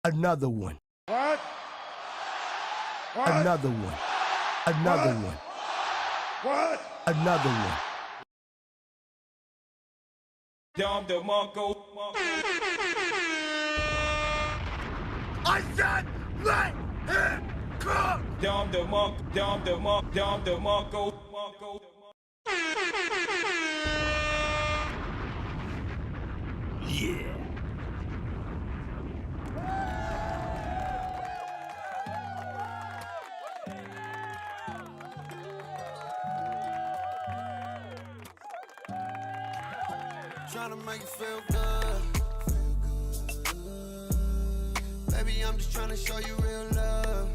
Another one. What? What? Another one. Another one. What? Another one. Dom DeMarco. I said, let him cook. Dom DeMarco. Dom DeMarco. Dom DeMarco. Yeah. Tryna make you feel good. Baby, I'm just tryna show you real love.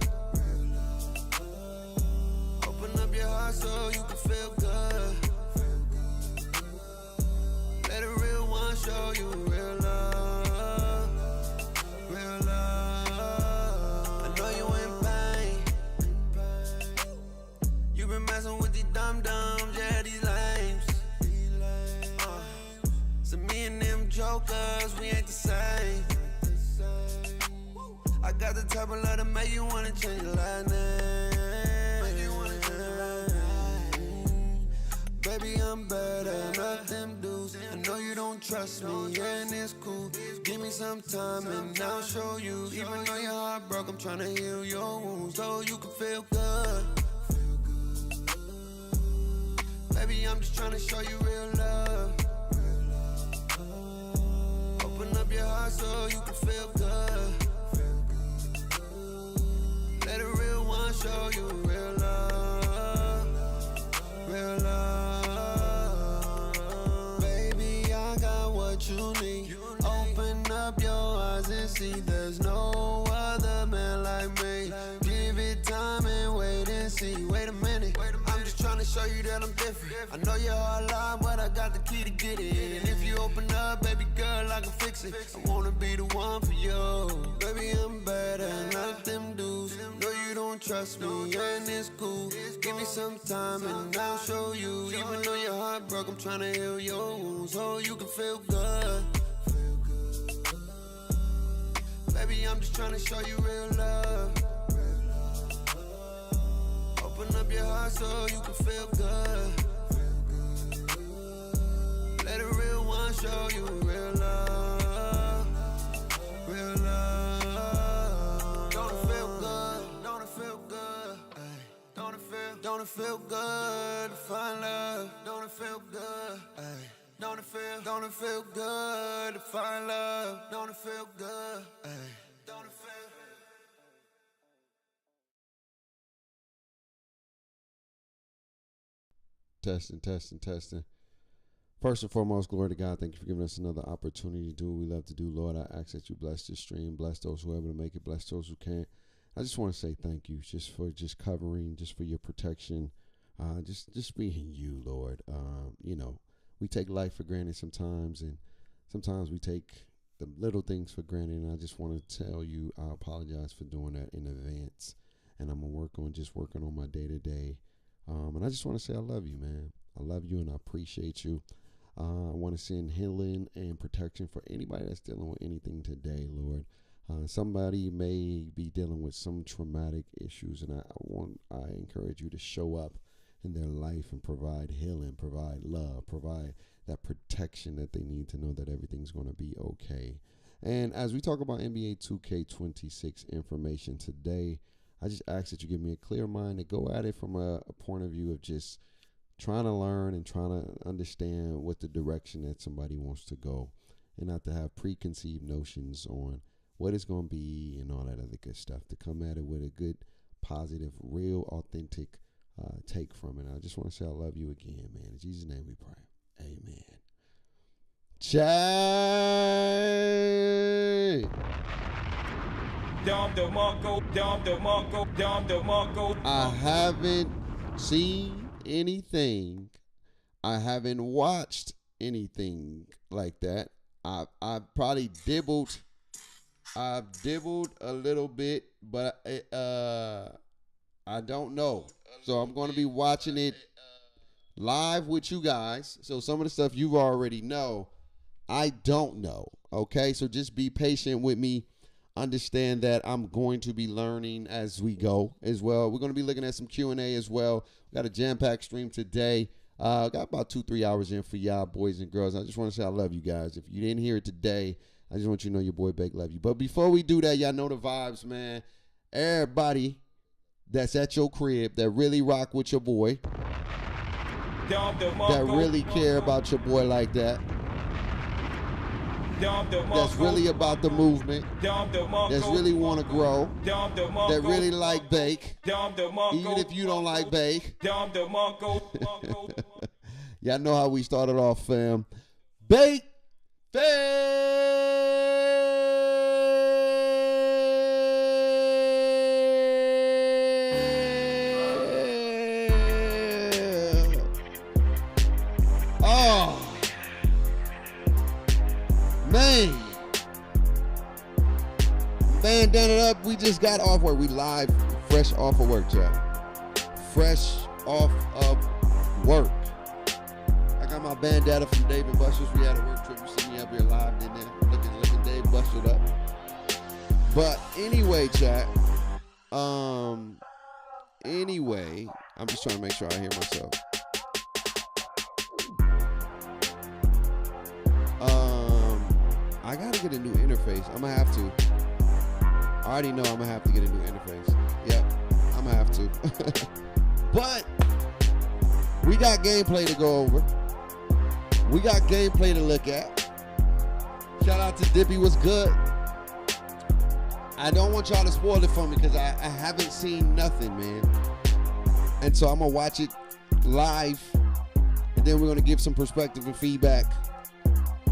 Open up your heart so you can feel good. Let a real one show you real love. Real love. I know you in pain. You been messing with these dum-dums, yeah, these lames. So me and them jokers, we ain't the same. I got the type of love to make you wanna change your last name. Baby, I'm better than them dudes. I know you don't trust me, yeah, and it's cool. Give me some time and I'll show you. Even though your heart broke, I'm tryna heal your wounds so you can feel good. Baby, I'm just tryna show you real love. Open up your heart so you can feel good. Let a real one show you real love. Real love. Baby, I got what you need. Open up your eyes and see there's no other man like me. Give it time and wait and see. Wait a minute, I'm just trying to show you that I'm different. I know you're hard line, but I got the key to get it. And if you open up, baby girl, I can fix it. I wanna be the one for you. Baby, I'm better, not them dudes. No, you don't trust me, and it's cool. Give me some time and I'll show you. Even though your heart broke, I'm trying to heal your wounds so you can feel good. Baby, I'm just trying to show you real love. Open up your heart so you can feel good. Let a real one show you real love. Real love. Don't it feel good? Don't it feel good? Ay. Don't it feel good to find love? Don't it feel good? Ay. Don't it feel good to find love? Don't it feel good? Ay. Don't it feel Testing. First and foremost, glory to God. Thank you for giving us another opportunity to do what we love to do. Lord, I ask that you bless this stream, bless those who are able to make it, bless those who can't. I just want to say thank you just for covering, just for your protection, just being you, Lord. You know, we take life for granted sometimes, and sometimes we take the little things for granted. And I just want to tell you, I apologize for doing that in advance. And I'm going to working on my day-to-day. And I just want to say I love you, man. I love you and I appreciate you. I want to send healing and protection for anybody that's dealing with anything today, Lord. Somebody may be dealing with some traumatic issues, and I encourage you to show up in their life and provide healing, provide love, provide that protection that they need to know that everything's going to be okay. And as we talk about NBA 2K26 information today, I just ask that you give me a clear mind to go at it from a point of view of just trying to learn and trying to understand what the direction that somebody wants to go, and not to have preconceived notions on what it's going to be and all that other good stuff. To come at it with a good, positive, real, authentic take from it. And I just want to say I love you again, man. In Jesus' name we pray. Amen. Jay! Dom DeMarco. Dom DeMarco. Dom DeMarco. I haven't seen anything. I haven't watched anything like that. I probably dibbled. I've dibbled a little bit, but I don't know. So I'm going to be watching it live with you guys. So some of the stuff you already know, I don't know. Okay, so just be patient with me. Understand that I'm going to be learning as we go as well. We're going to be looking at some Q&A as well. We got a jam-packed stream today. Got about 2-3 hours in for y'all boys and girls. I just want to say I love you guys. If you didn't hear it today, I just want you to know your boy Bake love you. But before we do that, y'all know the vibes, man. Everybody that's at your crib that really rock with your boy, that really care about your boy like that, that's really about the movement, that's really want to grow, that really like Bake, even if you don't like Bake. Y'all know how we started off, fam. Bake Oh, man. Bandana it up. We just got off work. We live, fresh off of work, chat. Fresh off of work. I got my bandana from Dave and Buster's. We had a work trip. You see me up here live, in there, looking Dave Bustered up. But anyway, chat. Anyway, I'm just trying to make sure I hear myself. I gotta get a new interface. I'm gonna have to. I already know I'm gonna have to get a new interface. Yep, I'm gonna have to. But we got gameplay to go over. We got gameplay to look at. Shout out to Dippy, what's good? I don't want y'all to spoil it for me because I haven't seen nothing, man. And so I'm gonna watch it live, and then we're gonna give some perspective and feedback.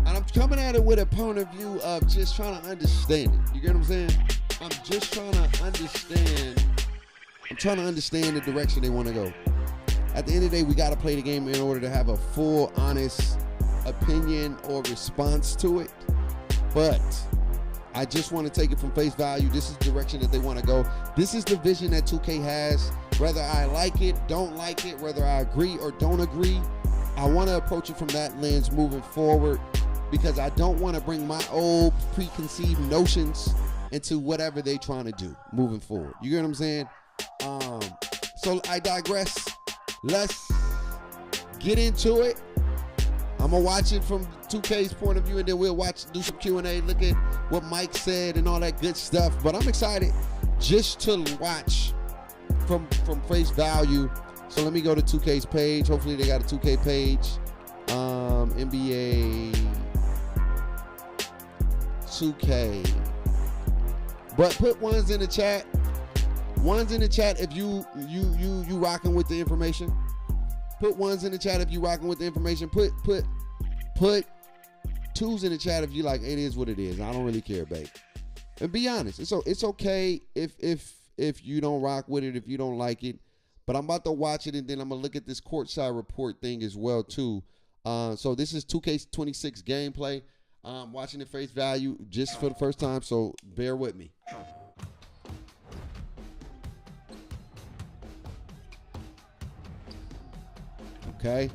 And I'm coming at it with a point of view of just trying to understand it. You get what I'm saying? I'm just trying to understand. I'm trying to understand the direction they want to go. At the end of the day, we got to play the game in order to have a full, honest opinion or response to it. But I just want to take it from face value. This is the direction that they want to go. This is the vision that 2K has. Whether I like it, don't like it, whether I agree or don't agree, I want to approach it from that lens moving forward, because I don't want to bring my old preconceived notions into whatever they trying to do moving forward. You get what I'm saying? So I digress. Let's get into it. I'm going to watch it from 2K's point of view, and then we'll do some Q&A, look at what Mike said and all that good stuff. But I'm excited just to watch from face value. So let me go to 2K's page. Hopefully they got a 2K page. NBA 2K. But put ones in the chat. Ones in the chat if you rocking with the information. Put ones in the chat if you rocking with the information. Put twos in the chat if you like. It is what it is. I don't really care, babe. And be honest. It's okay if you don't rock with it, if you don't like it. But I'm about to watch it, and then I'm gonna look at this courtside report thing as well too. So this is 2K26 gameplay. Watching the face value just for the first time, so bear with me. Okay.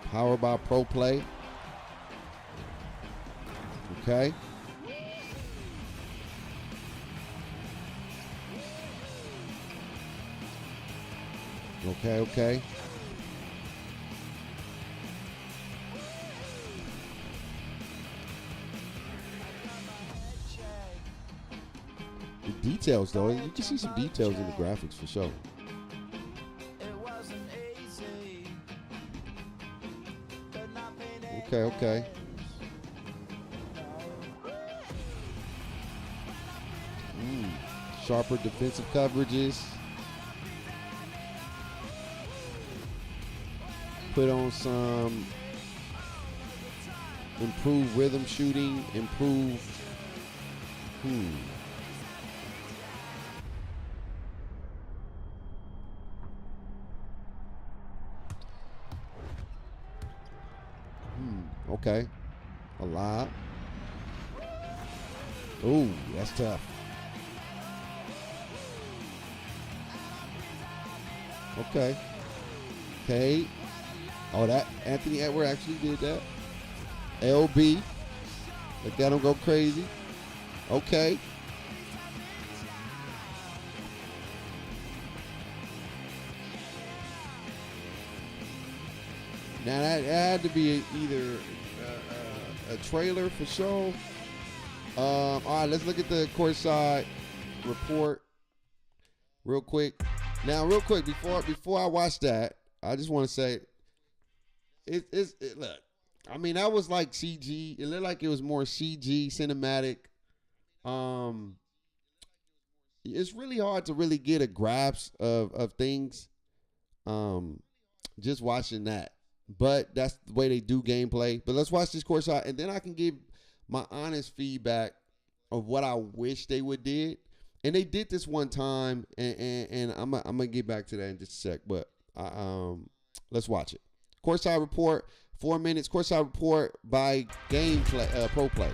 Powered by Pro Play. Okay. Okay. The details, though, you can see some details in the graphics for sure. Okay. Sharper defensive coverages. Put on some improved rhythm shooting, improved okay. A lot. Ooh, that's tough. Okay. Oh, that Anthony Edwards actually did that. LB. Look at him go crazy. Okay. Now that had to be either a trailer for sure. All right, let's look at the courtside report real quick. Now, real quick before I watch that, I just want to say, look. I mean, that was like CG. It looked like it was more CG cinematic. It's really hard to really get a grasp of things. Just watching that. But that's the way they do gameplay. But let's watch this courtside, and then I can give my honest feedback of what I wish they would did. And they did this one time, and I'm gonna get back to that in just a sec. But let's watch it. Courtside report, 4 minutes. Courtside report by gameplay, pro play.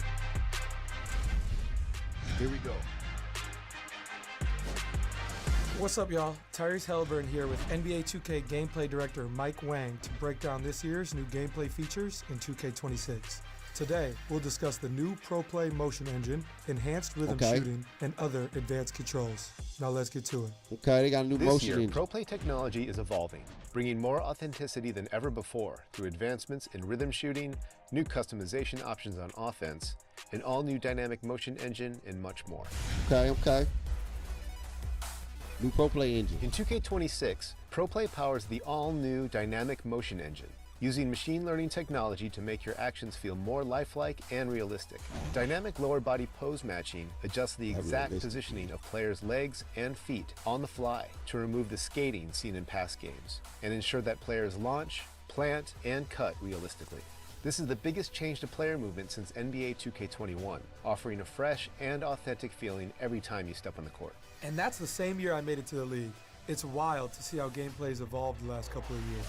Here we go. What's up, y'all? Tyrese Halliburton here with NBA 2K gameplay director Mike Wang to break down this year's new gameplay features in 2K26. Today, we'll discuss the new Pro Play motion engine, enhanced rhythm shooting, and other advanced controls. Now let's get to it. Okay, they got a new motion This year, engine. Pro Play technology is evolving, bringing more authenticity than ever before through advancements in rhythm shooting, new customization options on offense, an all-new dynamic motion engine, and much more. Okay. New Pro Play engine. In 2K26, Pro Play powers the all-new dynamic motion engine, using machine learning technology to make your actions feel more lifelike and realistic. Dynamic lower body pose matching adjusts the exact positioning of players' legs and feet on the fly to remove the skating seen in past games and ensure that players launch, plant, and cut realistically. This is the biggest change to player movement since NBA 2K21, offering a fresh and authentic feeling every time you step on the court. And that's the same year I made it to the league. It's wild to see how gameplay's evolved the last couple of years.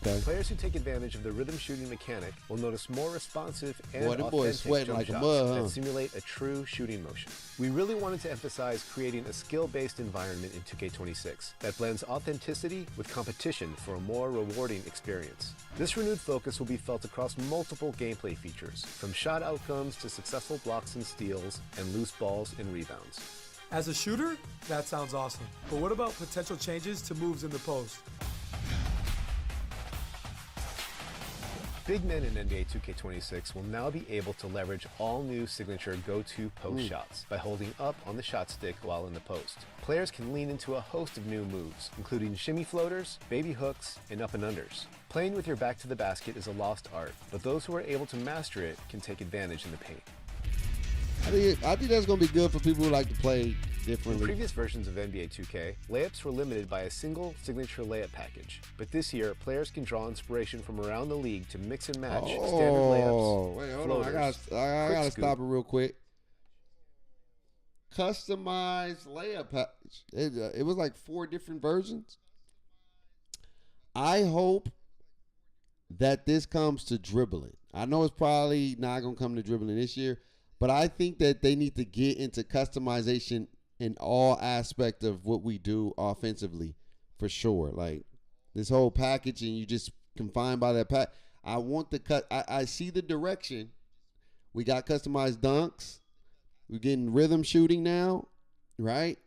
Okay. Players who take advantage of the rhythm shooting mechanic will notice more responsive and Boy, them boys authentic sweating jump like a shots mud, huh? that simulate a true shooting motion. We really wanted to emphasize creating a skill-based environment in 2K26 that blends authenticity with competition for a more rewarding experience. This renewed focus will be felt across multiple gameplay features, from shot outcomes to successful blocks and steals and loose balls and rebounds. As a shooter, that sounds awesome. But what about potential changes to moves in the post? Big men in NBA 2K26 will now be able to leverage all new signature go-to post shots by holding up on the shot stick while in the post. Players can lean into a host of new moves, including shimmy floaters, baby hooks, and up and unders. Playing with your back to the basket is a lost art, but those who are able to master it can take advantage in the paint. I think that's going to be good for people who like to play In differently. previous versions of NBA 2K, layups were limited by a single signature layup package. But this year, players can draw inspiration from around the league to mix and match standard layups, Wait, hold on. I floaters, gotta quick stop scoop. it real quick. Customized layup package. It was like 4 different versions. I hope that this comes to dribbling. I know it's probably not gonna come to dribbling this year, but I think that they need to get into customization in all aspect of what we do offensively, for sure. Like this whole package, and you just confined by that pack. I want the cut. I see the direction. We got customized dunks. We're getting rhythm shooting now, right?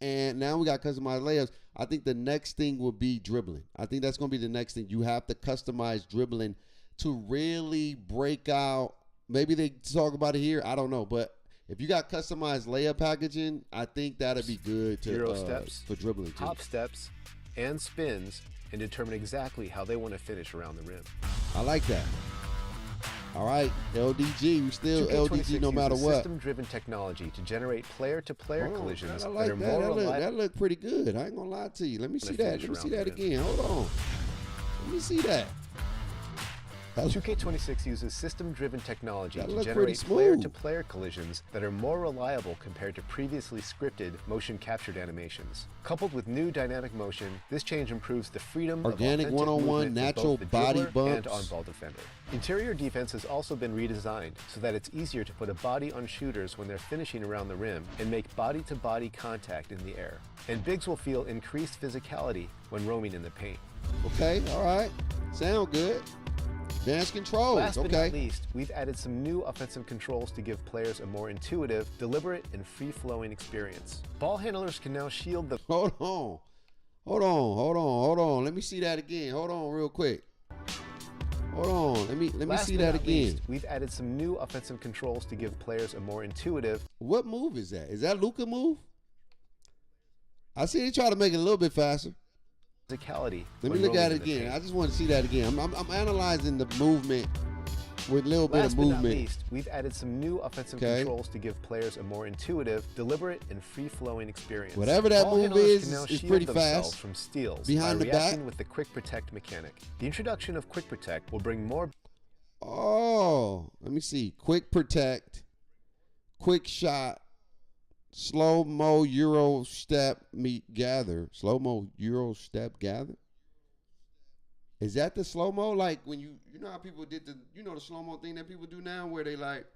And now we got customized layups. I think the next thing will be dribbling. I think that's going to be the next thing. You have to customize dribbling to really break out. Maybe they talk about it here. I don't know. But if you got customized layup packaging, I think that'd be good to Euro steps, for dribbling too. hop steps, and spins, and determine exactly how they want to finish around the rim. I like that. All right, LDG. We still 2K26 LDG no matter uses what. system-driven technology to generate player-to-player collisions I that like are that. more That reliable. look pretty good. I ain't gonna lie to you. Let me see that. finish Let me see around that the rim. again. Hold on. Let me see that. 2K26 uses system-driven technology That to look pretty generate smooth. player-to-player collisions that are more reliable compared to previously scripted motion-captured animations. Coupled with new dynamic motion, this change improves the freedom Organic of authentic one-on-one, movement for natural both the body dribbler and bumps. on-ball defender. Interior defense has also been redesigned so that it's easier to put a body on shooters when they're finishing around the rim and make body-to-body contact in the air. And bigs will feel increased physicality when roaming in the paint. Okay. All right. Sound good. Advanced controls. Last but Okay. not least, we've added some new offensive controls to give players a more intuitive, deliberate, and free-flowing experience. Ball handlers can now shield the Hold on. Hold on. Hold on. Hold on. Let me see that again. Hold on real quick. Hold on. Let me Last see but that not again. least, we've added some new offensive controls to give players a more intuitive, What move is that? Is that Luka move? I see they try to make it a little bit faster. physicality. Let me when look at rolling it in the again. paint. I just want to see that again. I'm analyzing the movement with a little bit Last of but not movement. least, we've added some new offensive Okay. controls to give players a more intuitive, deliberate, and free-flowing experience. Whatever that Ball move handlers is, can now is shield pretty themselves fast. from steals Behind by the back. reacting with the Quick Protect mechanic. The introduction of Quick Protect will bring more Oh, let me see. Quick protect, quick shot, slow mo Euro step meet gather. Slow mo Euro step gather. Is that the slow mo? Like when you know how people did the slow mo thing that people do now, where they like,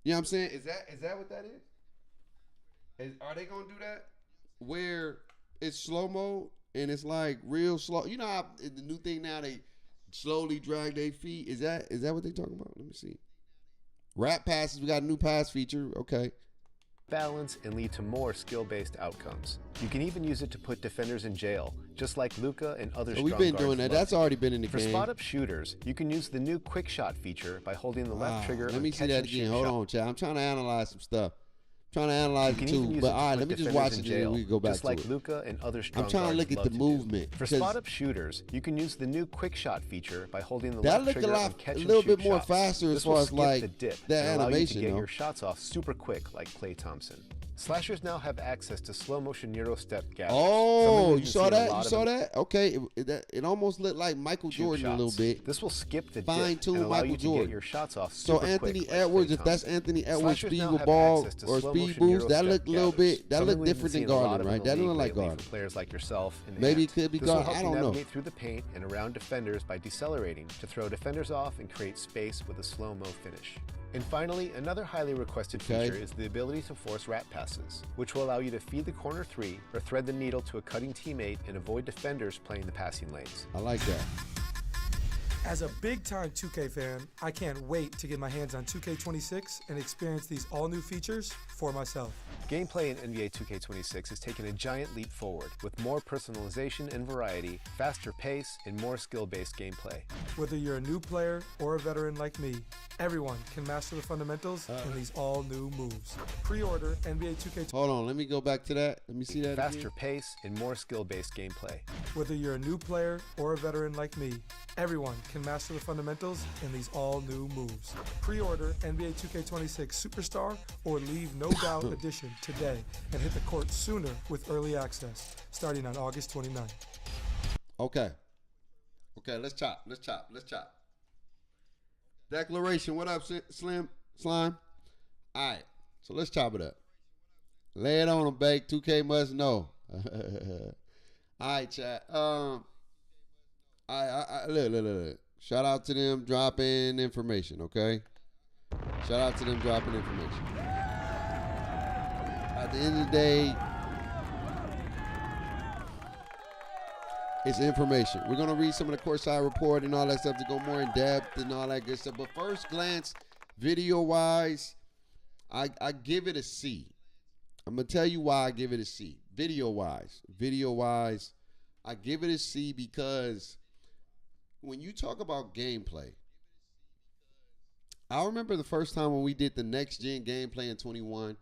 you know what I'm saying? Is that what that is? Are they gonna do that? Where it's slow mo and it's like real slow. You know how the new thing now they slowly drag their feet. Is that what they talking about? Let me see. Rap passes. We got a new pass feature. Okay. balance and lead to more skill-based outcomes. You can even use it to put defenders in jail, just like Luka and other So strong we've been guards doing that. love That's to. already been in the For game. spot-up shooters, you can use the new quick shot feature by holding the left trigger Let on me see catch that and shoot again. Hold shot. on, Chad. I'm trying to analyze some stuff. Trying to analyze You it can even too. use But it to all right, put let me just defenders watch in it and jail, we can go back just to like it. Luka and other strong I'm trying to guards look at love the to do. movement. For because spot-up shooters, you can use the new quick shot feature by holding the That left looked a trigger lot- on catch a and little shoot bit more shots. faster as This far will as, skip like, the dip that and allow you to animation, get though. your shots off super quick like Klay Thompson. Slashers now have access to slow motion Euro step gathers. Oh, you Something saw we've seen a that? You lot of saw in that? Okay, it almost looked like Michael shoot Jordan a little shots. bit. This will skip the dip Fine-tune and allow Michael you to Jordan. get your shots off So super Anthony quick like Edwards, Klay if that's Thompson. Anthony Edwards Slashers speed now with have ball access to or slow speed motion boost, Euro that step looked a little gathers. bit, that Something looked we've been different than seeing a lot Garland, of in right? the That league looked like lately Garland. for players like yourself and Maybe Ant. it could be This will Garland. help I you don't know. navigate through the paint and around defenders by decelerating to throw defenders off and create space with a slow-mo finish. And finally, another highly requested Okay. feature is the ability to force rat passes, which will allow you to feed the corner three or thread the needle to a cutting teammate and avoid defenders playing the passing lanes. I like that. As a big-time 2K fan, I can't wait to get my hands on 2K26 and experience these all-new features for myself. Gameplay in NBA 2K26 has taken a giant leap forward with more personalization and variety, faster pace, and more skill-based gameplay. Whether you're a new player or a veteran like me, everyone can master the fundamentals in these all-new moves. Pre-order NBA 2K. Hold on, let me go back to that. Let me see that Faster again. pace and more skill-based gameplay. Whether you're a new player or a veteran like me, everyone can master the fundamentals in these all-new moves. Pre-order NBA 2K26 Superstar or Leave No Doubt Edition today and hit the court sooner with early access, starting on August 29th. Okay, let's chop. Declaration, what up, Slime? All right, so let's chop it up. Lay it on them, Bake. 2K must know. All right, chat. Look. Shout out to them dropping information, okay? Shout out to them dropping information. At the end of the day, it's information. We're going to read some of the courtside report and all that stuff to go more in depth and all that good stuff. But first glance, video-wise, I give it a C. I'm going to tell you why I give it a C. Video-wise, I give it a C because when you talk about gameplay, I remember the first time when we did the next-gen gameplay in 21,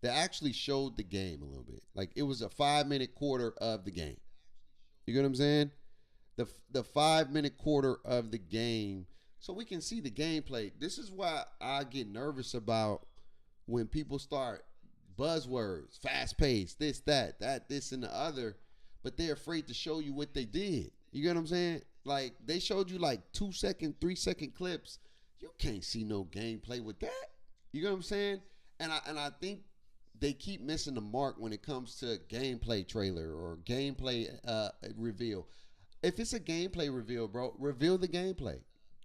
they actually showed the game a little bit. Like, it was a 5-minute quarter of the game. You get what I'm saying? The 5-minute quarter of the game, so we can see the gameplay. This is why I get nervous about when people start buzzwords, fast paced, this, that, this, and the other, but they're afraid to show you what they did. You get what I'm saying? Like, they showed you like 2-second, 3-second clips. You can't see no gameplay with that. You get what I'm saying? And I think they keep missing the mark when it comes to gameplay trailer or gameplay reveal. If it's a gameplay reveal, bro, reveal the gameplay.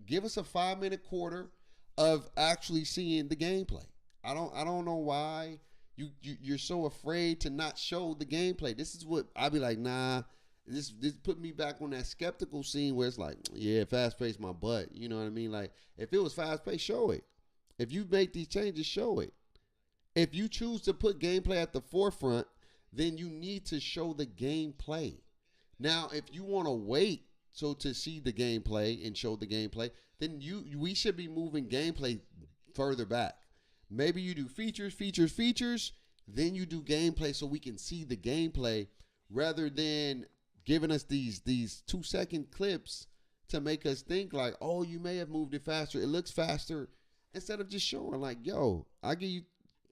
Give us a 5-minute quarter of actually seeing the gameplay. I don't know why you're so afraid to not show the gameplay. This is what I'd be like, nah, This put me back on that skeptical scene where it's like, yeah, fast paced my butt. You know what I mean? Like, if it was fast paced, show it. If you make these changes, show it. If you choose to put gameplay at the forefront, then you need to show the gameplay. Now, if you want to wait to see the gameplay and show the gameplay, then we should be moving gameplay further back. Maybe you do features, then you do gameplay so we can see the gameplay rather than giving us these 2-second clips to make us think like, oh, you may have moved it faster. It looks faster, instead of just showing like, yo, I give you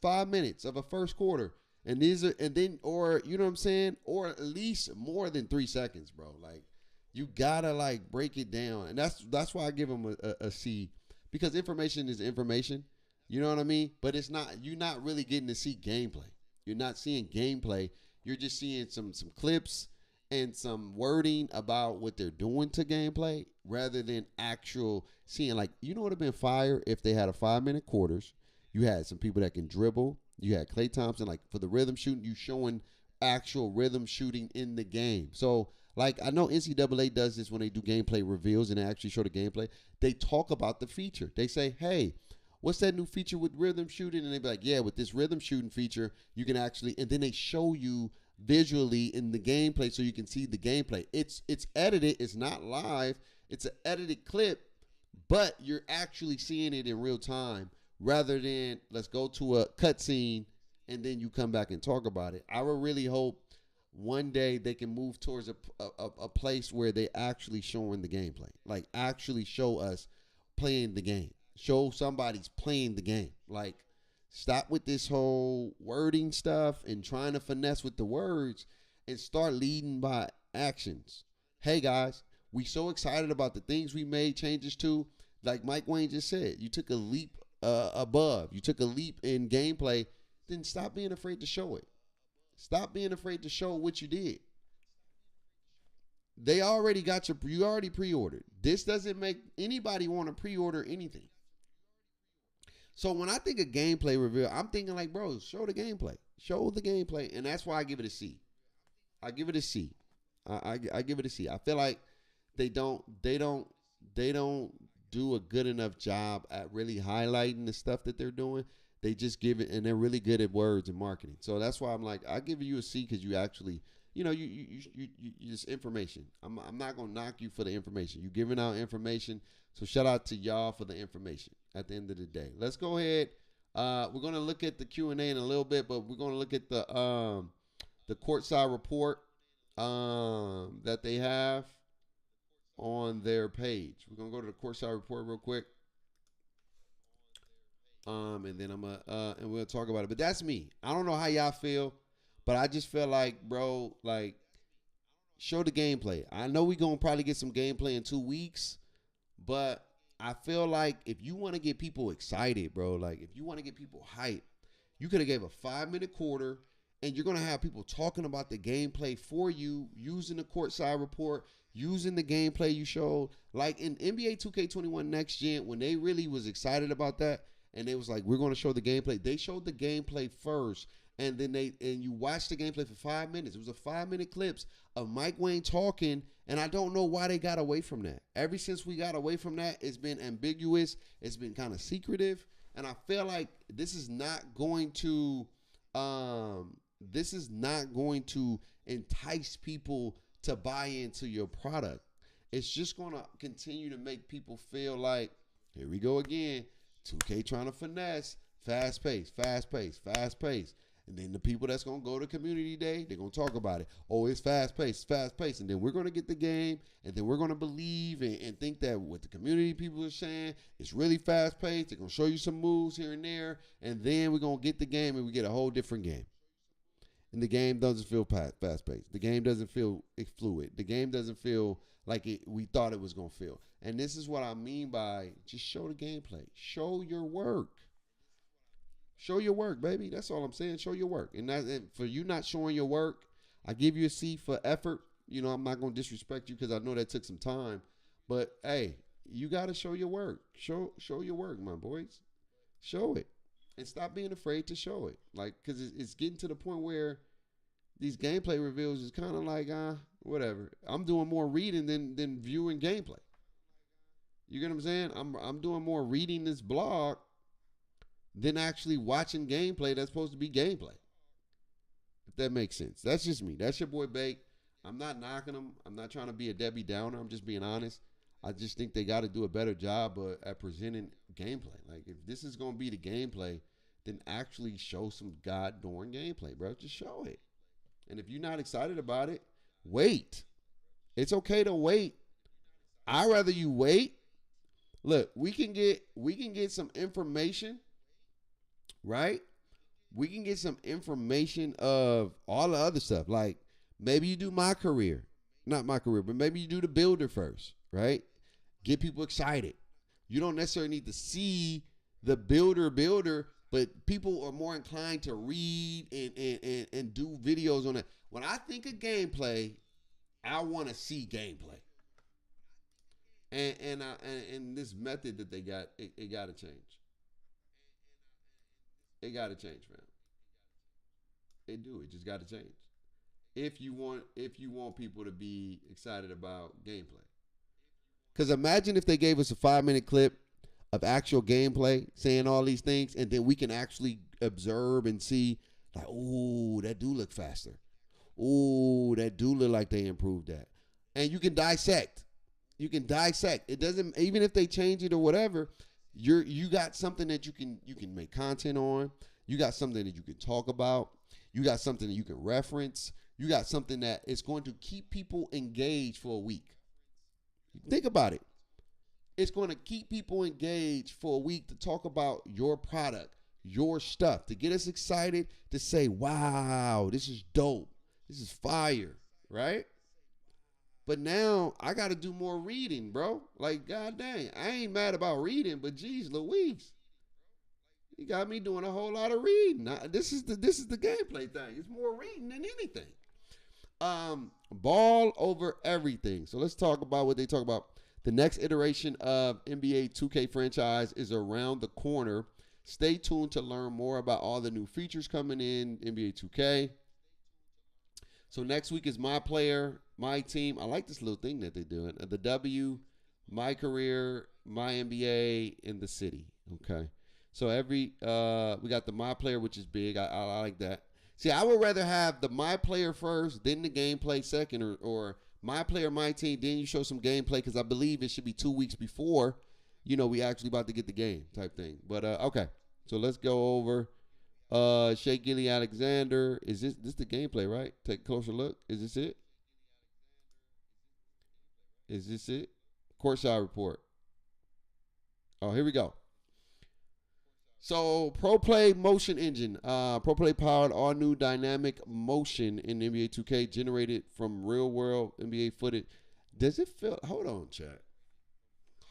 5 minutes of a first quarter. And then, or you know what I'm saying? Or at least more than 3 seconds, bro. Like, you gotta like break it down. And that's why I give them a C, because information is information. You know what I mean? But you're not really getting to see gameplay. You're not seeing gameplay. You're just seeing some clips and some wording about what they're doing to gameplay rather than actual seeing. Like, you know what would have been fire if they had a 5-minute quarters. You had some people that can dribble. You had Klay Thompson, like for the rhythm shooting, you showing actual rhythm shooting in the game. So, like, I know NCAA does this when they do gameplay reveals and they actually show the gameplay. They talk about the feature. They say, hey, what's that new feature with rhythm shooting? And they be like, yeah, with this rhythm shooting feature, you can actually, and then they show you visually in the gameplay so you can see the gameplay. It's edited. It's not live. It's an edited clip, but you're actually seeing it in real time rather than let's go to a cutscene and then you come back and talk about it. I would really hope one day they can move towards a place where they actually showing the gameplay. Like, actually show us playing the game. Show somebody's playing the game. Like, stop with this whole wording stuff and trying to finesse with the words and start leading by actions. Hey, guys, we so excited about the things we made changes to. Like Mike Wayne just said, you took a leap above. You took a leap in gameplay. Then stop being afraid to show it. Stop being afraid to show what you did. They already got you already pre-ordered. This doesn't make anybody want to pre-order anything. So when I think of gameplay reveal, I'm thinking like, bro, show the gameplay. Show the gameplay. And that's why I give it a C. I give it a C. I give it a C. I feel like they don't do a good enough job at really highlighting the stuff that they're doing. They just give it, and they're really good at words and marketing. So that's why I'm like, I give you a C because you actually, you just information. I'm not gonna knock you for the information. You giving out information. So shout out to y'all for the information. At the end of the day, let's go ahead. We're gonna look at the Q&A in a little bit, but we're gonna look at the courtside report that they have on their page. We're gonna go to the courtside report real quick. And then and we'll talk about it. But that's me. I don't know how y'all feel, but I just feel like, bro, like, show the gameplay. I know we're gonna probably get some gameplay in 2 weeks, but I feel like if you want to get people excited, bro, like if you want to get people hyped, you could have gave a 5-minute quarter, and you're gonna have people talking about the gameplay for you, using the courtside report, using the gameplay you showed. Like in NBA 2K21 Next Gen, when they really was excited about that, and they was like, we're going to show the gameplay. They showed the gameplay first, and then you watched the gameplay for 5 minutes. It was a 5-minute clips of Mike Wayne talking, and I don't know why they got away from that. Ever since we got away from that, it's been ambiguous. It's been kind of secretive, and I feel like this is not going to entice people to buy into your product. It's just going to continue to make people feel like, here we go again. 2K trying to finesse, fast pace. And then the people that's going to go to community day, they're going to talk about it. Oh, it's fast pace. And then we're going to get the game, and then we're going to believe and think that what the community people are saying is really fast paced. They're going to show you some moves here and there, and then we're going to get the game, and we get a whole different game. And the game doesn't feel fast paced. The game doesn't feel fluid. The game doesn't feel like we thought it was going to feel. And this is what I mean by just show the gameplay. Show your work. Show your work, baby. That's all I'm saying. Show your work. And for you not showing your work, I give you a C for effort. You know, I'm not going to disrespect you because I know that took some time. But, hey, you got to show your work. Show your work, my boys. Show it. And stop being afraid to show it. Like, because it's getting to the point where these gameplay reveals is kind of like, whatever. I'm doing more reading than viewing gameplay. You get what I'm saying? I'm doing more reading this blog than actually watching gameplay that's supposed to be gameplay. If that makes sense. That's just me. That's your boy Bake. I'm not knocking them. I'm not trying to be a Debbie Downer. I'm just being honest. I just think they got to do a better job at presenting gameplay. Like, if this is going to be the gameplay, then actually show some goddamn gameplay, bro. Just show it. And if you're not excited about it, wait. It's okay to wait. I'd rather you wait. Look, we can get some information, right? We can get some information of all the other stuff. Like, maybe you do my career. Not my career, but maybe you do the builder first, right? Get people excited. You don't necessarily need to see the builder, but people are more inclined to read and do videos on it. When I think of gameplay, I want to see gameplay. And this method that they got, it got to change. It got to change, man. It just got to change. If you want people to be excited about gameplay. Because imagine if they gave us a 5-minute clip of actual gameplay saying all these things, and then we can actually observe and see, like, ooh, that do look faster. Ooh, that do look like they improved that. And you can dissect. You can dissect. It doesn't, even if they change it or whatever, you got something that you can make content on. You got something that you can talk about. You got something that you can reference. You got something that is going to keep people engaged for a week. Think about it. It's going to keep people engaged for a week to talk about your product, your stuff, to get us excited, to say, wow, this is dope. This is fire, right? But now I got to do more reading, bro. Like, god dang, I ain't mad about reading, but geez Louise. You got me doing a whole lot of reading. This is the gameplay thing. It's more reading than anything. Ball over everything. So let's talk about what they talk about. The next iteration of NBA 2K franchise is around the corner. Stay tuned to learn more about all the new features coming in NBA 2K. So next week is my player, my team. I like this little thing that they're doing. The W, my career, my NBA, in the city. Okay. So we got the my player, which is big. I like that. See, I would rather have the my player first, then the gameplay second, or my player, my team, then you show some gameplay, because I believe it should be 2 weeks before, we actually about to get the game type thing. But okay, so let's go over Shea Gilly Alexander. Is this the gameplay, right? Take a closer look. Is this it? Is this it? Courtside report. Oh, here we go. So, ProPlay Motion Engine. ProPlay powered all new dynamic motion in NBA 2K generated from real world NBA footage. Does it feel? Hold on, chat.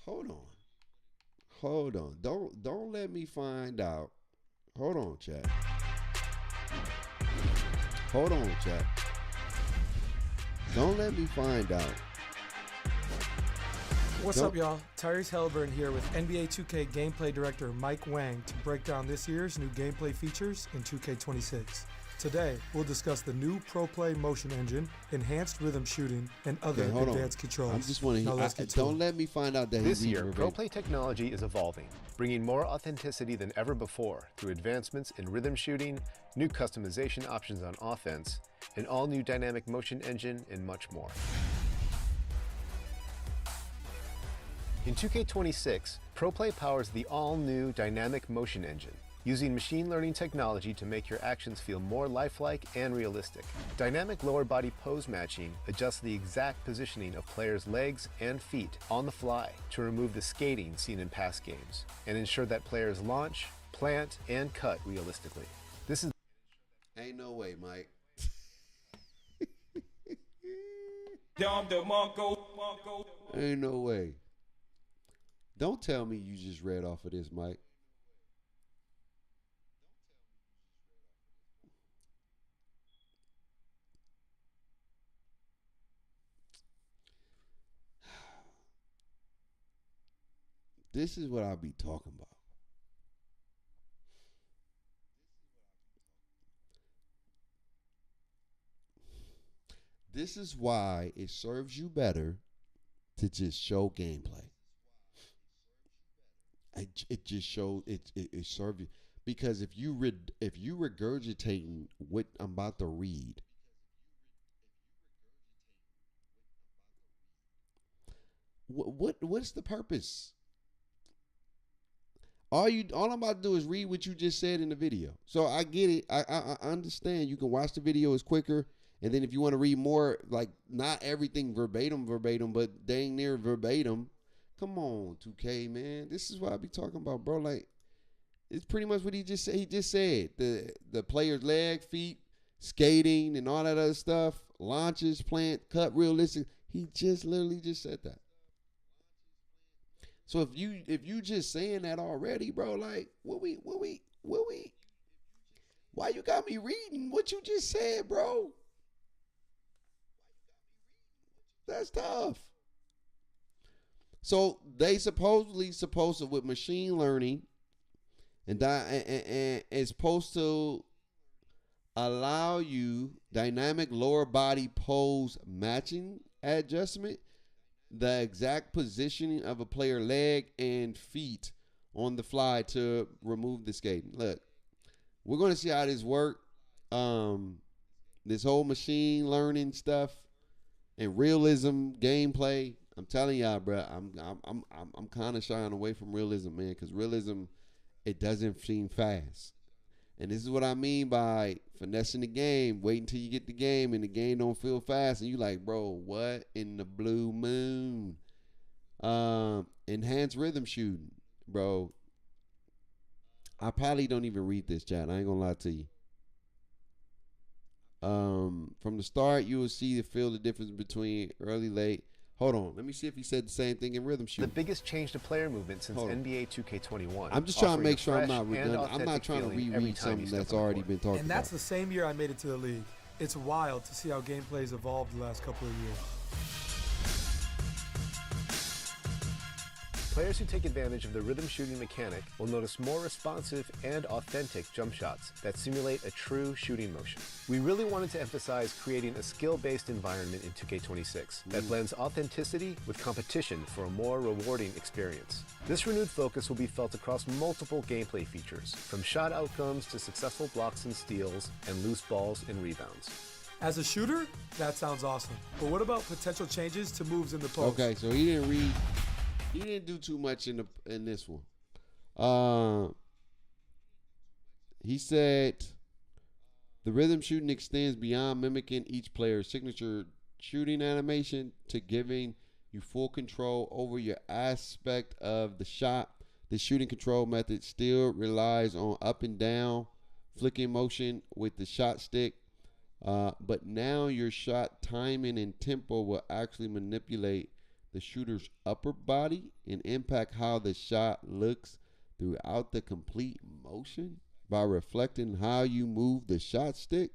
Hold on. Don't let me find out. Hold on, chat. Don't let me find out. What's up, y'all? Tyrese Halliburton here with NBA 2K gameplay director Mike Wang to break down this year's new gameplay features in 2K26. Today, we'll discuss the new ProPlay motion engine, enhanced rhythm shooting, and other advanced controls. I just want to hear. Don't let me find out that this year, ProPlay technology is evolving, bringing more authenticity than ever before through advancements in rhythm shooting, new customization options on offense, an all-new dynamic motion engine, and much more. In 2K26, ProPlay powers the all-new dynamic motion engine, using machine learning technology to make your actions feel more lifelike and realistic. Dynamic lower body pose matching adjusts the exact positioning of players' legs and feet on the fly to remove the skating seen in past games and ensure that players launch, plant, and cut realistically. This is... Ain't no way, Mike. Ain't no way. Don't tell me you just read off of this, Mike. This is what I'll be talking about. This is why it serves you better to just show gameplay. It just shows it serves you because if you regurgitating what I'm about to read, what's the purpose? All I'm about to do is read what you just said in the video. So I get it. I understand. You can watch the video, it's quicker, and then if you want to read more, like not everything verbatim, but dang near verbatim. Come on, 2K man. This is what I be talking about, bro. Like it's pretty much what he just said. He just said the player's leg, feet, skating, and all that other stuff. Launches, plant, cut, realistic. He just literally just said that. So if you just saying that already, bro, like what we why you got me reading what you just said, bro? That's tough. So they supposedly supposed to with machine learning and it's supposed to allow you dynamic lower body pose matching adjustment, the exact positioning of a player leg and feet on the fly to remove the skating. Look, we're going to see how this work. This whole machine learning stuff and realism gameplay. I'm telling y'all, bro. I'm kind of shying away from realism, man, because realism it doesn't seem fast. And this is what I mean by finessing the game. Wait until you get the game and the game don't feel fast. And you like, bro, what in the blue moon? Enhanced rhythm shooting, bro. I probably don't even read this, chat. I ain't gonna lie to you. From the start, you will see the feel the difference between early, late. Hold on. Let me see if he said the same thing in rhythm shooting. The biggest change to player movement since NBA 2K21. I'm just trying to make sure I'm not redundant. I'm not trying to reread something that's already been talked about. And that's the same year I made it to the league. It's wild to see how gameplay's evolved the last couple of years. Players who take advantage of the rhythm shooting mechanic will notice more responsive and authentic jump shots that simulate a true shooting motion. We really wanted to emphasize creating a skill-based environment in 2K26 that blends authenticity with competition for a more rewarding experience. This renewed focus will be felt across multiple gameplay features, from shot outcomes to successful blocks and steals and loose balls and rebounds. As a shooter, that sounds awesome. But what about potential changes to moves in the post? Okay, so he didn't do too much in this one. He said the rhythm shooting extends beyond mimicking each player's signature shooting animation to giving you full control over your aspect of the shot. The shooting control method still relies on up and down flicking motion with the shot stick, but now your shot timing and tempo will actually manipulate the shooter's upper body and impact how the shot looks throughout the complete motion by reflecting how you move the shot stick.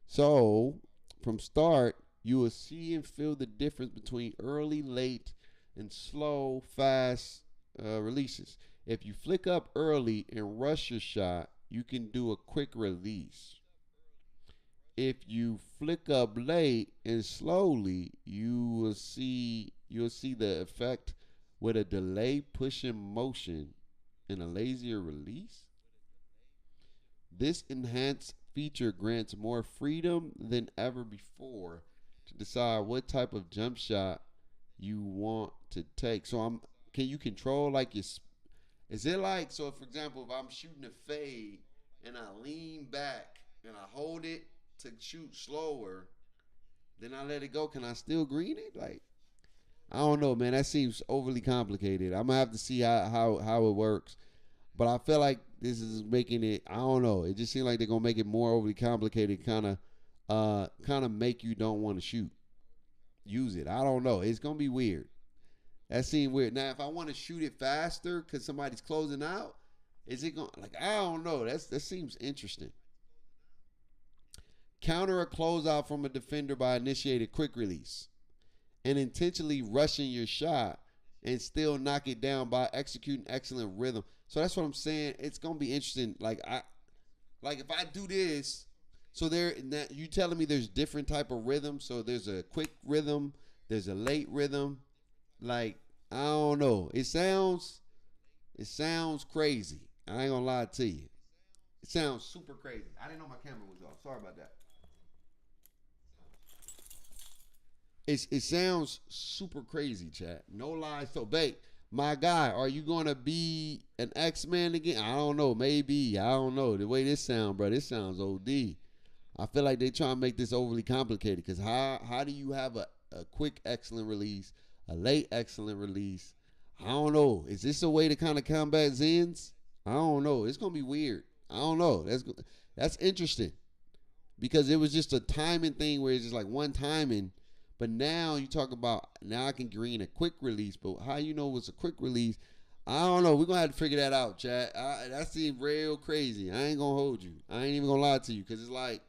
So from start, you will see and feel the difference between early, late, and slow, fast releases. If you flick up early and rush your shot, you can do a quick release. If you flick up late and slowly, you'll see the effect with a delay pushing motion and a lazier release. This enhanced feature grants more freedom than ever before to decide what type of jump shot you want to take. So can you control like is it like, so for example, if I'm shooting a fade and I lean back and I hold it to shoot slower, then I let it go, can I still green it? Like, I don't know, man. That seems overly complicated. I'm gonna have to see how it works. But I feel like this is making it, I don't know. It just seems like they're gonna make it more overly complicated, kind of make you don't want to use it. I don't know. It's gonna be weird. That seems weird. Now, if I want to shoot it faster because somebody's closing out, is it going, like, I don't know. That seems interesting. Counter a closeout from a defender by initiating quick release and intentionally rushing your shot and still knock it down by executing excellent rhythm. So that's what I'm saying. It's gonna be interesting. Like if I do this, So you telling me there's different type of rhythm? So there's a quick rhythm, there's a late rhythm. Like I don't know. It sounds crazy. I ain't gonna lie to you. It sounds super crazy. I didn't know my camera was off. Sorry about that. It sounds super crazy, chat. No lies. So, babe, my guy, are you gonna be an X-Man again? I don't know. Maybe. I don't know. The way this sound, bro, this sounds OD. I feel like they trying to make this overly complicated. Because how do you have a quick excellent release, a late excellent release? I don't know. Is this a way to kind of combat Zens? I don't know. It's gonna be weird. I don't know. That's interesting because it was just a timing thing where it's just like one timing. But now you talk about now I can green a quick release, but how you know it's a quick release? I don't know. We're gonna have to figure that out, chat. That seems real crazy. I ain't gonna hold you. I ain't even gonna lie to you because it's like,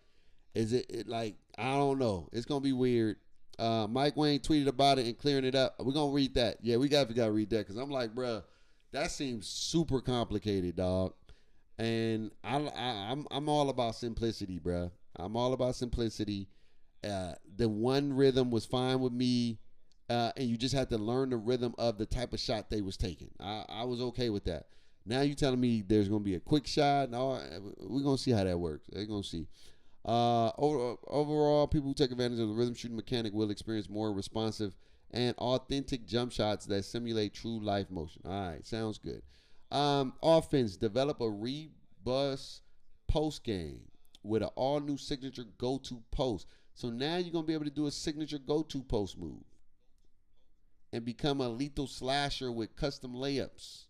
is it like I don't know. It's gonna be weird. Mike Wayne tweeted about it and clearing it up. We're gonna read that. Yeah, we gotta read that because I'm like, bruh, that seems super complicated, dog. And I'm all about simplicity, bruh. I'm all about simplicity. The one rhythm was fine with me, and you just had to learn the rhythm of the type of shot they was taking. I was okay with that. Now you telling me there's gonna be a quick shot? No, we're gonna see how that works. They're gonna see. Overall, people who take advantage of the rhythm shooting mechanic will experience more responsive and authentic jump shots that simulate true life motion. All right, sounds good. Offense, develop a rebus post game with an all new signature go to post. So now you're gonna be able to do a signature go to post move and become a lethal slasher with custom layups.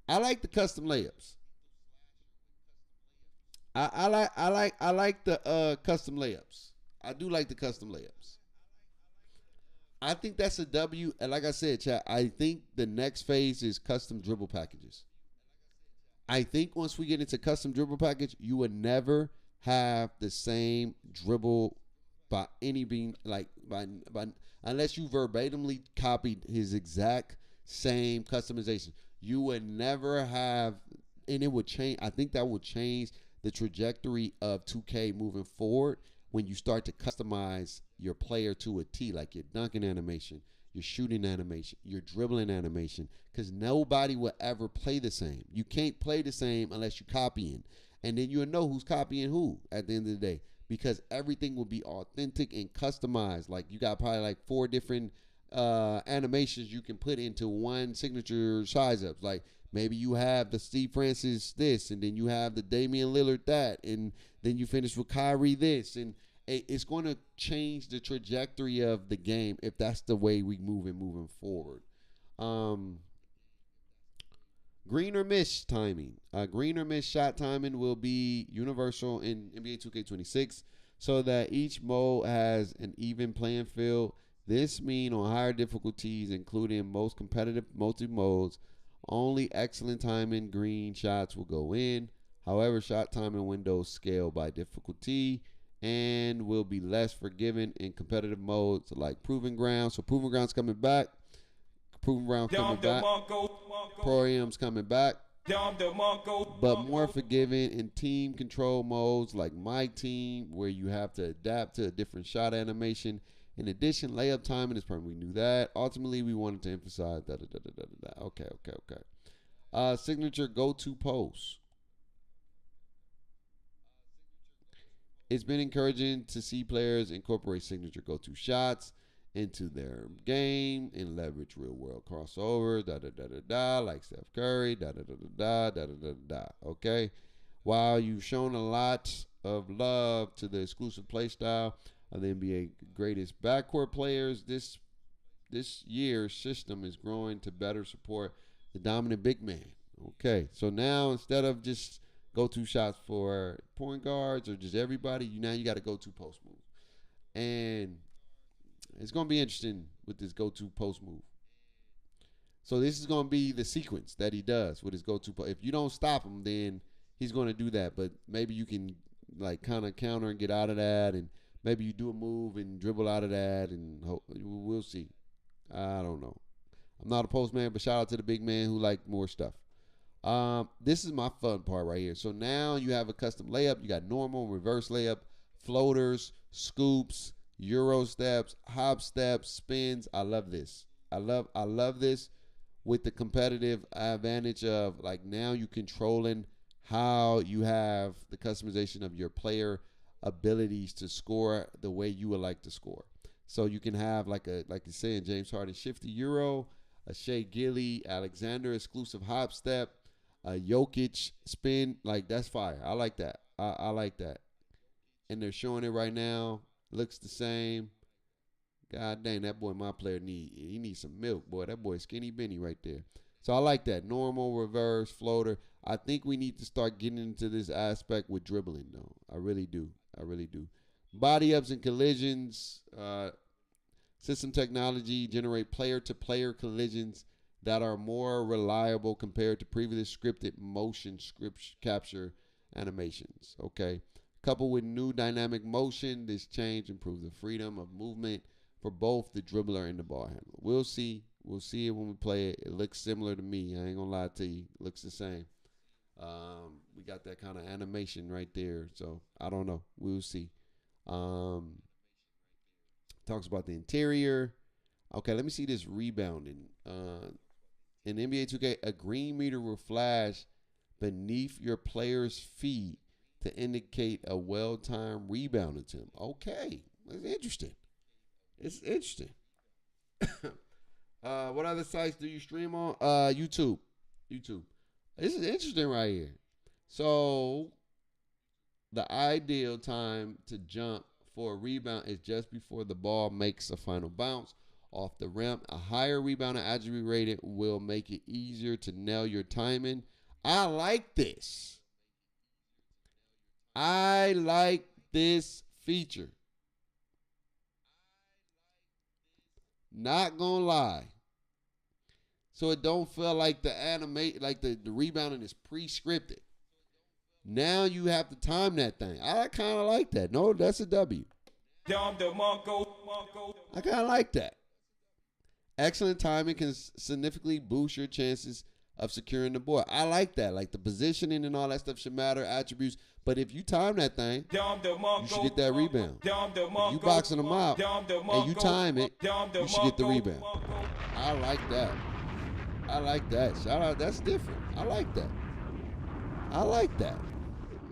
I like the custom layups. I like the custom layups. I do like the custom layups. I think that's a W. And like I said, chat, I think the next phase is custom dribble packages. I think once we get into custom dribble package, you would never have the same dribble by any being like by unless you verbatimly copied his exact same customization. You would never have, and it would change. I think that would change the trajectory of 2K moving forward when you start to customize your player to a T, like your dunking animation, your shooting animation, your dribbling animation, because nobody will ever play the same. You can't play the same unless you're copying. And then you'll know who's copying who at the end of the day because everything will be authentic and customized. Like you got probably like 4 different animations you can put into one signature size ups. Like maybe you have the Steve Francis this, and then you have the Damian Lillard that, and then you finish with Kyrie this, and it's going to change the trajectory of the game if that's the way we moving forward. Green or miss timing. Green or miss shot timing will be universal in NBA 2K26 so that each mode has an even playing field. This means on higher difficulties, including most competitive multi-modes, only excellent timing green shots will go in. However, shot timing windows scale by difficulty and will be less forgiving in competitive modes like Proving Ground. So Proving Ground's coming back. Proving Ground coming back. Pro-Am's coming back. But more forgiving in team control modes like My Team, where you have to adapt to a different shot animation. In addition, layup timing is permanent. We knew that. Ultimately, we wanted to emphasize that. Okay. Signature go-to post. It's been encouraging to see players incorporate signature go-to shots into their game and leverage real-world crossovers, like Steph Curry, okay? While you've shown a lot of love to the exclusive play style of the NBA greatest backcourt players, this year's system is growing to better support the dominant big man. Okay, so now instead of just go-to shots for point guards or just everybody, now you got a go-to post move. And it's going to be interesting with this go-to post move. So this is going to be the sequence that he does with his go-to post. If you don't stop him, then he's going to do that. But maybe you can like kind of counter and get out of that, and maybe you do a move and dribble out of that, and we'll see. I don't know. I'm not a post man, but shout out to the big man who like more stuff. This is my fun part right here. So now you have a custom layup. You got normal, reverse layup, floaters, scoops, euro steps, hop steps, spins. I love this. I love this with the competitive advantage of like now you controlling how you have the customization of your player abilities to score the way you would like to score. So you can have like you're saying, James Harden shifty euro, a Shea Gilly, Alexander exclusive hop step, a Jokic spin. Like that's fire. I like that. I like that. And they're showing it right now. Looks the same. God dang, that boy, my player he needs some milk, boy. That boy skinny Benny right there. So I like that. Normal, reverse, floater. I think we need to start getting into this aspect with dribbling, though. I really do. I really do. Body ups and collisions. System technology generate player-to-player collisions that are more reliable compared to previous scripted motion script capture animations. Okay. Coupled with new dynamic motion, this change improves the freedom of movement for both the dribbler and the ball handler. We'll see. We'll see it when we play it. It looks similar to me. I ain't gonna lie to you. It looks the same. We got that kind of animation right there. So I don't know. We'll see. Talks about the interior. Okay, let me see this rebounding. In NBA 2K, a green meter will flash beneath your player's feet to indicate a well-timed rebound attempt. Okay, that's interesting. It's interesting. What other sites do you stream on? YouTube. This is interesting right here. So the ideal time to jump for a rebound is just before the ball makes a final bounce off the rim. A higher rebound attribute rating will make it easier to nail your timing. I like this. I like this feature. Not gonna lie. So it don't feel like the rebounding is pre-scripted. Now you have to time that thing. I kind of like that. No, that's a W. I kind of like that. Excellent timing can significantly boost your chances of securing the ball. I like that. Like the positioning and all that stuff should matter, attributes. But if you time that thing, you should get that rebound. If you boxing them out and you time it, you should get the rebound. I like that. I like that. Shout out. That's different. I like that.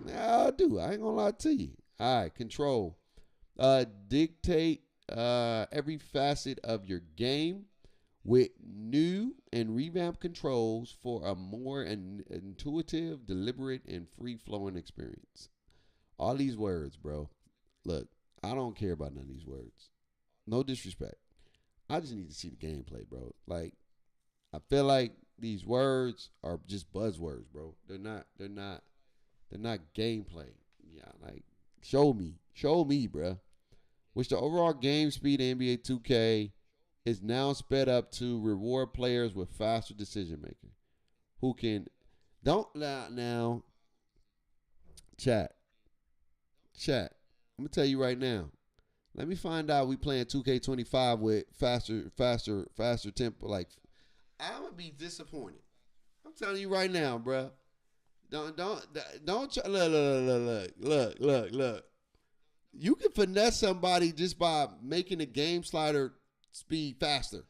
Yeah, I do. I ain't gonna lie to you. All right, control. Dictate every facet of your game with new and revamped controls for a more intuitive, deliberate, and free-flowing experience. All these words, bro. Look, I don't care about none of these words. No disrespect. I just need to see the gameplay, bro. Like, I feel like these words are just buzzwords, bro. They're not gameplay. Yeah, like show me, bro. Which the overall game speed in NBA 2K is now sped up to reward players with faster decision making. Who can now chat. I'm gonna tell you right now. Let me find out we playing 2K25 with faster tempo. Like I'm gonna be disappointed. I'm telling you right now, bro. Don't look. You can finesse somebody just by making the game slider speed faster.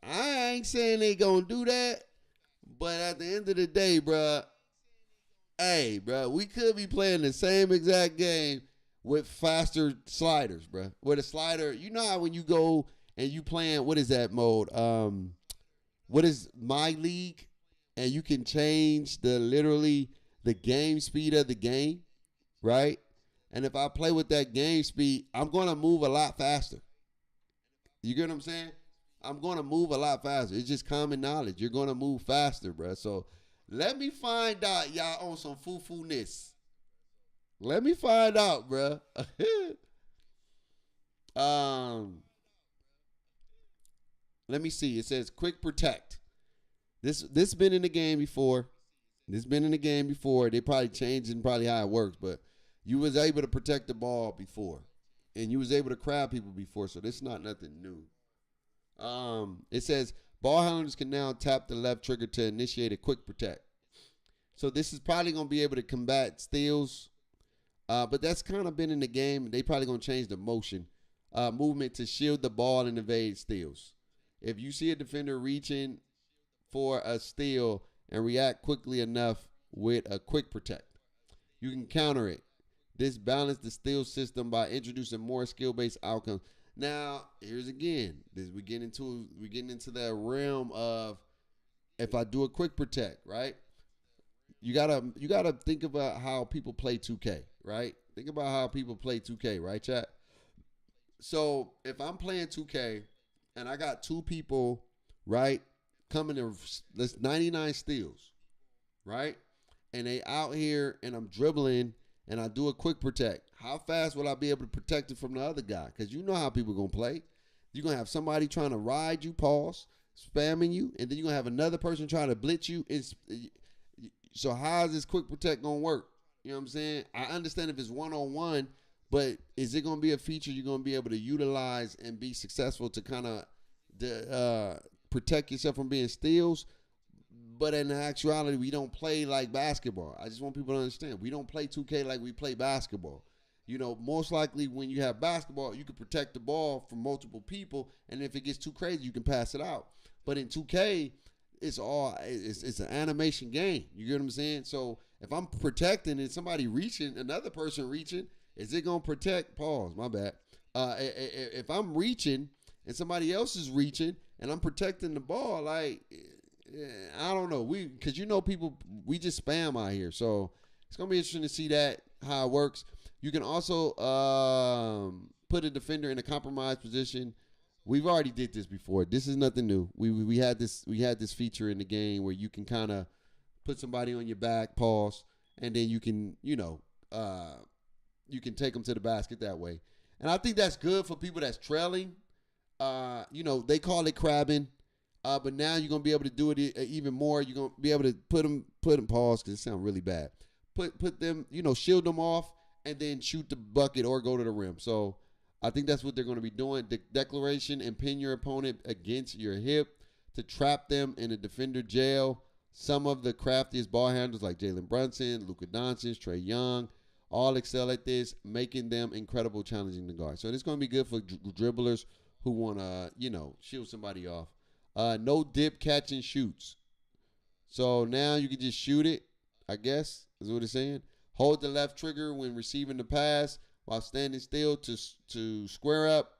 I ain't saying they gonna do that, but at the end of the day, bro, hey, bro, we could be playing the same exact game with faster sliders, bro. Where the slider, you know how when you go and you playing, what is that mode? What is my league? And you can change the game speed of the game, right? And if I play with that game speed, I'm going to move a lot faster. You get what I'm saying? I'm going to move a lot faster. It's just common knowledge. You're going to move faster, bro. So let me find out y'all on some foo-foo-ness. Let me find out, bro. Let me see. It says quick protect. This been in the game before. They probably changed and probably how it works, but you was able to protect the ball before. And you was able to crowd people before, so this is not nothing new. It says ball handlers can now tap the left trigger to initiate a quick protect. So this is probably going to be able to combat steals But that's kind of been in the game. They probably gonna change the motion movement to shield the ball and evade steals. If you see a defender reaching for a steal and react quickly enough with a quick protect, you can counter it. This balance the steal system by introducing more skill-based outcomes. Now, here's again, we getting into that realm of if I do a quick protect, right? You gotta think about how people play 2K, right? Think about how people play 2K, right, chat? So if I'm playing 2K and I got two people, right, coming to that's 99 steals, right? And they out here and I'm dribbling and I do a quick protect. How fast will I be able to protect it from the other guy? Because you know how people gonna play. You're gonna have somebody trying to ride you, pause, spamming you, and then you're gonna have another person trying to blitz you. So how is this quick protect gonna work? You know what I'm saying? I understand if it's one-on-one, but is it gonna be a feature you're gonna be able to utilize and be successful to kind of protect yourself from being steals? But in actuality, we don't play like basketball. I just want people to understand. We don't play 2K like we play basketball. You know, most likely when you have basketball, you can protect the ball from multiple people, and if it gets too crazy, you can pass it out. But in 2K, it's an animation game. You get what I'm saying? So if I'm protecting and somebody reaching, another person reaching, is it gonna protect? Pause. My bad. If I'm reaching and somebody else is reaching and I'm protecting the ball, like I don't know. Because people, we just spam out here. So it's gonna be interesting to see that how it works. You can also put a defender in a compromised position. We've already did this before. This is nothing new. We had this feature in the game where you can kind of put somebody on your back, pause, and then you can take them to the basket that way. And I think that's good for people that's trailing. They call it crabbing, but now you're gonna be able to do it even more. You're gonna be able to put them pause because it sounds really bad. Put them, shield them off, and then shoot the bucket or go to the rim. So I think that's what they're going to be doing. Declaration and pin your opponent against your hip to trap them in a defender jail. Some of the craftiest ball handlers like Jalen Brunson, Luka Doncic, Trae Young, all excel at this, making them incredible challenging to guard. So it's going to be good for dribblers who want to, shield somebody off. No dip, catch, and shoots. So now you can just shoot it, I guess, is what it's saying. Hold the left trigger when receiving the pass while standing still to square up,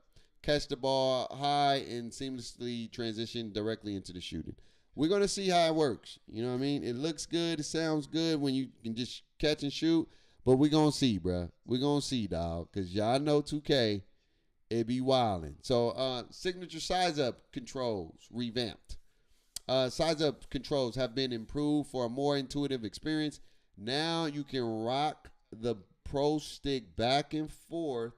catch the ball high, and seamlessly transition directly into the shooting. We're going to see how it works. You know what I mean? It looks good. It sounds good when you can just catch and shoot. But we're going to see, bro. We're going to see, dog. Because y'all know 2K, it be wilding. So signature size-up controls revamped. Size-up controls have been improved for a more intuitive experience. Now you can rock the pro stick back and forth,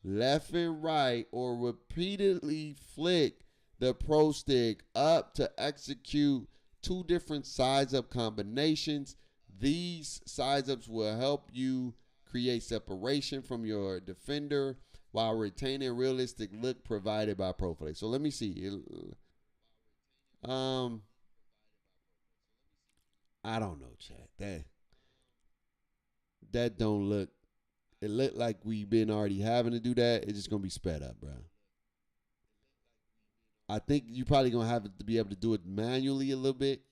left and right, or repeatedly flick the pro stick up to execute two different size-up combinations. These size-ups will help you create separation from your defender while retaining realistic look provided by ProPlay. So let me see. I don't know, Chad. That don't look. It looked like we've been already having to do that. It's just gonna be sped up, bro. I think you probably gonna have to be able to do it manually a little bit.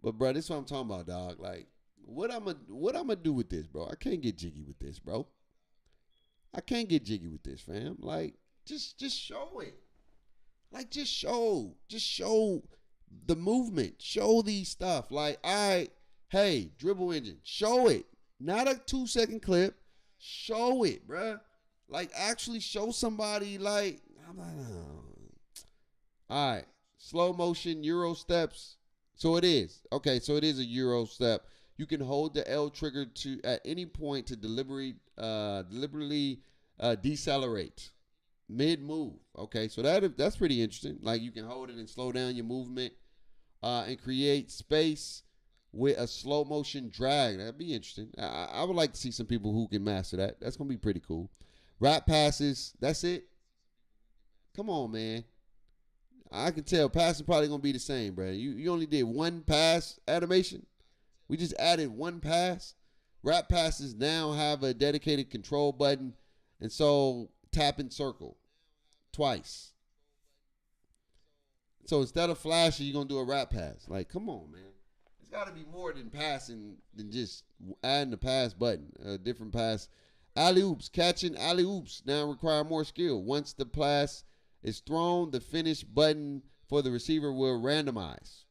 But bro, this is what I'm talking about, dog. Like, what I'm gonna do with this, bro? I can't get jiggy with this, bro. I can't get jiggy with this, fam. Like, just show it. Like, just show the movement. Show these stuff. Like, hey, dribble engine, show it. Not a 2-second clip. Show it, bruh. Like, actually show somebody, like, all right. Slow motion, Euro steps. So it is. Okay, so it is a Euro step. You can hold the L trigger at any point to deliberately decelerate mid-move. Okay, so that's pretty interesting. Like, you can hold it and slow down your movement and create space with a slow motion drag. That'd be interesting. I would like to see some people who can master that. That's going to be pretty cool. Wrap passes. That's it. Come on, man. I can tell passing probably going to be the same, bro. You only did one pass animation. We just added one pass. Rap passes now have a dedicated control button, and so tap and circle twice. So instead of flashing, you're gonna do a rap pass. Like, come on, man. It's got to be more than passing than just adding the pass button. A different pass. Alley oops, catching alley oops now require more skill. Once the pass is thrown, the finish button for the receiver will randomize.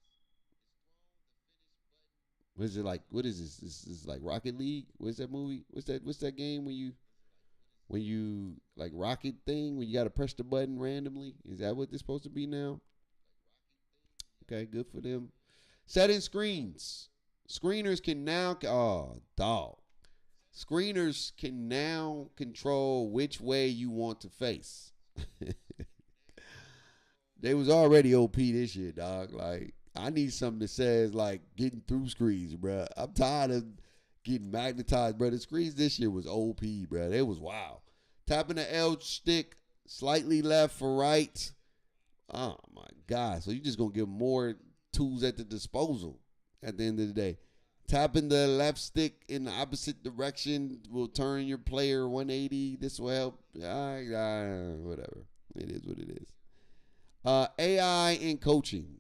What is it like? What is this? This is like Rocket League. What's that movie? What's that game when you like rocket thing when you got to press the button randomly? Is that what this supposed to be now? Okay, good for them. Setting screens. Screeners can now Screeners can now control which way you want to face. They was already OP this year, dog. Like, I need something that says, like, getting through screens, bro. I'm tired of getting magnetized, bro. The screens this year was OP, bro. It was wild. Tapping the L stick slightly left for right. Oh, my God. So you just going to give more tools at the disposal at the end of the day. Tapping the left stick in the opposite direction will turn your player 180. This will help. Whatever. It is what it is. AI in coaching.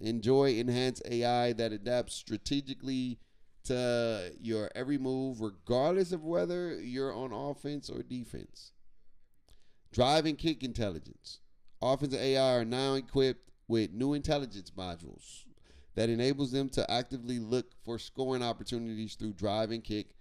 Enjoy enhanced AI that adapts strategically to your every move, regardless of whether you're on offense or defense. Drive and kick intelligence. Offense and AI are now equipped with new intelligence modules that enables them to actively look for scoring opportunities through drive and kick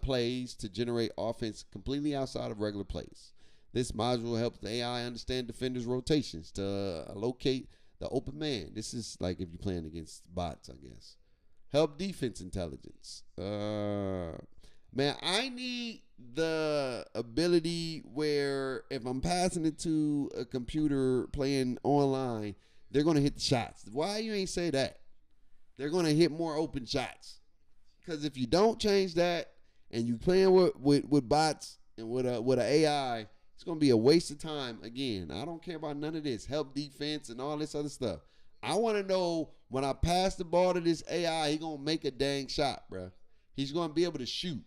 plays to generate offense completely outside of regular plays. This module helps the AI understand defenders' rotations to locate the open man. This is like if you're playing against bots, I guess. Help defense intelligence. Man, I need the ability where if I'm passing it to a computer playing online, they're going to hit the shots. Why you ain't say that? They're going to hit more open shots. Because if you don't change that and you playing with bots and with an AI, it's going to be a waste of time. Again, I don't care about none of this. Help defense and all this other stuff. I want to know when I pass the ball to this AI, he's going to make a dang shot, bro. He's going to be able to shoot.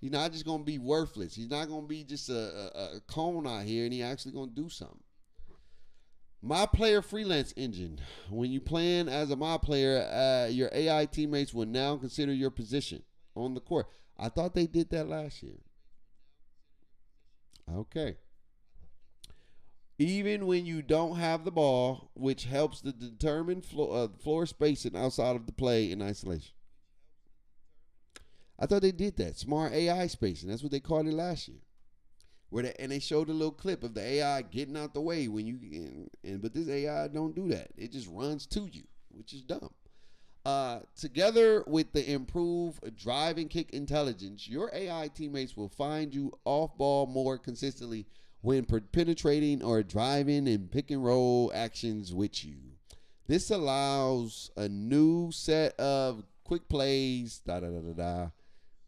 He's not just going to be worthless. He's not going to be just a cone out here, and he actually going to do something. My player freelance engine. When you plan as a my player, your AI teammates will now consider your position on the court. I thought they did that last year. Okay. Even when you don't have the ball, which helps to determine floor spacing outside of the play in isolation. I thought they did that. Smart AI spacing. That's what they called it last year. And they showed a little clip of the AI getting out the way when you but this AI don't do that. It just runs to you, which is dumb. Together with the improved drive and kick intelligence, your AI teammates will find you off ball more consistently when penetrating or driving and pick and roll actions with you. This allows a new set of quick plays.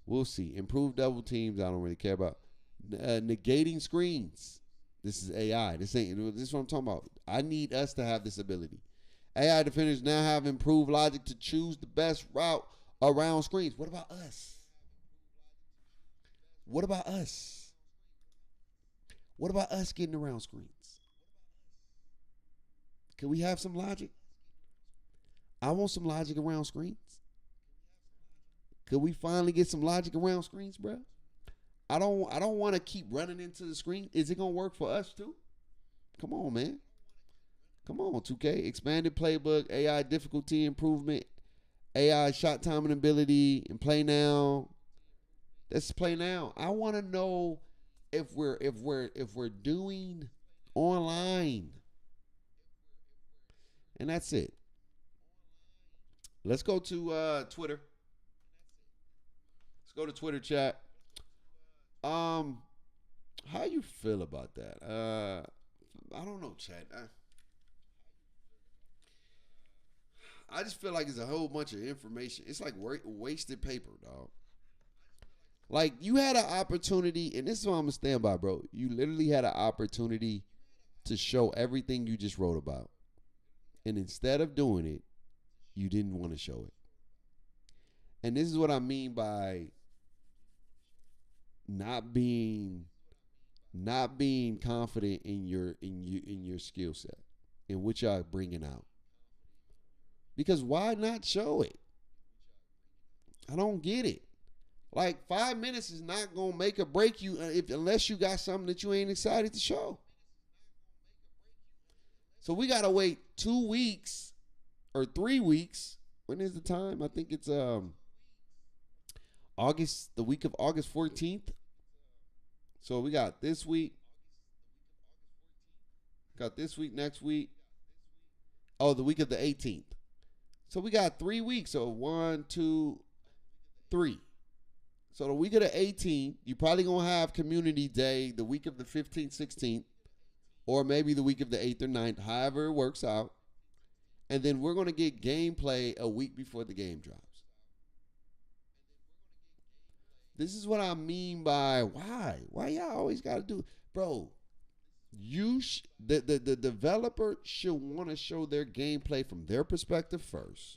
We'll see. Improved double teams. I don't really care about. Negating screens. This is AI. This is what I'm talking about. I need us to have this ability. AI defenders now have improved logic to choose the best route around screens. What about us? What about us? What about us getting around screens? Can we have some logic? I want some logic around screens. Could we finally get some logic around screens, bro? I don't want to keep running into the screen. Is it gonna work for us too? Come on, man. Come on, 2K. Expanded playbook, AI difficulty improvement, AI shot timing ability, and play now. Let's play now. I want to know if we're doing online. And that's it. Let's go to Twitter. Let's go to Twitter chat. How you feel about that? I don't know, chat. I just feel like it's a whole bunch of information. It's like wasted paper, dog. Like, you had an opportunity, and this is what I'm going to stand by, bro. You literally had an opportunity to show everything you just wrote about. And instead of doing it, you didn't want to show it. And this is what I mean by not being confident in your skill set and what y'all bringing out. Because why not show it? I don't get it. Like 5 minutes is not gonna make or break you unless you got something that you ain't excited to show. So we gotta wait 2 weeks or 3 weeks. When is the time? I think it's August, the week of August 14th. So we got this week. Got this week, next week. Oh, the week of the 18th. So we got 3 weeks. So 1, 2, 3. So the week of the 18th, you probably going to have Community Day the week of the 15th, 16th, or maybe the week of the 8th or 9th, however it works out. And then we're going to get gameplay a week before the game drops. This is what I mean by why. Why y'all always got to do, bro? The developer should want to show their gameplay from their perspective first.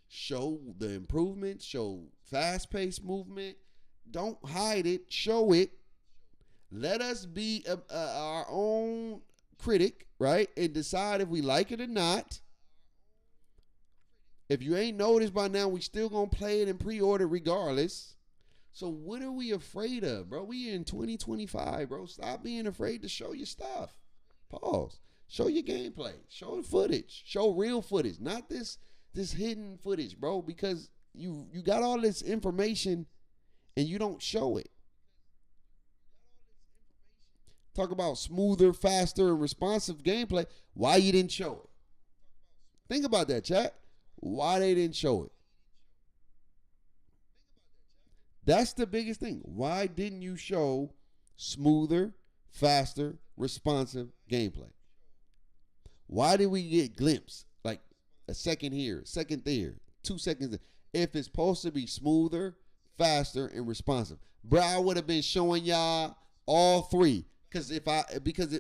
Show the improvements. Show fast-paced movement. Don't hide it. Show it. Let us be our own critic, right? And decide if we like it or not. If you ain't noticed by now, we still gonna play it and pre-order regardless. So what are we afraid of, bro? We in 2025, bro. Stop being afraid to show your stuff. Pause. Show your gameplay. Show the footage. Show real footage, not this hidden footage, bro. Because you got all this information and you don't show it. Talk about smoother, faster, and responsive gameplay. Why you didn't show it? Think about that, chat. Why they didn't show it? That's the biggest thing. Why didn't you show smoother, faster, responsive gameplay? Why did we get glimpse? Like a second here, a second there, 2 seconds there. If it's supposed to be smoother, faster, and responsive. Bro, I would have been showing y'all all three. Because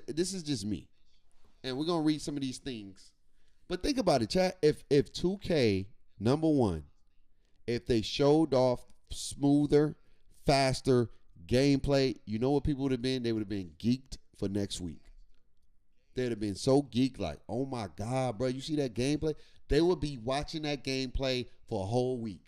this is just me. And we're going to read some of these things. But think about it, chat. If 2K, number one, if they showed off smoother, faster gameplay, you know what people would have been? They would have been geeked for next week. They'd have been so geeked, like, oh my God, bro, you see that gameplay? They would be watching that gameplay for a whole week.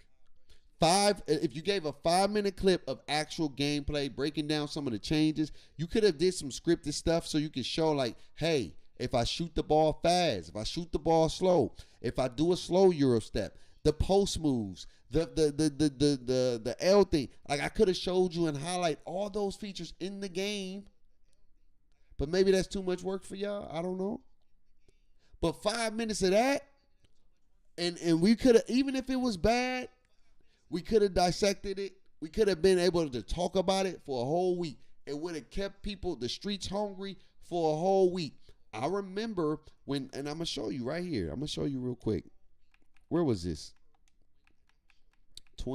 If you gave a 5-minute clip of actual gameplay, breaking down some of the changes, you could have did some scripted stuff so you could show like, hey, if I shoot the ball fast, if I shoot the ball slow, if I do a slow Euro step, the post moves, the L thing. Like I could have showed you and highlight all those features in the game. But maybe that's too much work for y'all. I don't know. But 5 minutes of that, and we could have, even if it was bad, we could have dissected it. We could have been able to talk about it for a whole week. It would have kept the streets hungry for a whole week. I remember when, and I'm going to show you right here. I'm going to show you real quick. Where was this? I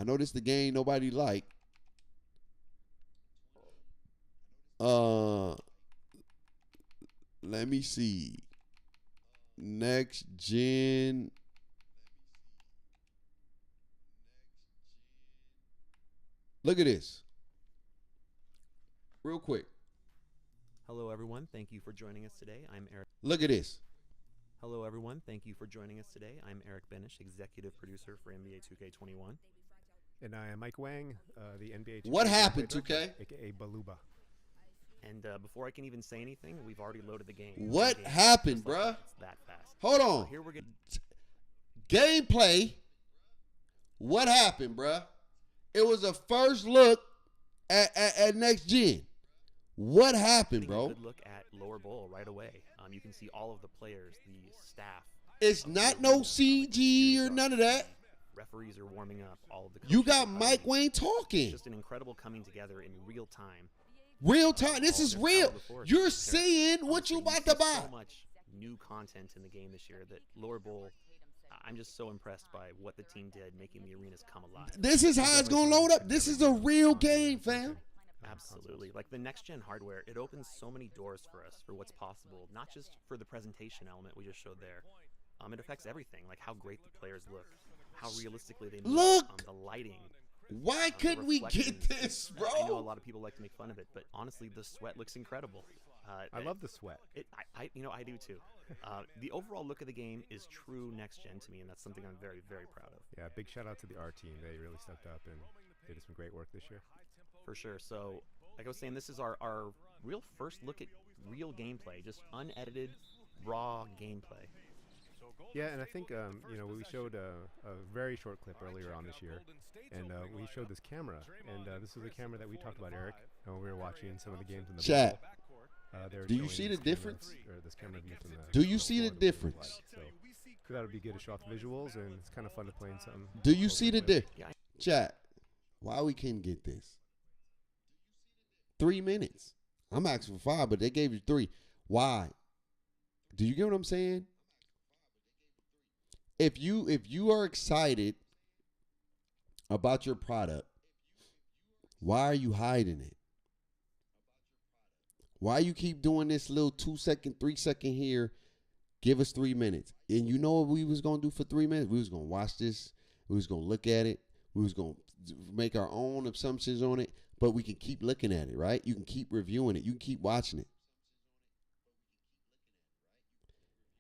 know this the game nobody liked. Let me see. Next gen. Look at this. Real quick. Hello, everyone. Thank you for joining us today. I'm Eric. Look at this. Hello, everyone. Thank you for joining us today. I'm Eric Benish, executive producer for NBA 2K21. And I am Mike Wang, the NBA 2K. What happened, director, 2K? AKA Baluba. And before I can even say anything, we've already loaded the game. What The game happened, just like bruh? It's that fast. Hold So on. here we're getting. Gameplay. What happened, bruh? It was a first look at next gen. What happened, A bro? good look at lower bowl right away. You can see all of the players, the staff. It's of not the no arena, CG or none of that. Referees are warming up. All of the. You coaches got are Mike huddling. Wayne talking. Just an incredible coming together in real time. Real time. This is real. Before, You're so seeing what you honestly, about see to buy. So much new content in the game this year that lower bowl. I'm just so impressed by what the team did, making the arenas come alive. This is how it's gonna load up. This is a real game, fam. Absolutely. Like the next gen hardware, it opens so many doors for us for what's possible, not just for the presentation element we just showed there. It affects everything, like how great the players look, how realistically they Look! the lighting. Why The couldn't we get reflections. this, bro? I know a lot of people like to make fun of it, but honestly, the sweat looks incredible. I love the sweat. I I do too. The overall look of the game is true next gen to me, and that's something I'm very, very proud of. Yeah, big shout out to the art team. They really stepped up and they did some great work this year. For sure. So, like I was saying, this is our real first look at real gameplay, just unedited, raw gameplay. Yeah, and I think we showed a very short clip earlier on this year, and we showed this camera, and this is a camera that we talked about, Eric, when we were watching some of the games in the Chat. bowl. Do you see the difference? This camera from the Do you see the difference? So we thought it'd be good to show off the visuals, and it's kind of fun to play in something. Do you see the difference? Yeah. Chat. Why we couldn't get this? 3 minutes. I'm asking for 5, but they gave you 3. Why? Do you get what I'm saying? If you are excited about your product, why are you hiding it? Why you keep doing this little 2-second, 3-second here? Give us 3 minutes. And you know what we was going to do for 3 minutes? We was going to watch this. We was going to look at it. We was going to make our own assumptions on it. But we can keep looking at it, right? You can keep reviewing it. You can keep watching it.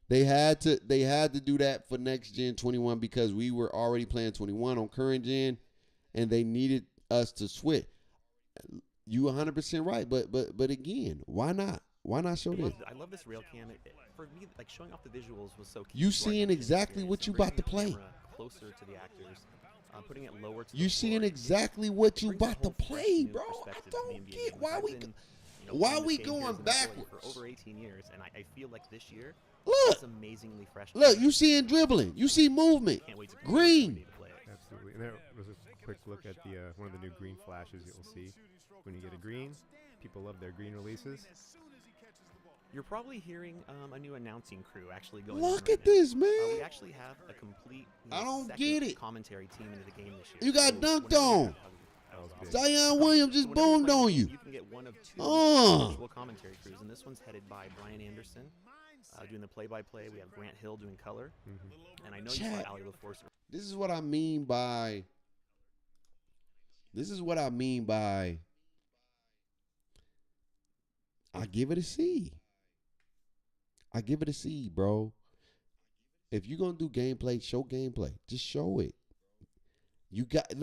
They had to do that for next gen 21 because we were already playing 21 on current gen, and they needed us to switch. You 100% right, but again, why not? Why not show this? I love this rail cam. For me, like showing off the visuals was so key. You to our seeing next-gen exactly experience. what you Bringing about to the play. camera closer to the actors, putting it lower to You the seeing floor. exactly what you Brings a about to whole fresh play, new bro. I perspective to the don't NBA get game. why I've we been, why playing we this game here going as an employee backwards? for over 18 years, and I feel like this year Look, it's amazingly fresh. to look, me. you seeing dribbling. You see movement. Can't wait to Green. to play it. Absolutely. And there was a quick look at the one of the new green flashes you'll see when you get a green. People love their green releases. You're probably hearing a new announcing crew actually going. Look on at right now. this, man. We actually have a complete. I don't second get it. Commentary team into the game this year. You got So dunked whenever on. that was awesome. Zion Williams just Whenever you're boomed playing on the game, you. You can get one of 2 Oh. virtual commentary crews, and this one's headed by Brian Anderson, doing the play-by-play. We have Grant Hill doing color, and I know you Chat. saw Ali before. So This is what I mean by. I give it a C. I give it a C, bro. If you're gonna do gameplay, show gameplay. Just show it. You got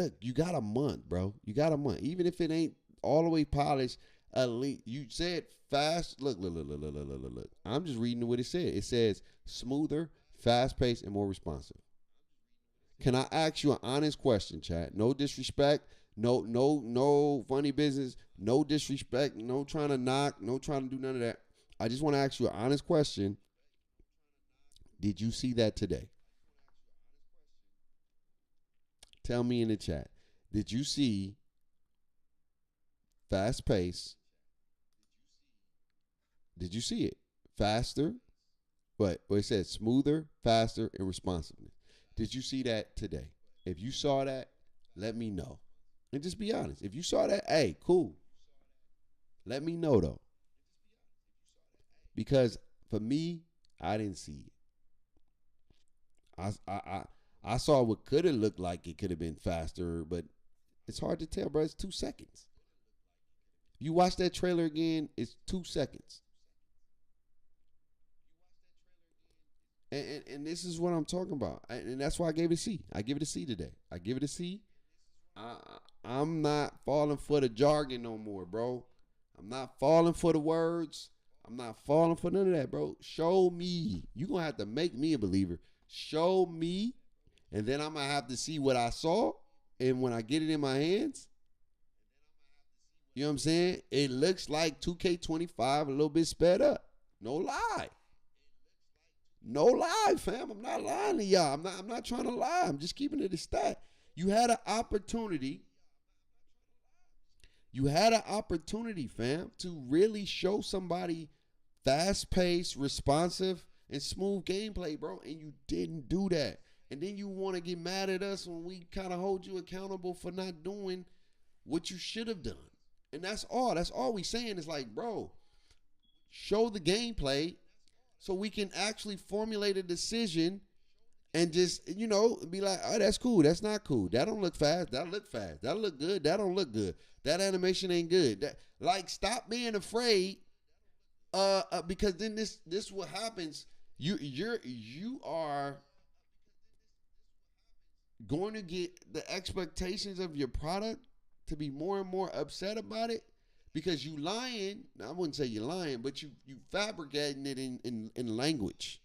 a month, bro. You got a month. Even if it ain't all the way polished, elite. You said fast. Look. I'm just reading what it said. It says smoother, fast-paced, and more responsive. Can I ask you an honest question, chat? No disrespect. No funny business. No disrespect. No trying to knock. No trying to do none of that. I just want to ask you an honest question. Did you see that today? Tell me in the chat. Did you see fast pace? Did you see it? Faster? What? Well, it said smoother, faster, and responsiveness. Did you see that today? If you saw that, let me know. And just be honest. If you saw that, hey, cool. Let me know, though. Because for me, I didn't see it. I saw what could have looked like it could have been faster, but it's hard to tell, bro. It's 2 seconds. You watch that trailer again, it's 2 seconds. And this is what I'm talking about. And that's why I gave it a C. I give it a C today. I give it a C. I'm not falling for the jargon no more, bro. I'm not falling for the words. I'm not falling for none of that, bro. Show me. You're going to have to make me a believer. Show me. And then I'm going to have to see what I saw. And when I get it in my hands, you know what I'm saying? It looks like 2K25 a little bit sped up. No lie. No lie, fam. I'm not lying to y'all. I'm not trying to lie. I'm just keeping it a stat. You had an opportunity. You had an opportunity, fam, to really show somebody fast-paced, responsive, and smooth gameplay, bro, and you didn't do that. And then you want to get mad at us when we kind of hold you accountable for not doing what you should have done. And that's all. That's all we saying is like, bro, show the gameplay so we can actually formulate a decision and just be like, oh, that's cool, that's not cool, that don't look fast, that look fast, that look good, that don't look good, that animation ain't good. Like, stop being afraid, because then this what happens. You are going to get the expectations of your product to be more and more upset about it because you lying. Now, I wouldn't say you're lying, but you fabricating it in language.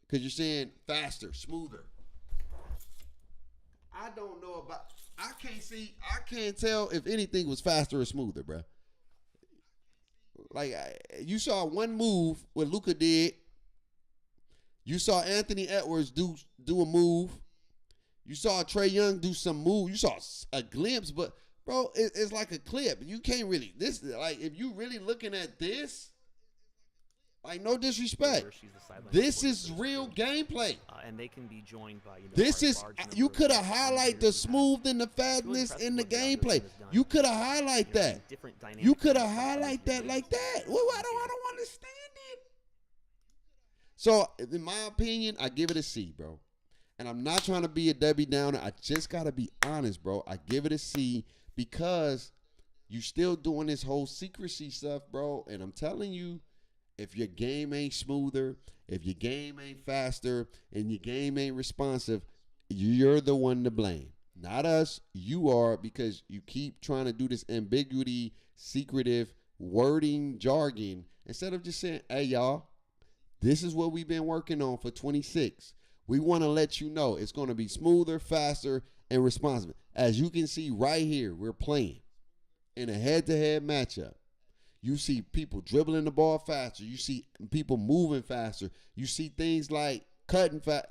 Because you're saying faster, smoother. I don't know about. I can't tell if anything was faster or smoother, bro. Like, you saw one move what Luka did. You saw Anthony Edwards do a move. You saw Trae Young do some move. You saw a glimpse, but bro, it's like a clip. You can't really like, if you really looking at this, like, no disrespect, this is real gameplay. And they can be joined by this is you could have highlighted the smooth and the fastness in the gameplay. You could have highlighted that. You could have highlighted that like that. Well, I don't understand it. So, in my opinion, I give it a C, bro. And I'm not trying to be a Debbie Downer. I just got to be honest, bro. I give it a C because you still doing this whole secrecy stuff, bro. And I'm telling you, if your game ain't smoother, if your game ain't faster, and your game ain't responsive, you're the one to blame. Not us. You are, because you keep trying to do this ambiguity, secretive wording, jargon, instead of just saying, hey, y'all, this is what we've been working on for 26. We want to let you know it's going to be smoother, faster, and responsive. As you can see right here, we're playing in a head-to-head matchup. You see people dribbling the ball faster. You see people moving faster. You see things like cutting fast.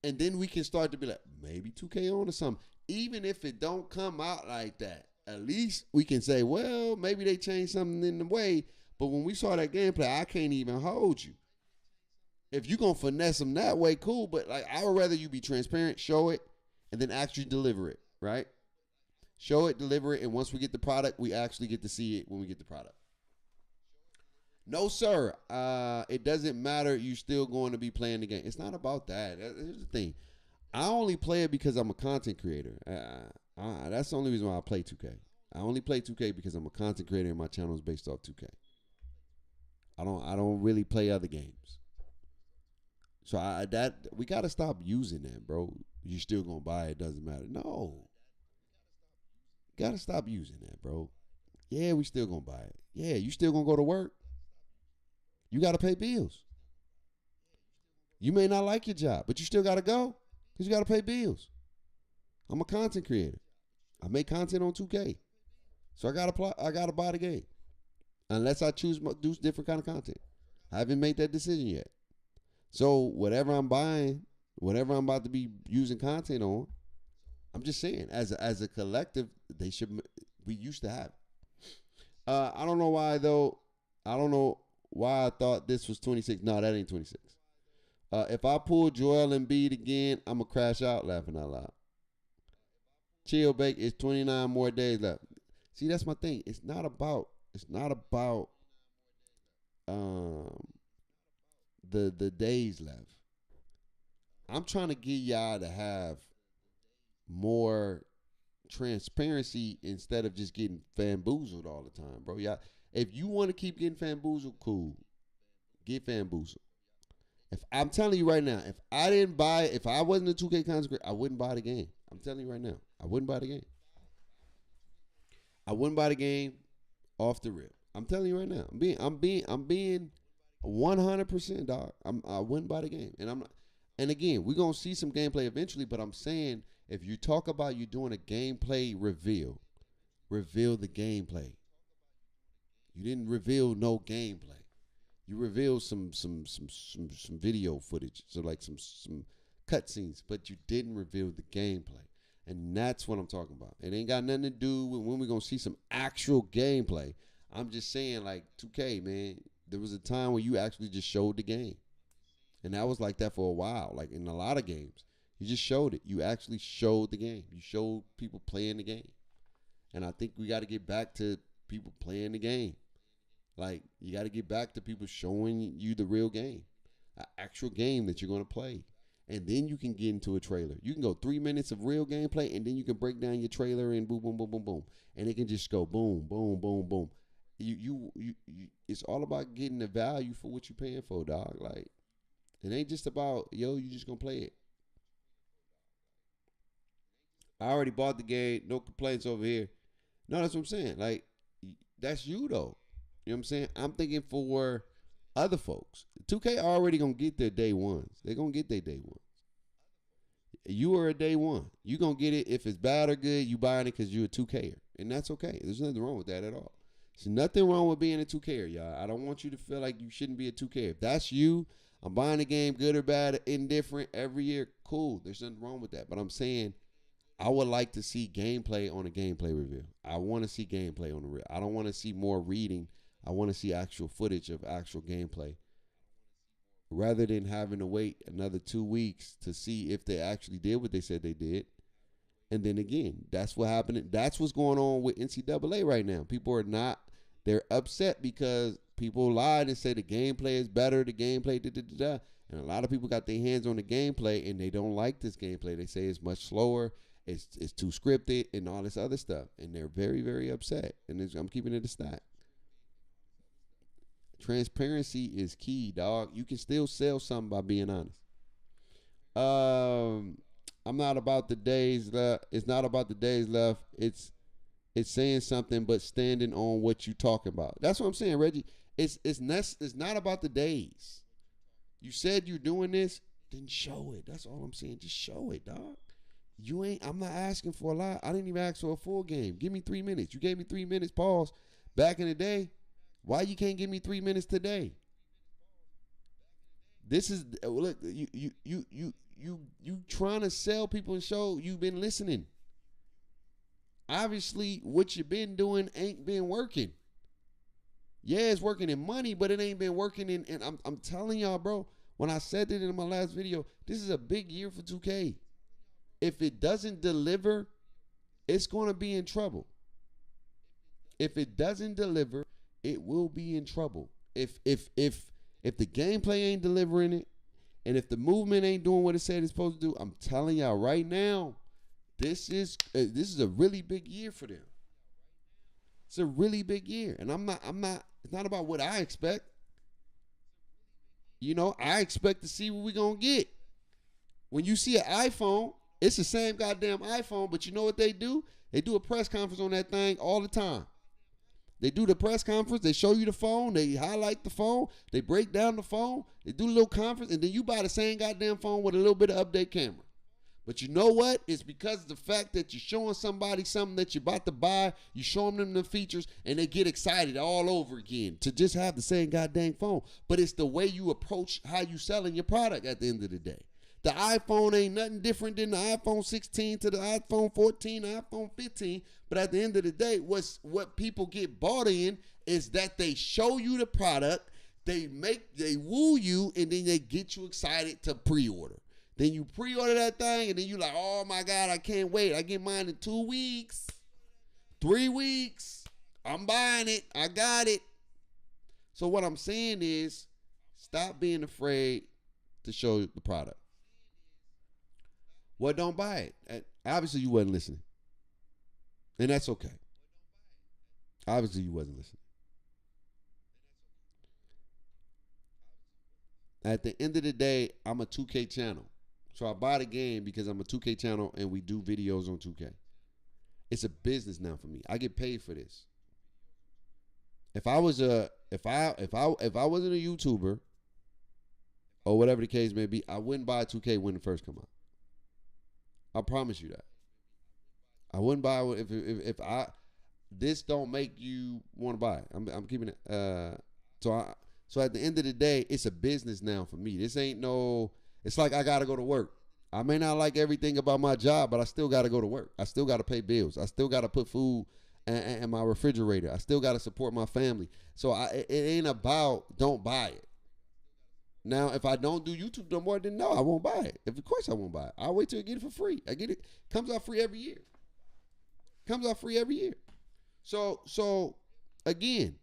And then we can start to be like, maybe 2K on or something. Even if it don't come out like that, at least we can say, well, maybe they changed something in the way. But when we saw that gameplay, I can't even hold you. If you're going to finesse them that way, cool. But like, I would rather you be transparent, show it, and then actually deliver it, right? Show it, deliver it, and once we get the product, we actually get to see it when we get the product. No, sir. It doesn't matter. You're still going to be playing the game. It's not about that. Here's the thing. I only play it because I'm a content creator. That's the only reason why I play 2K. I only play 2K because I'm a content creator and my channel is based off 2K. I don't really play other games. So we gotta stop using that, bro. You still gonna buy it? Doesn't matter. No, gotta stop using that, bro. Yeah, we still gonna buy it. Yeah, you still gonna go to work. You gotta pay bills. You may not like your job, but you still gotta go because you gotta pay bills. I'm a content creator. I make content on 2K, so I gotta buy the game, unless I choose to do different kind of content. I haven't made that decision yet. So whatever I'm buying, whatever I'm about to be using content on, I'm just saying, as a collective, we used to have it. I don't know why though. I don't know why I thought this was 26. No, that ain't 26. If I pull Joel Embiid again, I'm gonna crash out laughing out loud. Chill bake is 29 more days left. See, that's my thing. It's not about the days left. I'm trying to get y'all to have more transparency instead of just getting bamboozled all the time, bro. Yeah, if you want to keep getting bamboozled, cool. Get bamboozled. If I'm telling you right now, if I didn't buy it, if I wasn't a 2K content, I wouldn't buy the game. I'm telling you right now, I wouldn't buy the game. I wouldn't buy the game off the rip. I'm telling you right now. I'm being 100%, dog. I wouldn't buy the game, and I'm not. And again, we're gonna see some gameplay eventually. But I'm saying, if you talk about you doing a gameplay reveal the gameplay. You didn't reveal no gameplay. You revealed some video footage, so like some cutscenes, but you didn't reveal the gameplay. And that's what I'm talking about. It ain't got nothing to do with when we're going to see some actual gameplay. I'm just saying, like, 2K, man, there was a time where you actually just showed the game. And that was like that for a while. Like, in a lot of games, you just showed it. You actually showed the game. You showed people playing the game. And I think we got to get back to people playing the game. Like, you got to get back to people showing you the real game. An actual game that you're going to play. and then you can get into a trailer. You can go 3 minutes of real gameplay, and then you can break down your trailer and boom, boom, boom, boom, boom, and it can just go boom, boom, boom, boom. It's all about getting the value for what you're paying for, dog. Like, it ain't just about, yo, you just gonna play it. I already bought the game. No complaints over here. No, that's what I'm saying. Like, that's you, though. You know what I'm saying? I'm thinking for other folks. 2K already going to get their day ones. They're going to get their day ones. You are a day one. You going to get it. If it's bad or good, you buying it because you're a 2K'er. And that's okay. There's nothing wrong with that at all. There's nothing wrong with being a 2K'er, y'all. I don't want you to feel like you shouldn't be a 2K'er. If that's you, I'm buying the game, good or bad, indifferent, every year, cool. There's nothing wrong with that. But I'm saying, I would like to see gameplay on a gameplay review. I want to see gameplay on the real. I don't want to see more reading. I want to see actual footage of actual gameplay, rather than having to wait another 2 weeks to see if they actually did what they said they did. And then again, that's what happened. That's what's going on with NCAA right now. People are not, they're upset because people lied and say the gameplay is better, the gameplay, da-da-da-da. And a lot of people got their hands on the gameplay and they don't like this gameplay. They say it's much slower, it's too scripted, and all this other stuff. And they're very, very upset. And I'm keeping it a stat. Transparency is key, dog. You can still sell something by being honest. I'm not about the days left. It's not about the days left. It's saying something, but standing on what you talking about. That's what I'm saying, Reggie. It's not about the days. You said you're doing this, then show it. That's all I'm saying. Just show it, dog. I'm not asking for a lot. I didn't even ask for a full game. Give me 3 minutes. You gave me 3 minutes, pause. Back in the day. Why you can't give me 3 minutes today? This is, look, you trying to sell people and show you've been listening. Obviously, what you've been doing ain't been working. Yeah, it's working in money, but it ain't been working in, and I'm telling y'all, bro, when I said it in my last video, this is a big year for 2K. If it doesn't deliver, it's going to be in trouble. If it doesn't deliver, it will be in trouble. If the gameplay ain't delivering it, and if the movement ain't doing what it said it's supposed to do, I'm telling y'all right now, this is a really big year for them. It's a really big year, and I'm not. It's not about what I expect. You know, I expect to see what we gonna get. When you see an iPhone, it's the same goddamn iPhone, but you know what they do? They do a press conference on that thing all the time. They do the press conference. They show you the phone. They highlight the phone. They break down the phone. They do a little conference, and then you buy the same goddamn phone with a little bit of update camera. But you know what? It's because of the fact that you're showing somebody something that you're about to buy. You're showing them the features, and they get excited all over again to just have the same goddamn phone. But it's the way you approach how you selling your product at the end of the day. The iPhone ain't nothing different than the iPhone 16 to the iPhone 14, the iPhone 15. But at the end of the day, what people get bought in is that they show you the product, they woo you, and then they get you excited to pre-order. Then you pre-order that thing, and then you like, oh my God, I can't wait. I get mine in 2 weeks, 3 weeks. I'm buying it. I got it. So what I'm saying is, stop being afraid to show the product. Well, don't buy it. Obviously, you wasn't listening. And that's okay. Obviously, you wasn't listening. At the end of the day, I'm a 2K channel. So I buy the game because I'm a 2K channel and we do videos on 2K. It's a business now for me. I get paid for this. If I wasn't a YouTuber or whatever the case may be, I wouldn't buy 2K when it first come out. I promise you that. I wouldn't buy it if this don't make you want to buy it. I'm keeping it. So at the end of the day, it's a business now for me. This ain't no. It's like I gotta go to work. I may not like everything about my job, but I still gotta go to work. I still gotta pay bills. I still gotta put food in my refrigerator. I still gotta support my family. So it ain't about don't buy it. Now, if I don't do YouTube no more, then no, I won't buy it. Of course I won't buy it. I'll wait till I get it for free. I get it. Comes out free every year. Comes out free every year. So again,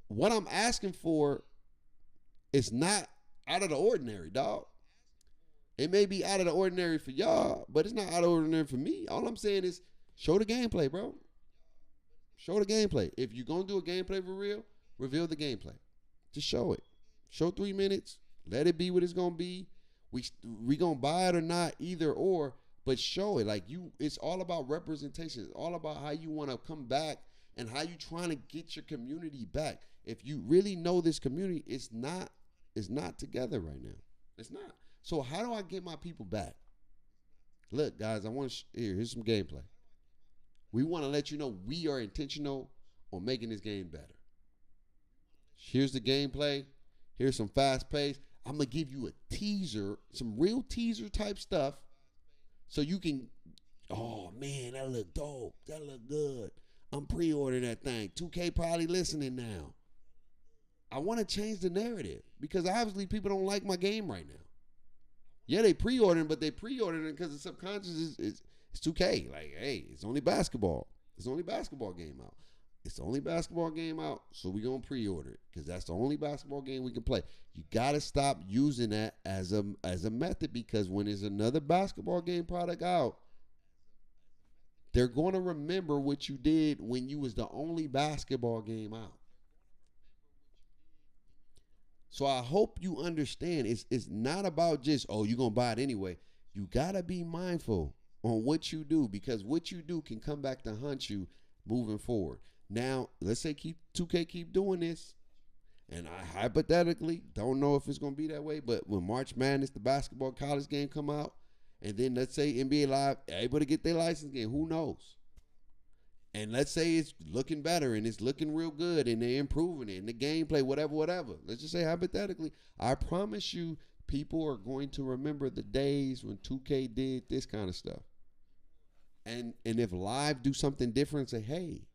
what I'm asking for is not out of the ordinary, dog. It may be out of the ordinary for y'all, but it's not out of the ordinary for me. All I'm saying is show the gameplay, bro. Show the gameplay. If you're going to do a gameplay for real, reveal the gameplay. Just show it. Show 3 minutes. Let it be what it's going to be. We going to buy it or not, either or, but show it. Like it's all about representation. It's all about how you want to come back and how you trying to get your community back. If you really know this community, it's not together right now. It's not. So how do I get my people back? Look, guys, I want to here's some gameplay. We want to let you know we are intentional on making this game better. Here's the gameplay. Here's some fast pace. I'm going to give you a teaser, some real teaser type stuff, so you can, oh, man, that look dope. That look good. I'm pre-ordering that thing. 2K probably listening now. I want to change the narrative because obviously people don't like my game right now. Yeah, they pre-ordering, but they pre-ordering because the subconscious is 2K. Like, hey, it's only basketball. It's the only basketball game out. It's the only basketball game out, so we're going to pre-order it because that's the only basketball game we can play. You got to stop using that as a method because when there's another basketball game product out, they're going to remember what you did when you was the only basketball game out. So I hope you understand it's not about just, oh, you're going to buy it anyway. You got to be mindful on what you do because what you do can come back to hunt you moving forward. Now, let's say 2K keep doing this, and I hypothetically don't know if it's going to be that way, but when March Madness, the basketball college game come out, and then let's say NBA Live able to get their license game, who knows? And let's say it's looking better and it's looking real good and they're improving it and the gameplay, whatever. Let's just say hypothetically, I promise you people are going to remember the days when 2K did this kind of stuff. And if Live do something different, say, hey,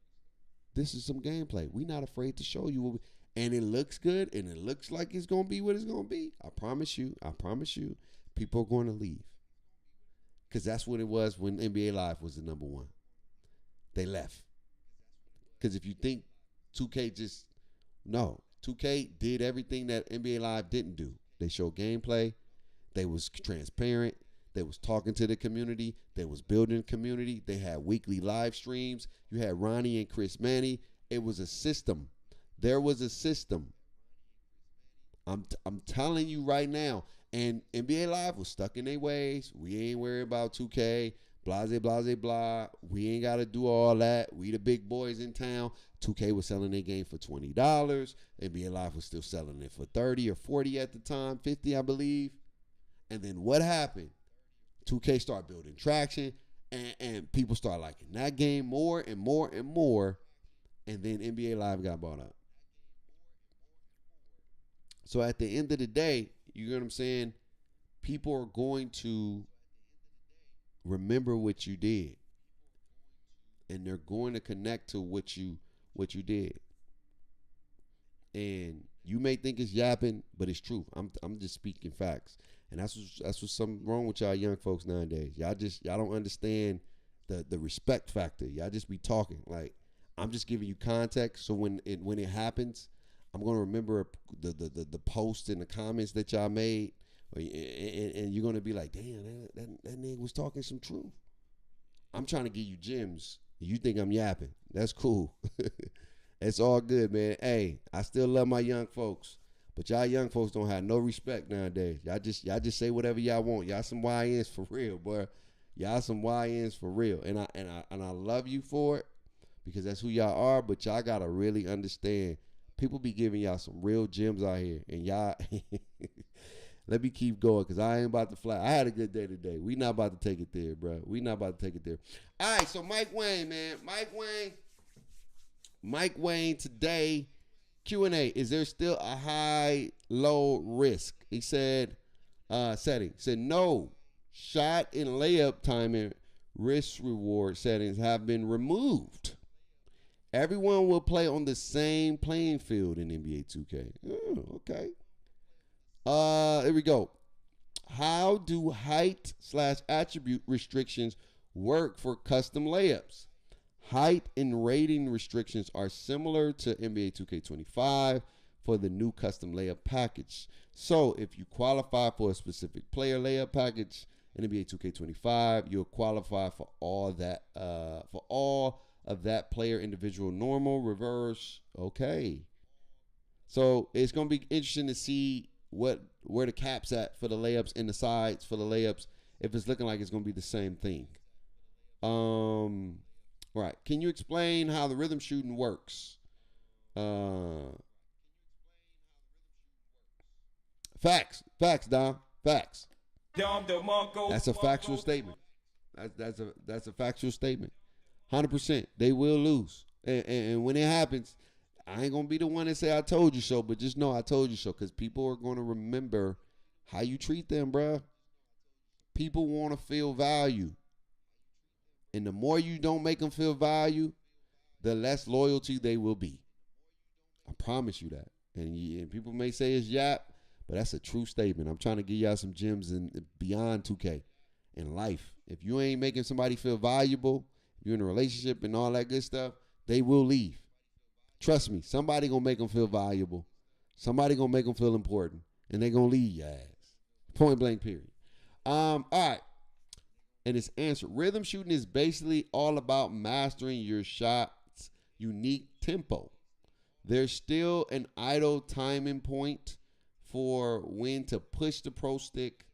this is some gameplay. We're not afraid to show you. And it looks good and it looks like it's going to be what it's going to be. I promise you, people are going to leave. Because that's what it was when NBA Live was the number one. They left. Because if you think 2K 2K did everything that NBA Live didn't do. They showed gameplay. They was transparent. They was talking to the community. They was building community. They had weekly live streams. You had Ronnie and Chris Manny. It was a system. There was a system. I'm telling you right now. And NBA Live was stuck in their ways. We ain't worried about 2K. Blase, blah. We ain't got to do all that. We the big boys in town. 2K was selling their game for $20. NBA Live was still selling it for 30 or 40 at the time, 50, I believe. And then what happened? 2K started building traction, and people start liking that game more and more and more. And then NBA Live got bought up. So at the end of the day, you know what I'm saying? People are going to remember what you did, and they're going to connect to what you did. And you may think it's yapping, but it's true. I'm just speaking facts, and that's what's something wrong with y'all young folks nowadays. Y'all don't understand the respect factor. Y'all just be talking. Like, I'm just giving you context, so when it happens, I'm gonna remember the posts and the comments that y'all made. And you're going to be like, damn, that nigga was talking some truth. I'm trying to give you gems. You think I'm yapping. That's cool. It's all good, man. Hey, I still love my young folks. But y'all young folks don't have no respect nowadays. Y'all just say whatever y'all want. Y'all some YNs for real, boy. Y'all some YNs for real. And I love you for it because that's who y'all are. But y'all got to really understand. People be giving y'all some real gems out here. And y'all... Let me keep going because I ain't about to fly. I had a good day today. We not about to take it there, bro. We not about to take it there. All right, so Mike Wayne, man. Mike Wayne today, Q&A. Is there still a high-low risk? He said, setting. He said, no. Shot and layup timing risk-reward settings have been removed. Everyone will play on the same playing field in NBA 2K. Oh, okay. Here we go. How do height/attribute restrictions work for custom layups? Height and rating restrictions are similar to NBA 2K25 for the new custom layup package. So if you qualify for a specific player layup package in NBA 2K25, you'll qualify for all of that player individual normal, reverse. Okay. So it's going to be interesting to see where the cap's at for the layups and the sides for the layups, if it's looking like it's going to be the same thing. Right. Can you explain how the rhythm shooting works? Facts, Dom. Facts. That's a factual statement. That's a factual statement. 100%. They will lose, and when it happens, I ain't gonna be the one that say I told you so, but just know I told you so, because people are gonna remember how you treat them, bruh. People want to feel value, and the more you don't make them feel value, the less loyalty they will be. I promise you that. And people may say it's yap, but that's a true statement. I'm trying to give y'all some gems in beyond 2K in life. If you ain't making somebody feel valuable, you're in a relationship and all that good stuff, they will leave. Trust me, somebody gonna make them feel valuable. Somebody gonna make them feel important, and they gonna leave your ass. Point blank, period. All right. And it's answered. Rhythm shooting is basically all about mastering your shot's unique tempo. There's still an idle timing point for when to push the pro stick,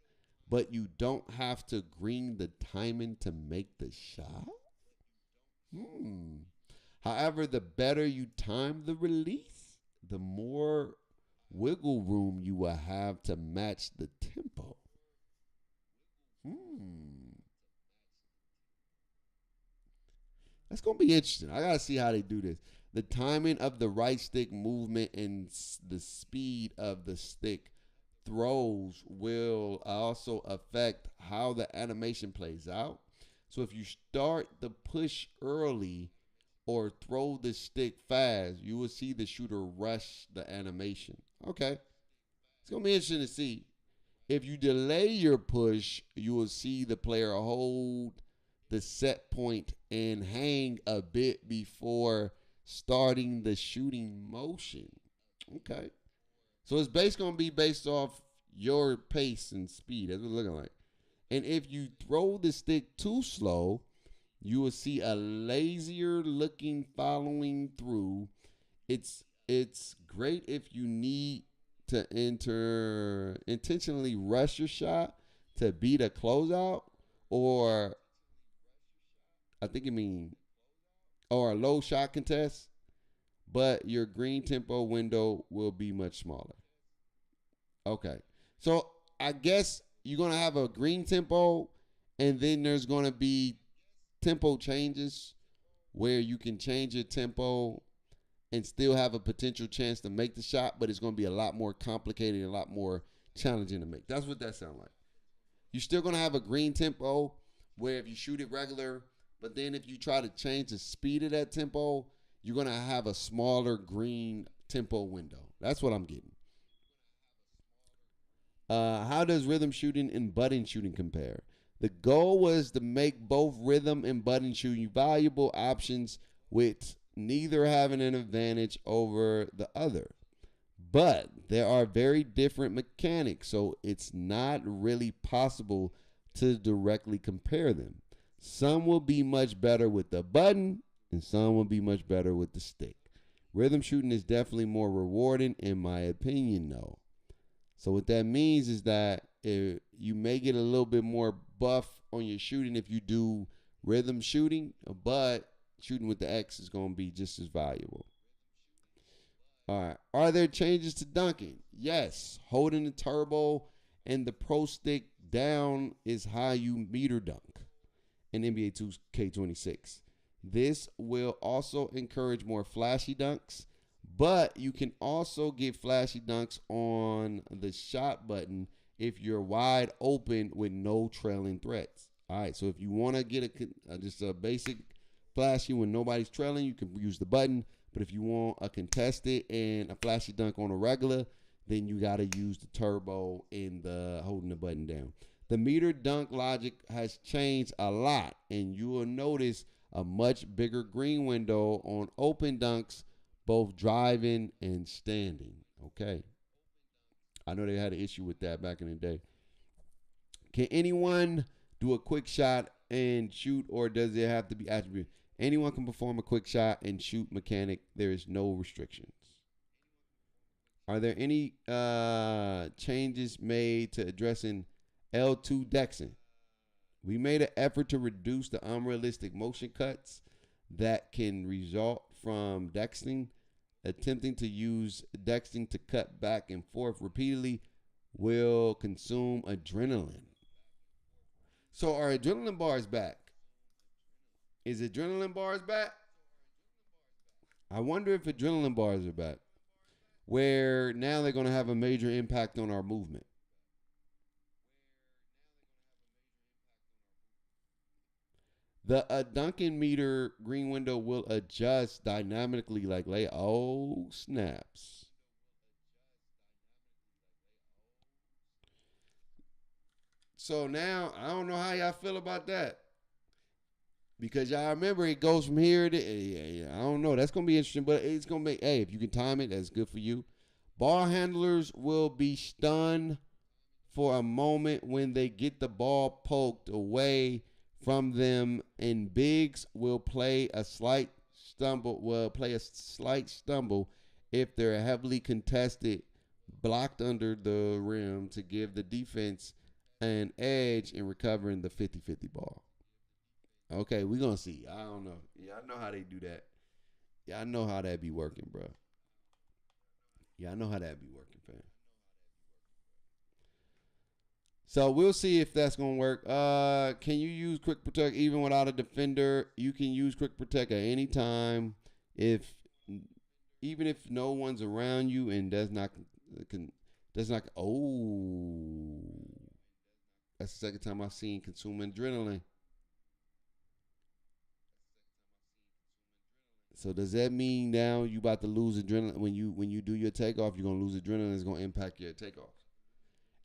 but you don't have to green the timing to make the shot. However, the better you time the release, the more wiggle room you will have to match the tempo. That's going to be interesting. I got to see how they do this. The timing of the right stick movement and the speed of the stick throws will also affect how the animation plays out. So if you start the push early or throw the stick fast, you will see the shooter rush the animation. Okay. It's going to be interesting to see. If you delay your push, you will see the player hold the set point and hang a bit before starting the shooting motion. Okay. So it's going to be based off your pace and speed. That's what it's looking like. And if you throw the stick too slow, you will see a lazier looking following through. It's great if you need to intentionally rush your shot to beat a closeout, or or a low shot contest, but your green tempo window will be much smaller. Okay. So I guess you're going to have a green tempo, and then there's going to be tempo changes where you can change your tempo and still have a potential chance to make the shot, but it's going to be a lot more complicated and a lot more challenging to make. That's what that sounds like. You're still going to have a green tempo where if you shoot it regular, but then if you try to change the speed of that tempo, you're going to have a smaller green tempo window. That's what I'm getting. How does rhythm shooting and button shooting compare? The goal was to make both rhythm and button shooting valuable options with neither having an advantage over the other. But there are very different mechanics, so it's not really possible to directly compare them. Some will be much better with the button, and some will be much better with the stick. Rhythm shooting is definitely more rewarding, in my opinion, though. So what that means is that you may get a little bit more buff on your shooting if you do rhythm shooting, but shooting with the X is going to be just as valuable. All right. Are there changes to dunking? Yes. Holding the turbo and the pro stick down is how you meter dunk in NBA 2K26. This will also encourage more flashy dunks, but you can also get flashy dunks on the shot button if you're wide open with no trailing threats. All right, so if you want to get just a basic flashy when nobody's trailing, you can use the button. But if you want a contested and a flashy dunk on a regular, then you got to use the turbo and the holding the button down. The meter dunk logic has changed a lot, and you will notice a much bigger green window on open dunks, both driving and standing. Okay. I know they had an issue with that back in the day. Can anyone do a quick shot and shoot, or does it have to be attributed? Anyone can perform a quick shot and shoot mechanic. There is no restrictions. Are there any changes made to addressing L2 dexing? We made an effort to reduce the unrealistic motion cuts that can result from dexting. Attempting to use dexting to cut back and forth repeatedly will consume adrenaline. So are adrenaline bars back? Is adrenaline bars back? I wonder if adrenaline bars are back. Where now they're going to have a major impact on our movement. The Duncan meter green window will adjust dynamically like oh snaps. So now I don't know how y'all feel about that. Because y'all remember it goes from here to I don't know. That's gonna be interesting, but it's gonna make if you can time it, that's good for you. Ball handlers will be stunned for a moment when they get the ball poked away from them, and bigs will play a slight stumble. If they're heavily contested, blocked under the rim to give the defense an edge in recovering the 50-50 ball. Okay, we're going to see. I don't know. Yeah, I know how they do that. Yeah, I know how that be working, bro. Yeah, I know how that be working, fam. So we'll see if that's going to work. Can you use quick protect even without a defender? You can use quick protect at any time even if no one's around you and does not that's the second time I've seen consuming adrenaline. So does that mean now you about to lose adrenaline when you do your takeoff? You're gonna lose adrenaline. It's gonna impact your takeoff.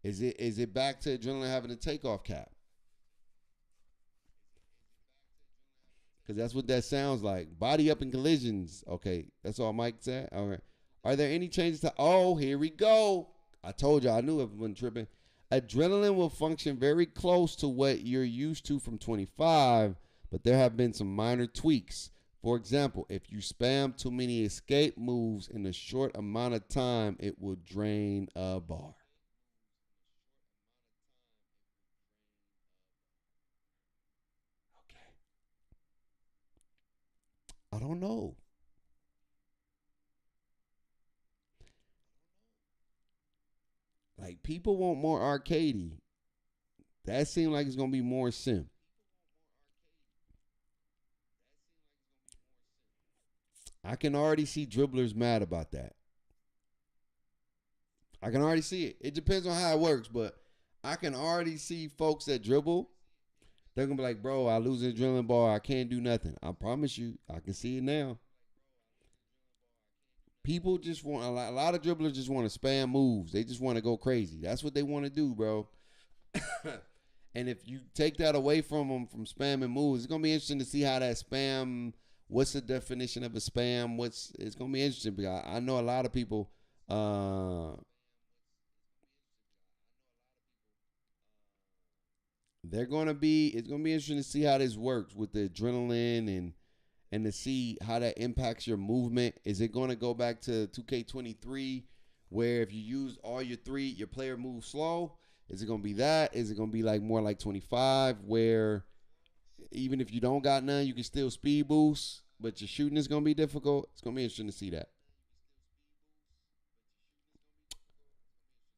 Is it back to adrenaline having a takeoff cap? Because that's what that sounds like. Body up in collisions. Okay, that's all Mike said. All right. Are there any changes to? Oh, here we go. I told you I knew everyone tripping. Adrenaline will function very close to what you're used to from 25, but there have been some minor tweaks. For example, if you spam too many escape moves in a short amount of time, it will drain a bar. Okay. I don't know. Like, people want more arcadey. That seems like it's going to be more sim. I can already see dribblers mad about that. I can already see it. It depends on how it works, but I can already see folks that dribble. They're going to be like, bro, I lose an adrenaline bar. I can't do nothing. I promise you. I can see it now. People just want, a lot of dribblers just want to spam moves. They just want to go crazy. That's what they want to do, bro. And if you take that away from them from spamming moves, it's going to be interesting to see how that spam, what's the definition of a spam? It's going to be interesting because I know a lot of people, it's going to be interesting to see how this works with the adrenaline and to see how that impacts your movement. Is it going to go back to 2K23 where if you use all your player moves slow? Is it going to be that? Is it going to be like more like 25 where even if you don't got none, you can still speed boost, but your shooting is going to be difficult? It's going to be interesting to see that.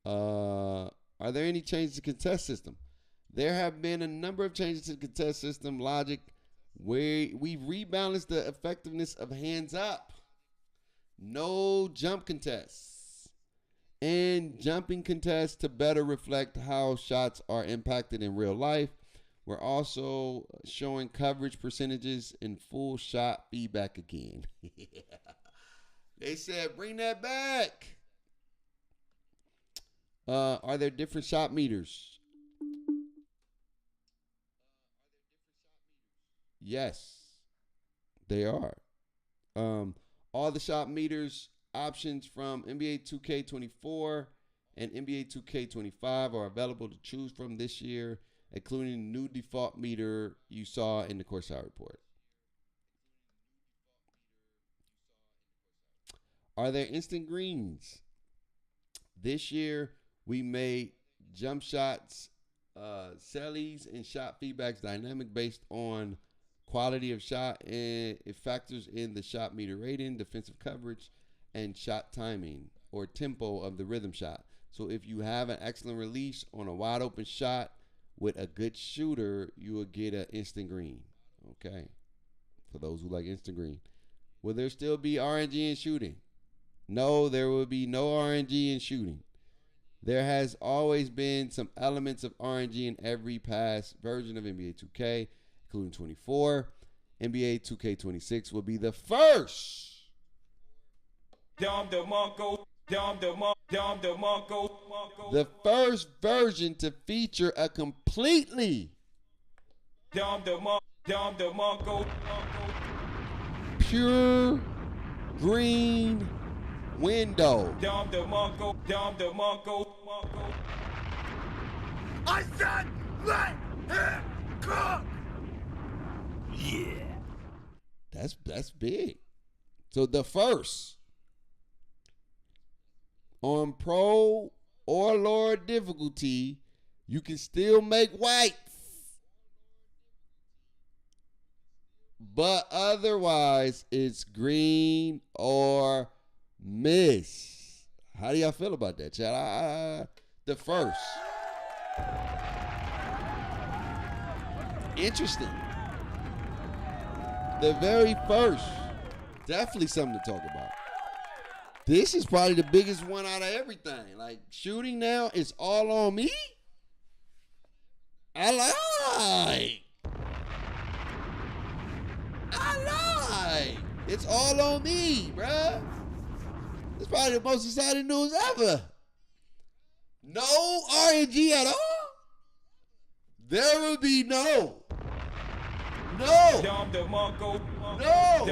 Are there any changes to contest system? There have been a number of changes to the contest system logic where we've rebalanced the effectiveness of hands up, no jump contests, and jumping contests to better reflect how shots are impacted in real life. We're also showing coverage percentages and full shot feedback again. They said, bring that back. Are there different shot meters? Yes, they are. All the shot meters options from NBA 2K24 and NBA 2K25 are available to choose from this year, including the new default meter you saw in the Corsair report. Are there instant greens? This year, we made jump shots, sellies, and shot feedbacks dynamic based on quality of shot, and it factors in the shot meter rating, defensive coverage, and shot timing or tempo of the rhythm shot. So if you have an excellent release on a wide open shot with a good shooter, you will get an instant green. Okay. For those who like instant green. Will there still be RNG in shooting? No, there will be no RNG in shooting. There has always been some elements of RNG in every past version of NBA 2K, including 24. NBA 2K26 will be the first. The first version to feature a completely pure green window. I said, let him cook. Yeah. That's big. So the first on pro or lower difficulty, you can still make whites. But otherwise, it's green or miss. How do y'all feel about that, Chad? The first. Interesting. The very first. Definitely something to talk about. This is probably the biggest one out of everything. Like, shooting now is all on me. I like. It's all on me, bruh. It's probably the most exciting news ever. No RNG at all? There will be no. No. No.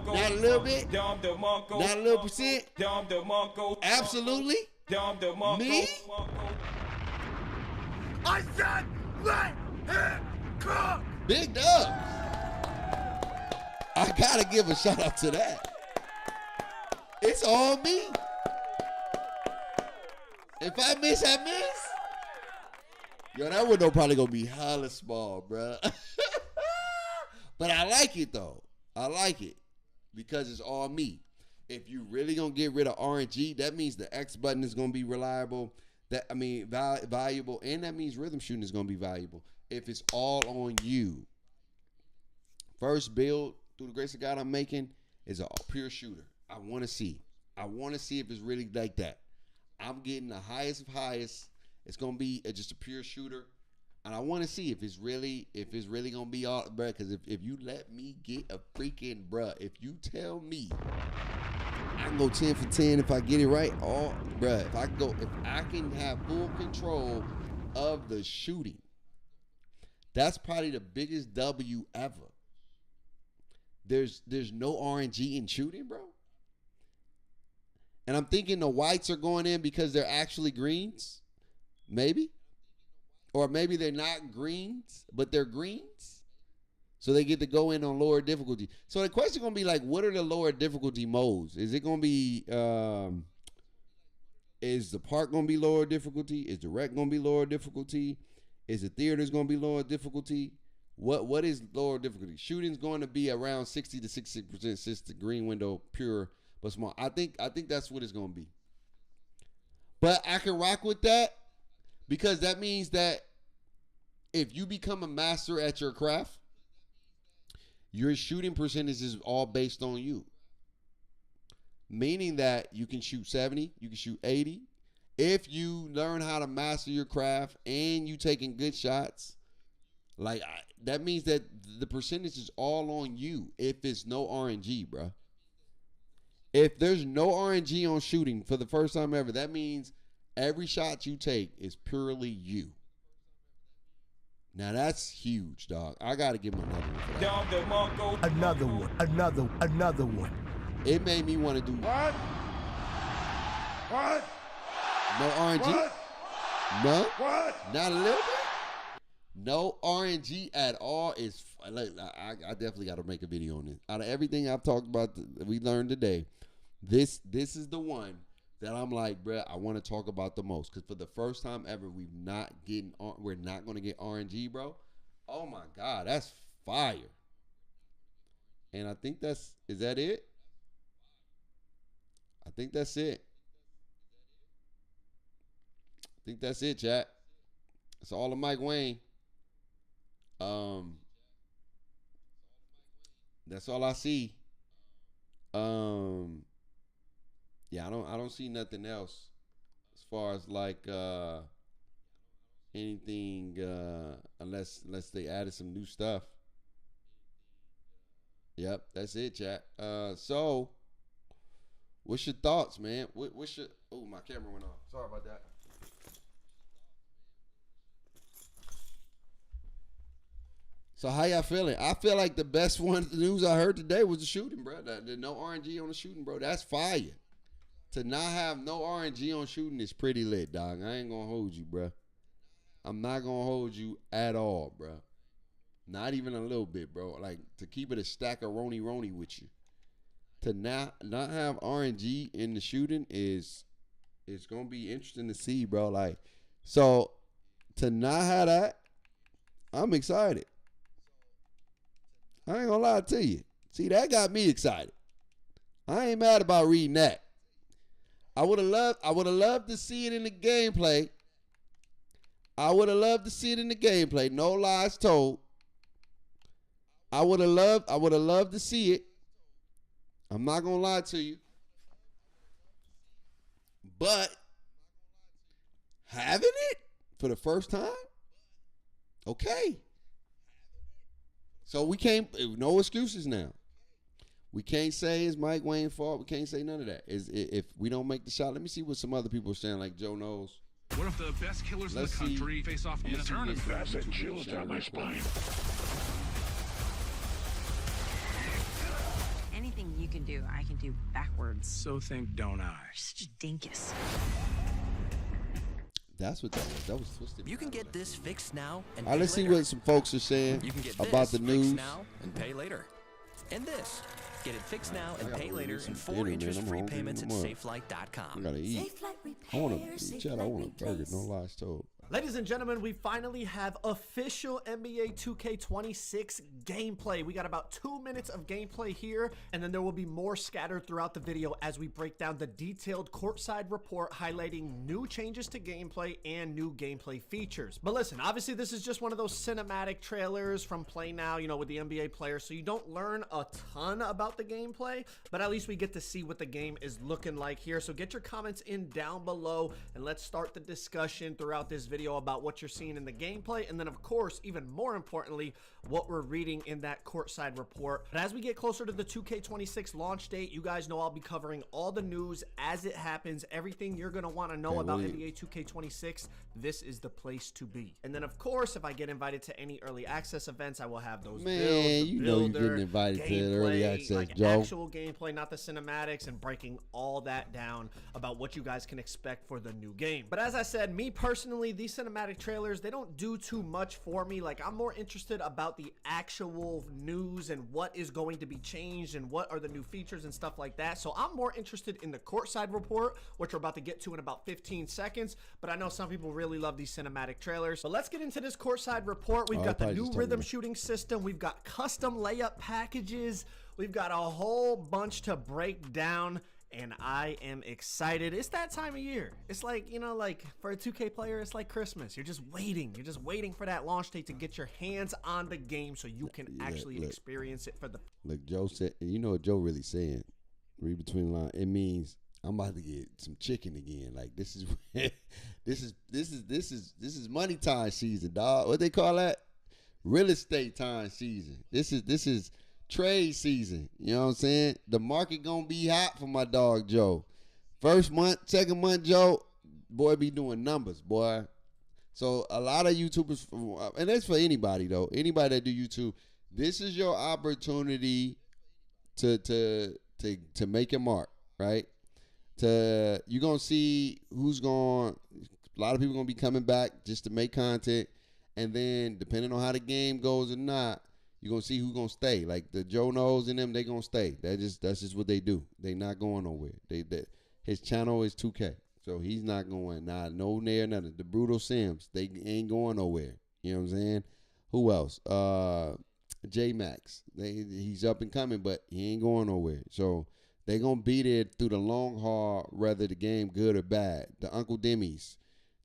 Not a little bit. Not a little percent. Absolutely. Me? I said, let him cook. Big dubs. I gotta give a shout out to that. It's all me. If I miss, I miss. Yo, that window probably gonna be hella small, bruh. But I like it though. I like it because it's all me. If you really gonna get rid of RNG, that means the X button is gonna be reliable. Valuable, and that means rhythm shooting is gonna be valuable. If it's all on you. First build through the grace of God I'm making is a pure shooter. I want to see. If it's really like that. I'm getting the highest of highest. It's gonna be just a pure shooter, and I want to see if it's really gonna be all, bruh. Because if you let me get a freaking bruh, if you tell me I can go 10 for 10 if I get it right, bruh. If I can have full control of the shooting, that's probably the biggest W ever. There's no RNG in shooting, bro. And I'm thinking the whites are going in because they're actually greens. Maybe. Or maybe they're not greens, but they're greens. So they get to go in on lower difficulty. So the question is going to be like, what are the lower difficulty modes? Is it going to be, is the park going to be lower difficulty? Is the rec going to be lower difficulty? Is the theaters going to be lower difficulty? What is lower difficulty? Shooting's going to be around 60 to 66% since the green window pure but small. I think that's what it's going to be. But I can rock with that because that means that if you become a master at your craft, your shooting percentage is all based on you. Meaning that you can shoot 70, you can shoot 80. If you learn how to master your craft and you taking good shots, that means that the percentage is all on you if it's no RNG, bro. If there's no RNG on shooting for the first time ever, that means every shot you take is purely you. Now that's huge, dog. I gotta give him another one for that. Another one. It made me want to do What? What? no RNG. What? No, What? not a little bit. No RNG at all is. I definitely got to make a video on this. Out of everything I've talked about, we learned today, this is the one that I'm like, bruh, I want to talk about the most. Because for the first time ever, we're not going to get RNG, bro. Oh, my God. That's fire. And I think is that it? I think that's it. I think that's it, chat. It's all of Mike Wayne. That's all I see. Yeah, I don't see nothing else as far as like anything unless they added some new stuff. Yep, that's it, chat. So what's your thoughts, man? What's your my camera went off. Sorry about that. So how y'all feeling? I feel like the best news I heard today was the shooting, bro. The no RNG on the shooting, bro. That's fire. To not have no RNG on shooting is pretty lit, dog. I ain't gonna hold you, bro. I'm not gonna hold you at all, bro. Not even a little bit, bro. Like, to keep it a stack of Roni with you. To not have RNG in the shooting is gonna be interesting to see, bro. Like, so to not have that, I'm excited. I ain't gonna lie to you. See, that got me excited. I ain't mad about reading that. I would have loved to see it in the gameplay. No lies told. I would have loved to see it. I'm not gonna lie to you. But having it for the first time, okay. So we can't, no excuses now. We can't say it's Mike Wayne's fault. We can't say none of that. If we don't make the shot, let me see what some other people are saying, like Joe knows. What if the best killers in the country face off in a tournament? That sent chills down my spine. Anything you can do, I can do backwards. So think don't I. You're such a dinkus. That's what that was. That was twisted. You can get this fixed now and All right, pay let's see later. what some folks are saying You can get about this the fixed news. now and pay later. And this. Get it fixed now and gotta pay go later get in some 4 dinner, man. interest-free I'm hungry. payments at I'm up. I safelight.com. gotta eat. I want a burger. No lies told. Ladies and gentlemen, we finally have official NBA 2K26 gameplay. We got about 2 minutes of gameplay here, and then there will be more scattered throughout the video as we break down the detailed courtside report highlighting new changes to gameplay and new gameplay features. But listen, obviously this is just one of those cinematic trailers from Play Now, you know, with the NBA players, so you don't learn a ton about the gameplay, but at least we get to see what the game is looking like here. So get your comments in down below, and let's start the discussion throughout this video about what you're seeing in the gameplay, and then of course, even more importantly, what we're reading in that courtside report. But as we get closer to the 2K26 launch date, you guys know I'll be covering all the news as it happens, everything you're going to want to know about NBA 2K26. This is the place to be. And then of course, if I get invited to any early access events, I will have those builds, you know you're getting invited to the early access, like Joe. actual gameplay, not the cinematics, and breaking all that down about what you guys can expect for the new game. But as I said, me personally, these cinematic trailers, they don't do too much for me. Like, I'm more interested about the actual news and what is going to be changed and what are the new features and stuff like that. So I'm more interested in the courtside report, which we're about to get to in about 15 seconds. But I know some people really love these cinematic trailers. But let's get into this courtside report. We've got the new rhythm shooting system. We've got custom layup packages. We've got a whole bunch to break down, and I am excited. It's that time of year. It's like, you know, like for a 2K player, it's like Christmas. You're just waiting. You're just waiting for that launch date to get your hands on the game so you can actually experience it for the... Look, Joe said, you know what Joe really saying? Read between the lines. It means I'm about to get some chicken again. Like, this is this is money time season, dog. What they call that? Real estate time season. This is trade season. You know what I'm saying? The market gonna be hot for my dog Joe. First month, second month, Joe, boy be doing numbers, boy. So a lot of YouTubers, and that's for anybody though. Anybody that do YouTube, this is your opportunity to to make a mark, right? You're gonna see who's going. A lot of people gonna be coming back just to make content, and then depending on how the game goes or not, you're gonna see who's gonna stay. Like the Joe Knows and them, they gonna stay. That's just what they do. They not going nowhere. His channel is 2K, so he's not going. No near nothing. The Brutal Sims, they ain't going nowhere. You know what I'm saying? Who else? J Max. He's up and coming, but he ain't going nowhere. So they gonna beat it through the long haul, whether the game good or bad. The Uncle Demis,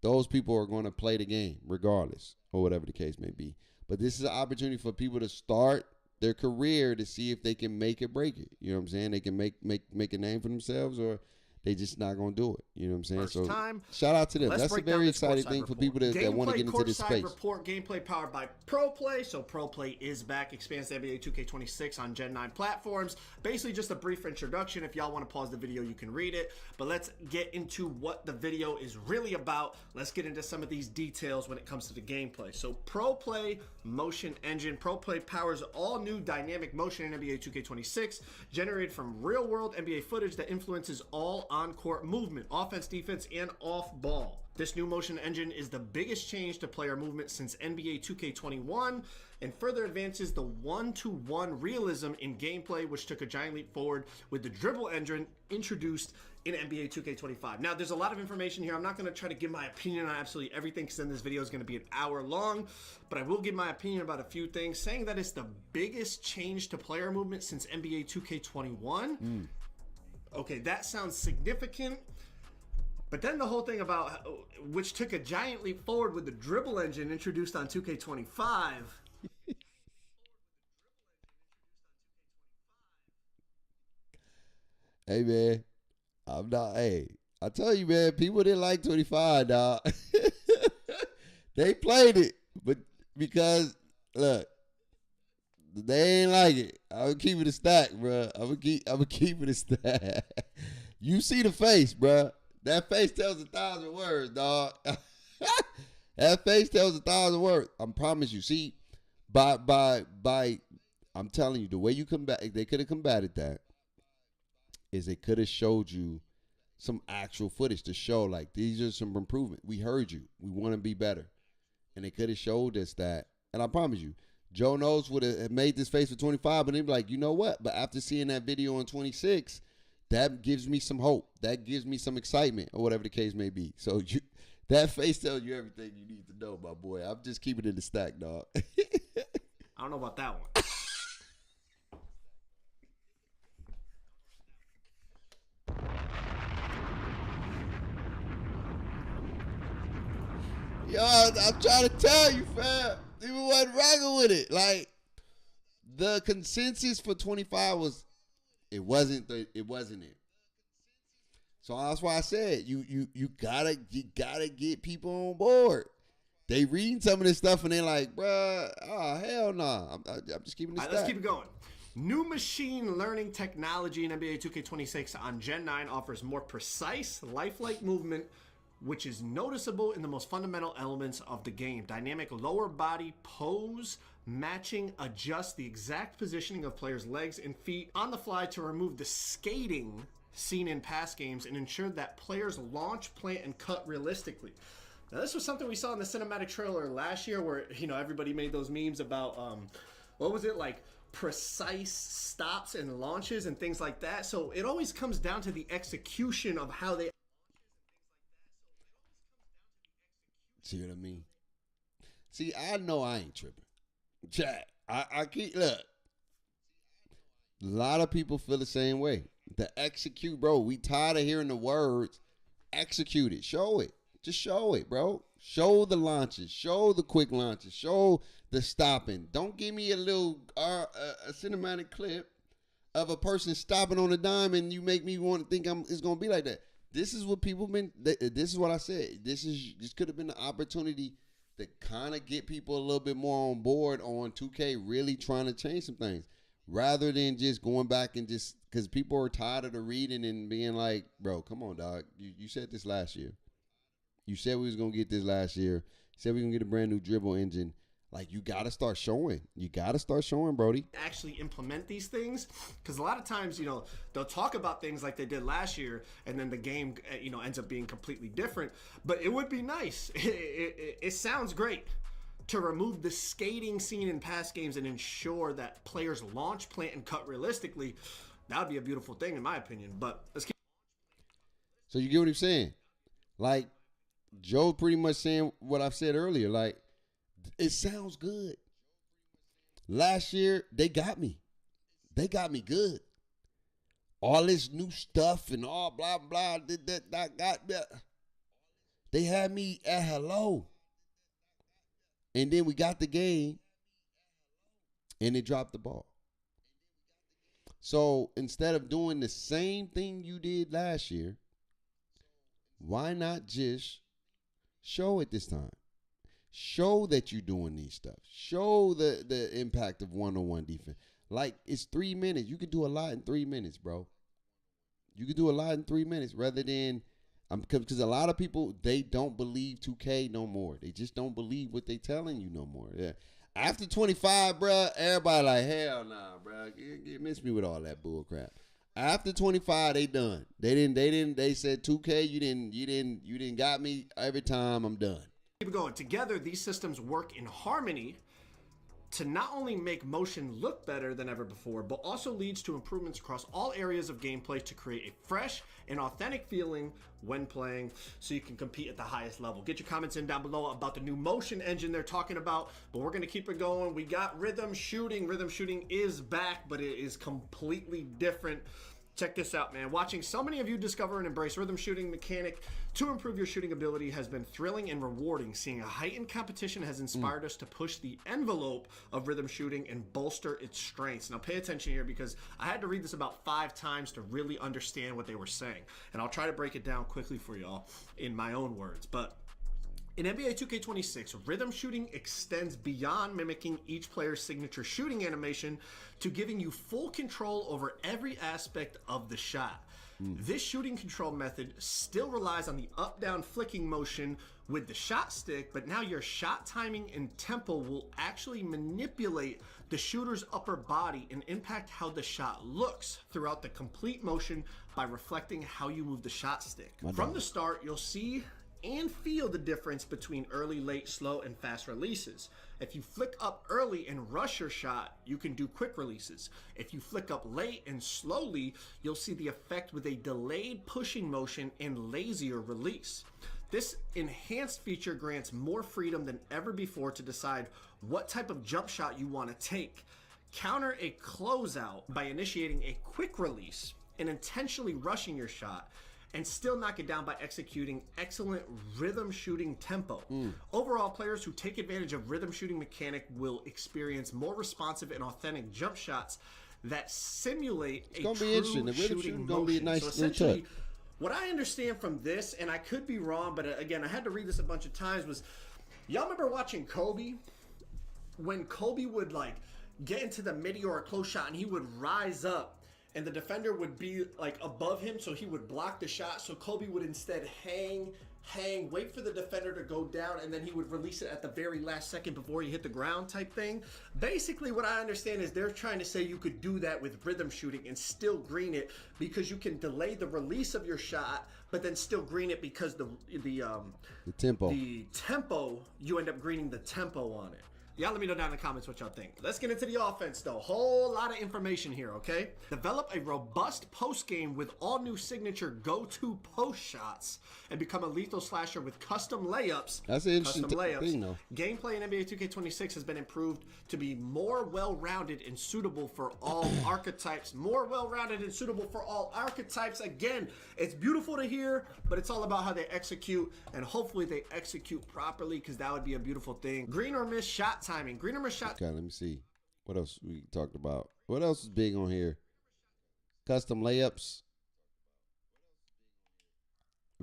those people are gonna play the game regardless, or whatever the case may be. But this is an opportunity for people to start their career to see if they can make it, break it. You know what I'm saying? They can make a name for themselves, or they just not gonna do it. You know what I'm saying? First so time, shout out to them. let's That's a break down very this exciting courtside thing for report. people that want to get into this Gameplay space. report, gameplay powered by ProPlay. So ProPlay is back, expands to NBA 2K26 on Gen 9 platforms. Basically just a brief introduction. If y'all want to pause the video, you can read it. But let's get into what the video is really about. Let's get into some of these details when it comes to the gameplay. So ProPlay Motion Engine. ProPlay powers all new dynamic motion in NBA 2K26, generated from real-world NBA footage that influences all on-court movement, offense, defense, and off-ball. This new motion engine is the biggest change to player movement since NBA 2K21 and further advances the one-to-one realism in gameplay, which took a giant leap forward with the dribble engine introduced in NBA 2K25. Now, there's a lot of information here. I'm not going to try to give my opinion on absolutely everything because then this video is going to be an hour long, but I will give my opinion about a few things, saying that it's the biggest change to player movement since NBA 2K21. Okay, that sounds significant. But then the whole thing about which took a giant leap forward with the dribble engine introduced on 2K25. Hey man, I tell you, man, people didn't like 25, dog. They played it, but because look, they ain't like it. I'm gonna keep it a stack, bro. I'm gonna keep it a stack. You see the face, bro. That face tells 1,000 words, dog. That face tells 1,000 words. I promise you. See, by I'm telling you, the way you they could have combated that is they could have showed you some actual footage to show like these are some improvement. We heard you. We want to be better, and they could have showed us that. And I promise you, Joe Knows would have made this face for 25, but they'd be like, you know what? But after seeing that video on 26. That gives me some hope. That gives me some excitement, or whatever the case may be. So that face tells you everything you need to know, my boy. I'm just keeping it in the stack, dog. I don't know about that one. Yo, I'm trying to tell you, fam. People wasn't rocking with it. Like, the consensus for 25 was it wasn't it. So that's why I said you gotta get people on board. They reading some of this stuff and they're like, bruh, oh hell no. Nah. I'm just keeping this. All right, let's keep it going. New machine learning technology in NBA 2K26 on Gen 9 offers more precise, lifelike movement, which is noticeable in the most fundamental elements of the game. Dynamic lower body pose matching adjusts the exact positioning of players' legs and feet on the fly to remove the skating seen in past games and ensure that players launch, plant, and cut realistically. Now, this was something we saw in the cinematic trailer last year where, you know, everybody made those memes about, what was it, like precise stops and launches and things like that. So it always comes down to the execution of how they... See what I mean? See, I know I ain't tripping. Chat. I keep look. A lot of people feel the same way. The execute, bro. We tired of hearing the words. Execute it. Show it. Just show it, bro. Show the launches. Show the quick launches. Show the stopping. Don't give me a little a cinematic clip of a person stopping on a dime and you make me want to think it's gonna be like that. This is what people been. This is what I said. This could have been the opportunity to kind of get people a little bit more on board on 2K really trying to change some things, rather than just going back and just because people are tired of the reading and being like, bro, come on, dog. You said this last year. You said we was gonna get this last year. You said we gonna get a brand new dribble engine. Like, you got to start showing. You got to start showing, Brody. Actually implement these things, because a lot of times, you know, they'll talk about things like they did last year, and then the game, you know, ends up being completely different. But it would be nice. It sounds great to remove the skating scene in past games and ensure that players launch, plant, and cut realistically. That would be a beautiful thing, in my opinion. But let's keep. So you get what I'm saying? Like, Joe pretty much saying what I've said earlier. Like, it sounds good. Last year, they got me. They got me good. All this new stuff and all blah, blah, they had me at hello. And then we got the game, and they dropped the ball. So instead of doing the same thing you did last year, why not just show it this time? Show that you're doing these stuff. Show the impact of one-on-one defense. Like, it's 3 minutes. You can do a lot in 3 minutes, bro. You can do a lot in 3 minutes rather than because a lot of people, they don't believe 2K no more. They just don't believe what they telling you no more. Yeah. After 25, bro, everybody like, hell nah, bro. You miss me with all that bull crap. After 25, they done. They said 2K, you didn't got me every time. I'm done. Keep it going. Together, these systems work in harmony to not only make motion look better than ever before, but also leads to improvements across all areas of gameplay to create a fresh and authentic feeling when playing, so you can compete at the highest level. Get your comments in down below about the new motion engine they're talking about, but we're gonna keep it going. We got rhythm shooting. Rhythm shooting is back, but it is completely different. Check this out, man. Watching so many of you discover and embrace rhythm shooting mechanic to improve your shooting ability has been thrilling and rewarding. Seeing a heightened competition has inspired us to push the envelope of rhythm shooting and bolster its strengths. Now pay attention here, because I had to read this about 5 times to really understand what they were saying. And I'll try to break it down quickly for y'all in my own words. But in NBA 2K26, rhythm shooting extends beyond mimicking each player's signature shooting animation to giving you full control over every aspect of the shot. This shooting control method still relies on the up-down flicking motion with the shot stick, but now your shot timing and tempo will actually manipulate the shooter's upper body and impact how the shot looks throughout the complete motion by reflecting how you move the shot stick. From the start, you'll see and feel the difference between early, late, slow, and fast releases. If you flick up early and rush your shot, you can do quick releases. If you flick up late and slowly, you'll see the effect with a delayed pushing motion and lazier release. This enhanced feature grants more freedom than ever before to decide what type of jump shot you want to take. Counter a closeout by initiating a quick release and intentionally rushing your shot, and still knock it down by executing excellent rhythm shooting tempo. Overall, players who take advantage of rhythm shooting mechanic will experience more responsive and authentic jump shots that simulate a true shooting motion. Gonna be a nice so essentially, what I understand from this, and I could be wrong, but again, I had to read this a bunch of times, was y'all remember watching Kobe? When Kobe would like get into the midi or a close shot and he would rise up, and the defender would be like above him, so he would block the shot. So Kobe would instead hang, wait for the defender to go down, and then he would release it at the very last second before he hit the ground type thing. Basically, what I understand is they're trying to say you could do that with rhythm shooting and still green it, because you can delay the release of your shot, but then still green it because the tempo, you end up greening the tempo on it. Y'all let me know down in the comments what y'all think. Let's get into the offense though. Whole lot of information here, okay? Develop a robust post game with all new signature go-to post shots and become a lethal slasher with custom layups. That's an interesting thing though. Gameplay in NBA 2K26 has been improved to be more well-rounded and suitable for all archetypes. More well-rounded and suitable for all archetypes. Again, it's beautiful to hear, but it's all about how they execute, and hopefully they execute properly, because that would be a beautiful thing. Green or miss shot timing. Green or miss shot. Okay, let me see. What else we talked about? What else is big on here? Custom layups.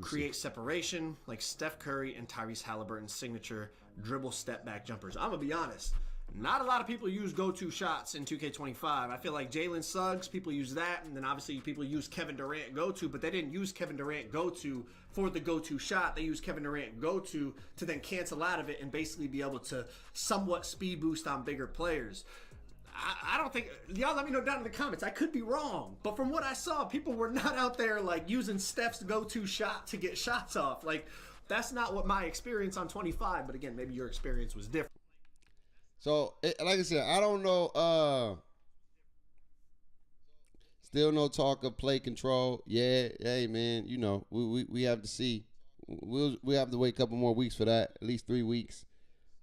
Create separation like Steph Curry and Tyrese Halliburton's signature dribble step back jumpers. I'm gonna be honest. Not a lot of people use go-to shots in 2K25. I feel like Jalen Suggs, people use that, and then obviously people use Kevin Durant go-to, but they didn't use Kevin Durant go-to for the go-to shot. They used Kevin Durant go-to to then cancel out of it and basically be able to somewhat speed boost on bigger players. I don't think, y'all let me know down in the comments. I could be wrong, but from what I saw, people were not out there like using Steph's go-to shot to get shots off. Like, that's not what my experience on 25, but again, maybe your experience was different. So, like I said, I don't know. Still no talk of play control. Yeah, hey man, you know we have to see. We have to wait a couple more weeks for that. At least 3 weeks.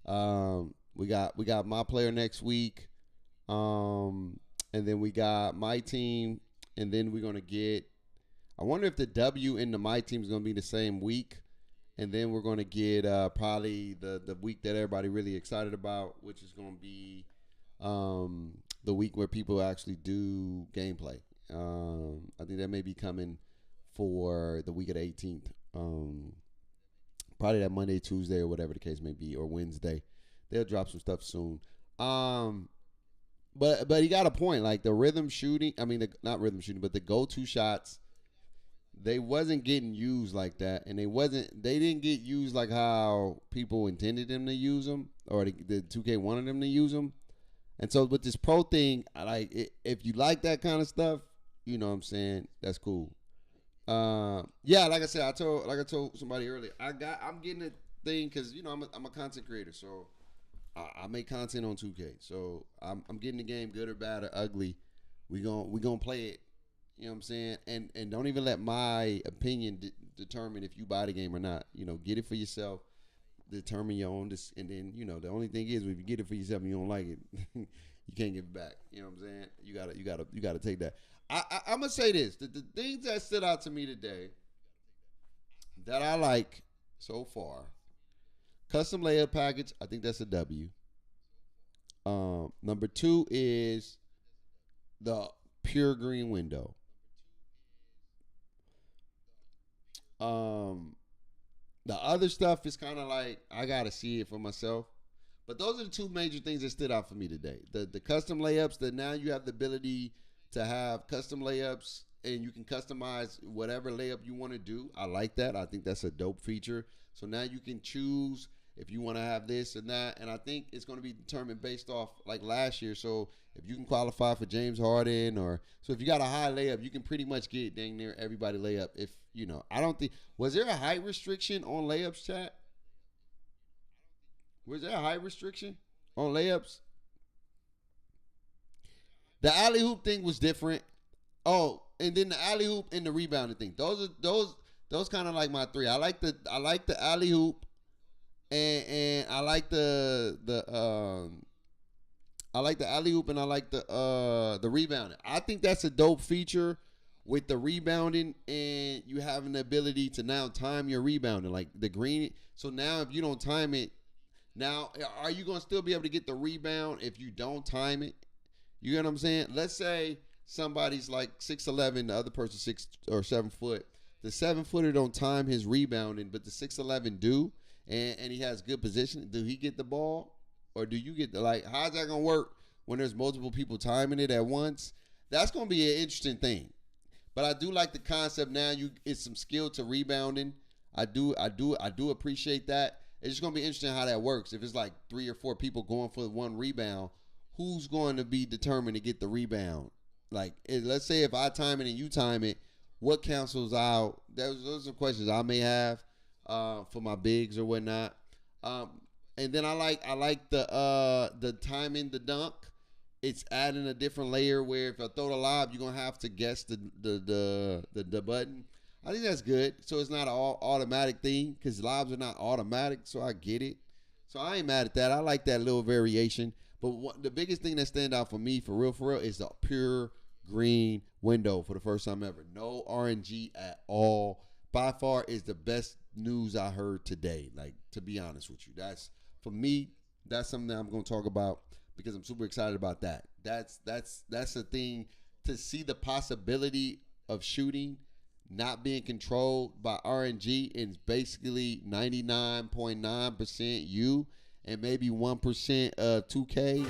We got my player next week, and then we got my team, and then we're gonna get. I wonder if the W in the my team is gonna be the same week. And then we're going to get probably the week that everybody really excited about, which is going to be the week where people actually do gameplay. I think that may be coming for the week of the 18th. Probably that Monday, Tuesday, or whatever the case may be, or Wednesday. They'll drop some stuff soon. But he got a point. Like the rhythm shooting, not rhythm shooting, but the go-to shots, they wasn't getting used like that, and they didn't get used like how people intended them to use them, or the 2K wanted them to use them. And so with this pro thing, if you like that kind of stuff, you know what I'm saying, that's cool. Yeah, like I said, I told somebody earlier, I'm getting a thing because you know I'm a content creator, so I make content on 2K, so I'm getting the game, good or bad or ugly. We gonna play it. You know what I'm saying? And don't even let my opinion determine if you buy the game or not. You know, get it for yourself. Determine your own. And then, you know, the only thing is, if you get it for yourself and you don't like it, you can't give it back. You know what I'm saying? You gotta take that. I'm gonna say this: the things that stood out to me today that I like so far, custom layup package. I think that's a W. Number 2 is the pure green window. The other stuff is kind of like I gotta see it for myself. But those are the 2 major things that stood out for me today. The custom layups, that now you have the ability to have custom layups and you can customize whatever layup you want to do. I like that. I think that's a dope feature. So now you can choose if you want to have this and that. And I think it's going to be determined based off like last year. So if you can qualify for James Harden, so if you got a high layup, you can pretty much get dang near everybody layup. If, you know, I don't think, was there a height restriction on layups, chat? Was there a height restriction on layups? The alley hoop thing was different. Oh, and then the alley hoop and the rebounding thing. Those kind of like my 3. I like the alley hoop, and I like the alley hoop, and I like the rebounding. I think that's a dope feature with the rebounding, and you having the ability to now time your rebounding, like the green. So now if you don't time it, now are you gonna still be able to get the rebound if you don't time it? You get what I'm saying? Let's say somebody's like 6'11", the other person 6 or 7 foot. The 7-footer don't time his rebounding, but the 6'11" do, and he has good position. Do he get the ball, or do you get how's that gonna work when there's multiple people timing it at once? That's gonna be an interesting thing. But I do like the concept now. It's some skill to rebounding. I do appreciate that. It's just gonna be interesting how that works. If it's like 3 or 4 people going for one rebound, who's going to be determined to get the rebound? Like, let's say if I time it and you time it, what cancels out? Those are questions I may have for my bigs or whatnot. And then I like the timing the dunk. It's adding a different layer where if I throw the lob, you're gonna have to guess the button. I think that's good. So it's not an all automatic thing because lobs are not automatic. So I get it. So I ain't mad at that. I like that little variation. But the biggest thing that stand out for me, for real, is the pure green window for the first time ever. No RNG at all. By far is the best news I heard today. Like, to be honest with you, that's for me. That's something that I'm going to talk about because I'm super excited about that. That's a thing to see the possibility of shooting not being controlled by RNG and basically 99.9% you. and maybe 1% 2K. You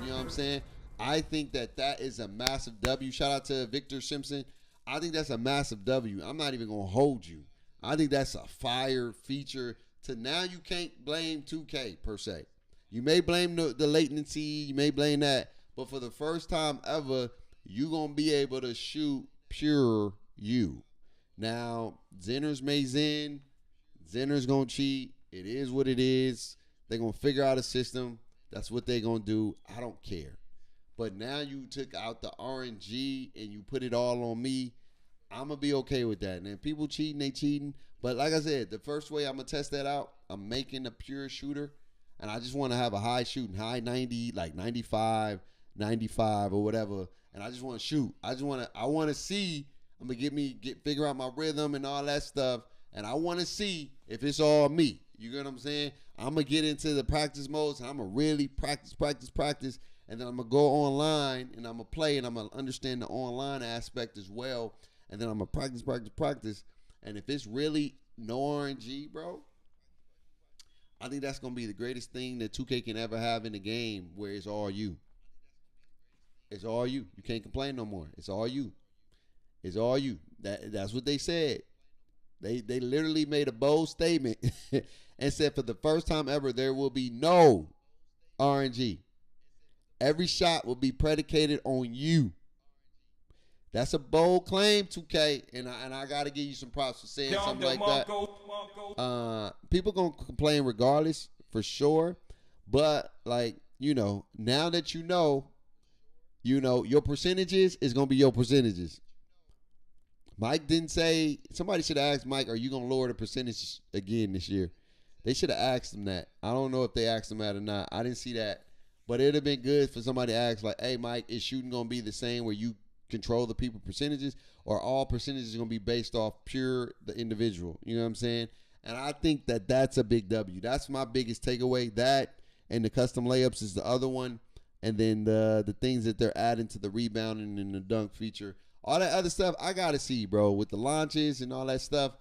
know what I'm saying? I think that is a massive W. Shout out to Victor Simpson. I think that's a massive W. I'm not even going to hold you. I think that's a fire feature. To now you can't blame 2K per se. You may blame the latency. You may blame that. But for the first time ever, you're going to be able to shoot pure you. Now, Zeners may zen. Zeners going to cheat. It is what it is. They're going to figure out a system. That's what they're going to do. I don't care. But now you took out the RNG and you put it all on me. I'm going to be okay with that. And if people cheating, they cheating. But like I said, the first way I'm going to test that out, I'm making a pure shooter. And I just want to have a high shooting, high 90, like 95, 95 or whatever. And I just want to shoot. I want to see. I'm going to figure out my rhythm and all that stuff. And I want to see if it's all me. You get what I'm saying? I'm going to get into the practice modes. And I'm going to really practice. And then I'm going to go online and I'm going to play. And I'm going to understand the online aspect as well. And then I'm going to practice. And if it's really no RNG, bro, I think that's going to be the greatest thing that 2K can ever have in the game, where it's all you. It's all you. You can't complain no more. It's all you. It's all you. That's what they said. They literally made a bold statement and said for the first time ever, there will be no RNG. Every shot will be predicated on you. That's a bold claim, 2K, and I got to give you some props for saying something like that. People going to complain regardless, for sure. But, like, now that you know, your percentages is going to be your percentages. Mike didn't say, somebody should have asked Mike, are you going to lower the percentage again this year? They should have asked him that. I don't know if they asked him that or not. I didn't see that. But it would have been good for somebody to ask, like, hey, Mike, is shooting going to be the same where you control the people percentages, or all percentages are going to be based off pure the individual? You know what I'm saying? And I think that's a big W. That's my biggest takeaway. That and the custom layups is the other one. And then the things that they're adding to the rebounding and the dunk feature. All that other stuff, I got to see, bro. With the launches and all that stuff,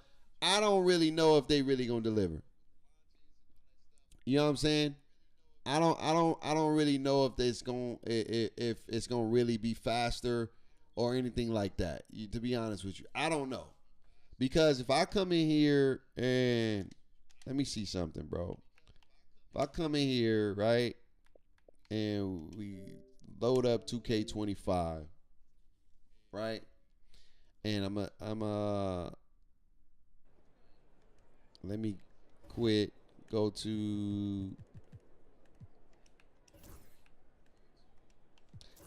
I don't really know if they really going to deliver. You know what I'm saying? I don't really know if it's going to really be faster or anything like that. To be honest with you, I don't know. Because if I come in here and let me see something, bro. If I come in here, right, and we load up 2K25, right? And let me quit, go to,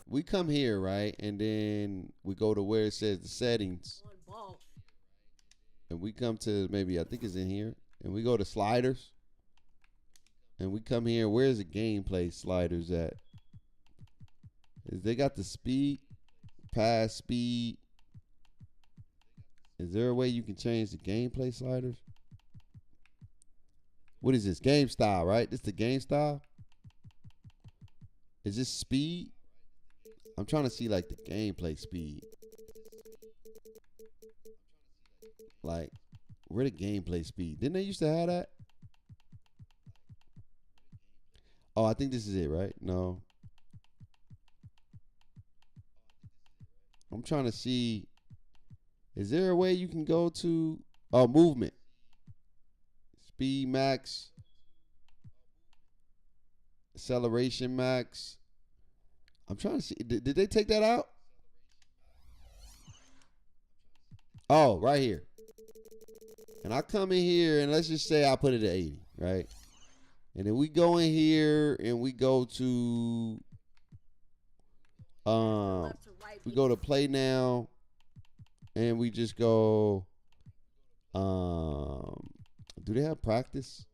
we come here, right? And then we go to where it says the settings. And we come to maybe, I think it's in here. And we go to sliders. And we come here. Where's the gameplay sliders at? They got the speed, pass speed. Is there a way you can change the gameplay sliders? What is this? Game style, right? This the game style? Is this speed? I'm trying to see like the gameplay speed. Like, where the gameplay speed? Didn't they used to have that? Oh, I think this is it, right? No. I'm trying to see. Is there a way you can go to movement? Speed max. Acceleration max. I'm trying to see. Did they take that out? Oh, right here. And I come in here and let's just say I put it at 80, right? And then we go in here and we go to we go to play now and we just go do they have practice?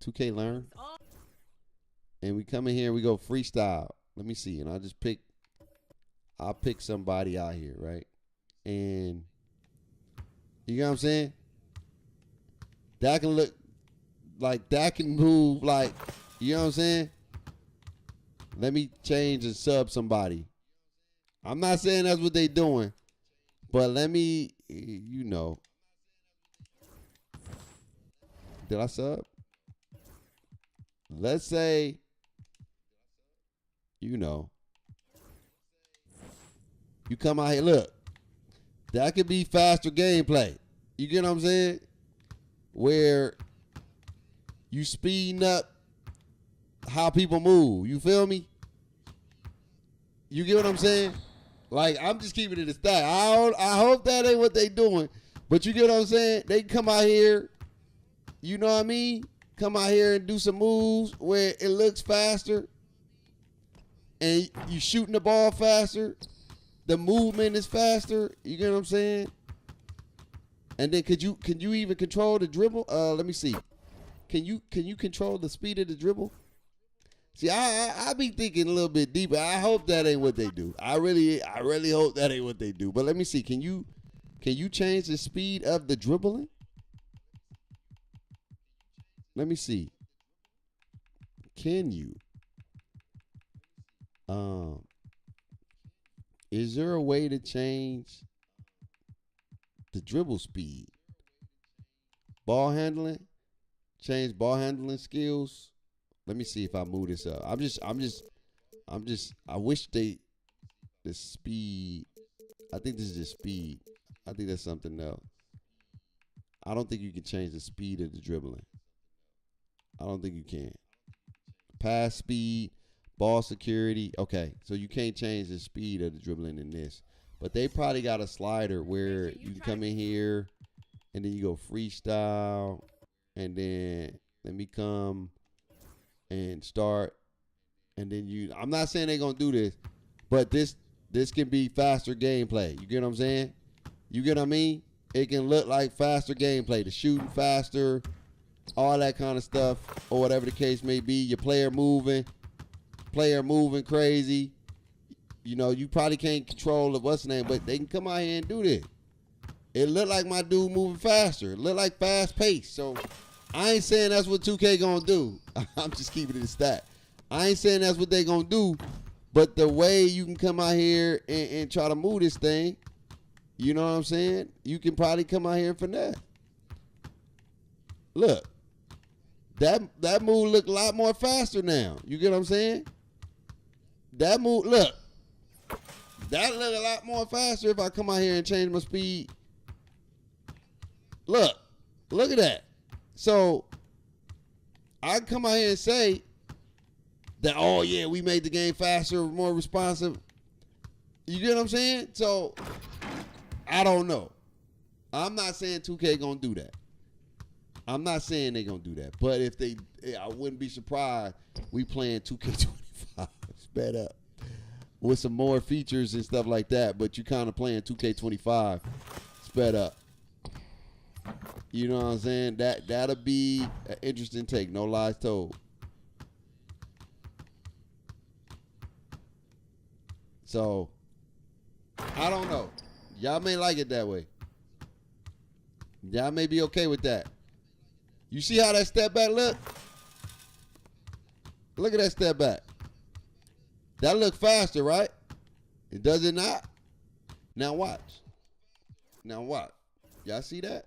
2K learn. And we come in here, we go freestyle. Let me see. And I'll pick somebody out here, right? And you know what I'm saying? That can look like, that can move like, you know what I'm saying? Let me change and sub somebody. I'm not saying that's what they doing, but let me, Did I sub? Let's say, you come out here. Look, that could be faster gameplay. You get what I'm saying? Where you speeding up how people move. You feel me? You get what I'm saying? Like, I'm just keeping it a stat. I hope that ain't what they doing. But you get what I'm saying? They come out here, you know what I mean? Come out here and do some moves where it looks faster. And you shooting the ball faster. The movement is faster. You get what I'm saying? And then can you even control the dribble? Let me see. Can you control the speed of the dribble? See, I be thinking a little bit deeper. I hope that ain't what they do. I really hope that ain't what they do. But let me see. Can you change the speed of the dribbling? Let me see. Can you? Is there a way to change the dribble speed? Ball handling? Change ball handling skills? Let me see if I move this up. I wish the speed. I think this is just speed. I think that's something else. I don't think you can change the speed of the dribbling. I don't think you can. Pass speed, ball security. Okay, so you can't change the speed of the dribbling in this. But they probably got a slider where you can come in here and then you go freestyle. And then let me come and start. And then I'm not saying they're going to do this, but this can be faster gameplay. You get what I'm saying? You get what I mean? It can look like faster gameplay. The shooting faster, all that kind of stuff, or whatever the case may be. Your player moving crazy. You probably can't control the what's the name, but they can come out here and do this. It look like my dude moving faster. It look like fast pace. So I ain't saying that's what 2K gonna do. I'm just keeping it a stat. I ain't saying that's what they gonna do, but the way you can come out here and try to move this thing, you know what I'm saying? You can probably come out here and finesse. Look, that move look a lot more faster now. You get what I'm saying? That move, look, that look a lot more faster if I come out here and change my speed. Look at that. So I come out here and say that, oh yeah, we made the game faster, more responsive. You get what I'm saying? So I don't know. I'm not saying 2K gonna do that. I'm not saying they gonna do that. But if they, I wouldn't be surprised we playing 2K25 sped up with some more features and stuff like that. But you kind of playing 2K25 sped up. You know what I'm saying? That'll be an interesting take. No lies told. So I don't know. Y'all may like it that way. Y'all may be okay with that. You see how that step back look? Look at that step back. That look faster, right? It does it not? Now watch. Now watch. Y'all see that?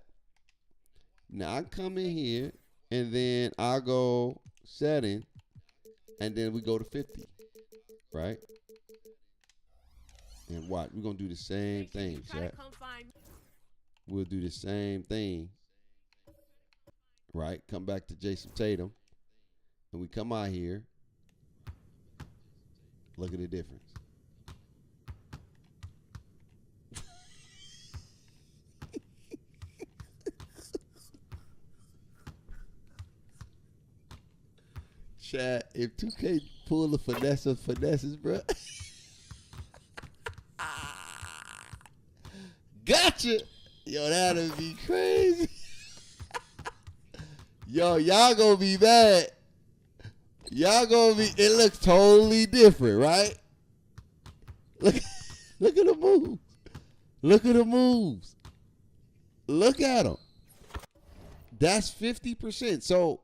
Now I come in here and then I go setting and then we go to 50, right? And watch, we're going to do the same thing, right? We'll do the same thing, right? Come back to Jason Tatum and we come out here. Look at the difference. Chat, if 2K pull the finesses, bro. Gotcha. Yo, that'll be crazy. Yo, y'all gonna be mad. Y'all gonna be, it looks totally different, right? Look at the moves. Look at the moves. Look at them. That's 50%. So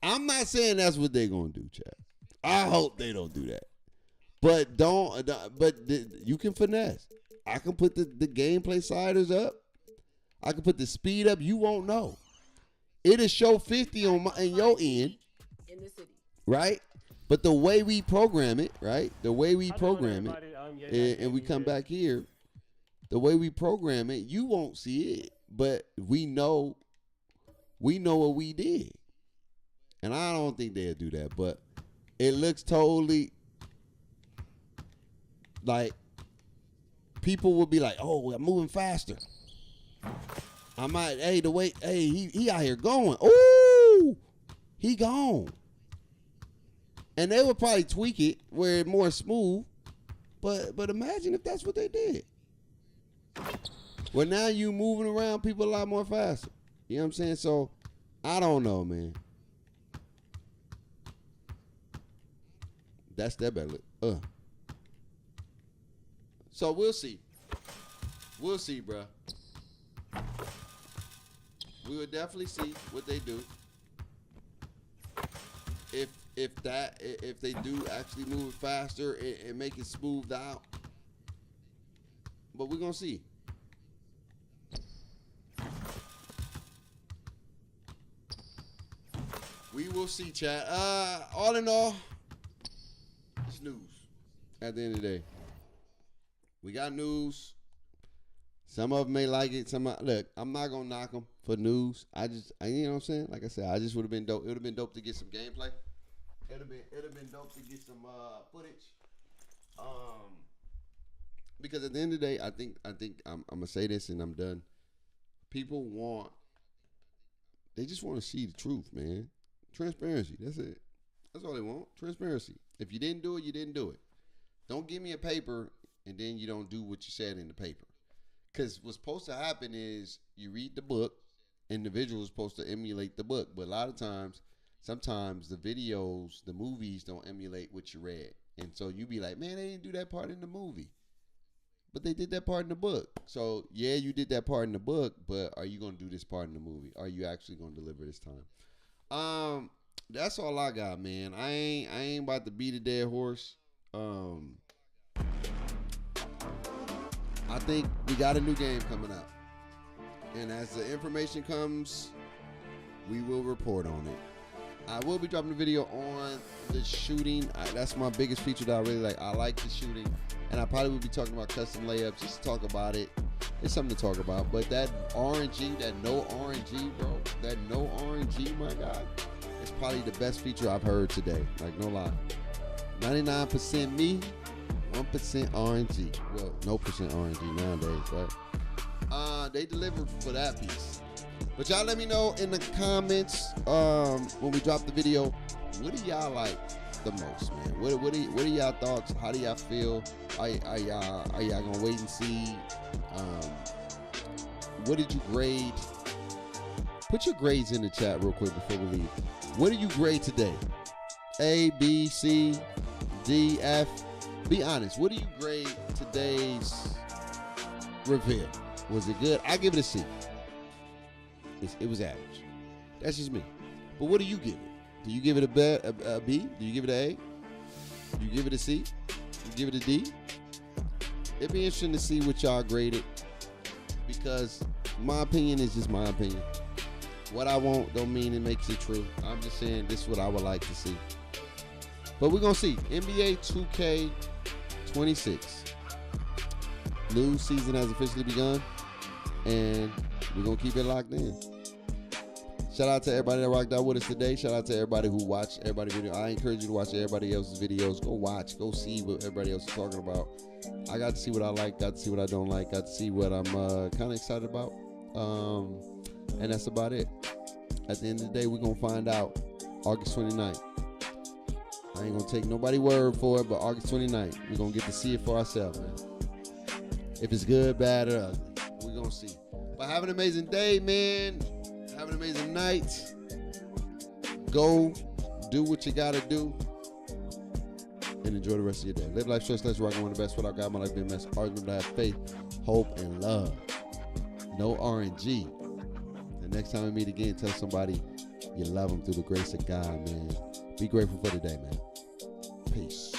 I'm not saying that's what they're gonna do, Chad. I hope they don't do that. But you can finesse. I can put the gameplay sliders up. I can put the speed up. You won't know. It'll show 50 on in your end. In the city. Right? But the way we program it, right? The way we program it, and we come back here, the way we program it, you won't see it. But we know what we did. And I don't think they'll do that. But it looks totally like people will be like, oh, we're moving faster. I might, hey, he out here going. Ooh, he gone. And they would probably tweak it where it's more smooth. But imagine if that's what they did. Well, now you moving around people a lot more faster. You know what I'm saying? So, I don't know, man. That's that better. So, we'll see. We'll see, bro. We will definitely see what they do. If they do actually move it faster and make it smoothed out. But we're gonna see. We will see, chat. All in all, it's news. At the end of the day, we got news. Some of them may like it. Look, I'm not gonna knock them for news. You know what I'm saying? Like I said, I just would have been dope. It would have been dope to get some gameplay. It'd have been dope to get some footage. Because at the end of the day, I think I'm gonna say this and I'm done. People they just want to see the truth, man. Transparency. That's it. That's all they want. Transparency. If you didn't do it, you didn't do it. Don't give me a paper and then you don't do what you said in the paper. Because what's supposed to happen is you read the book, individual is supposed to emulate the book. But a lot of times, sometimes the videos, the movies don't emulate what you read. And so you be like, man, they didn't do that part in the movie. But they did that part in the book. So, yeah, you did that part in the book, but are you going to do this part in the movie? Are you actually going to deliver this time? That's all I got, man. I ain't about to beat a dead horse. I think we got a new game coming out. And as the information comes, we will report on it. I will be dropping a video on the shooting. That's my biggest feature that I really like. I like the shooting. And I probably will be talking about custom layups, just to talk about it. It's something to talk about. But that RNG, that no RNG, bro, that no RNG, my God, it's probably the best feature I've heard today. Like, no lie. 99% me, 1% RNG. Well, no percent RNG nowadays, right? They delivered for that piece. But y'all let me know in the comments when we drop the video, what do y'all like the most, man? What are y'all thoughts? How do y'all feel? Are y'all gonna wait and see? What did you grade? Put your grades in the chat real quick before we leave. What did you grade today? A, B, C, D, F. Be honest. What do you grade today's reveal? Was it good? I give it a C. It was average. That's just me. But what do you give it? Do you give it a B? Do you give it an A? Do you give it a C? Do you give it a D? It'd be interesting to see what y'all graded, because my opinion is just my opinion. What I want don't mean it makes it true. I'm just saying this is what I would like to see. But we're going to see. NBA 2K26. New season has officially begun, and we're going to keep it locked in. Shout out to everybody that rocked out with us today. Shout out to everybody who watched everybody's video. I encourage you to watch everybody else's videos. Go watch. Go see what everybody else is talking about. I got to see what I like. Got to see what I don't like. Got to see what I'm kind of excited about. And that's about it. At the end of the day, we're going to find out August 29th. I ain't going to take nobody's word for it, but August 29th, we're going to get to see it for ourselves, man. If it's good, bad, or ugly, we're going to see. But have an amazing day, man. Have an amazing night. Go do what you got to do. And enjoy the rest of your day. Live life, stress less, rocking one of the best. Without God, my life being a mess. Always remember to have faith, hope, and love. No RNG. The next time we meet again, tell somebody you love them through the grace of God, man. Be grateful for the day, man. Peace.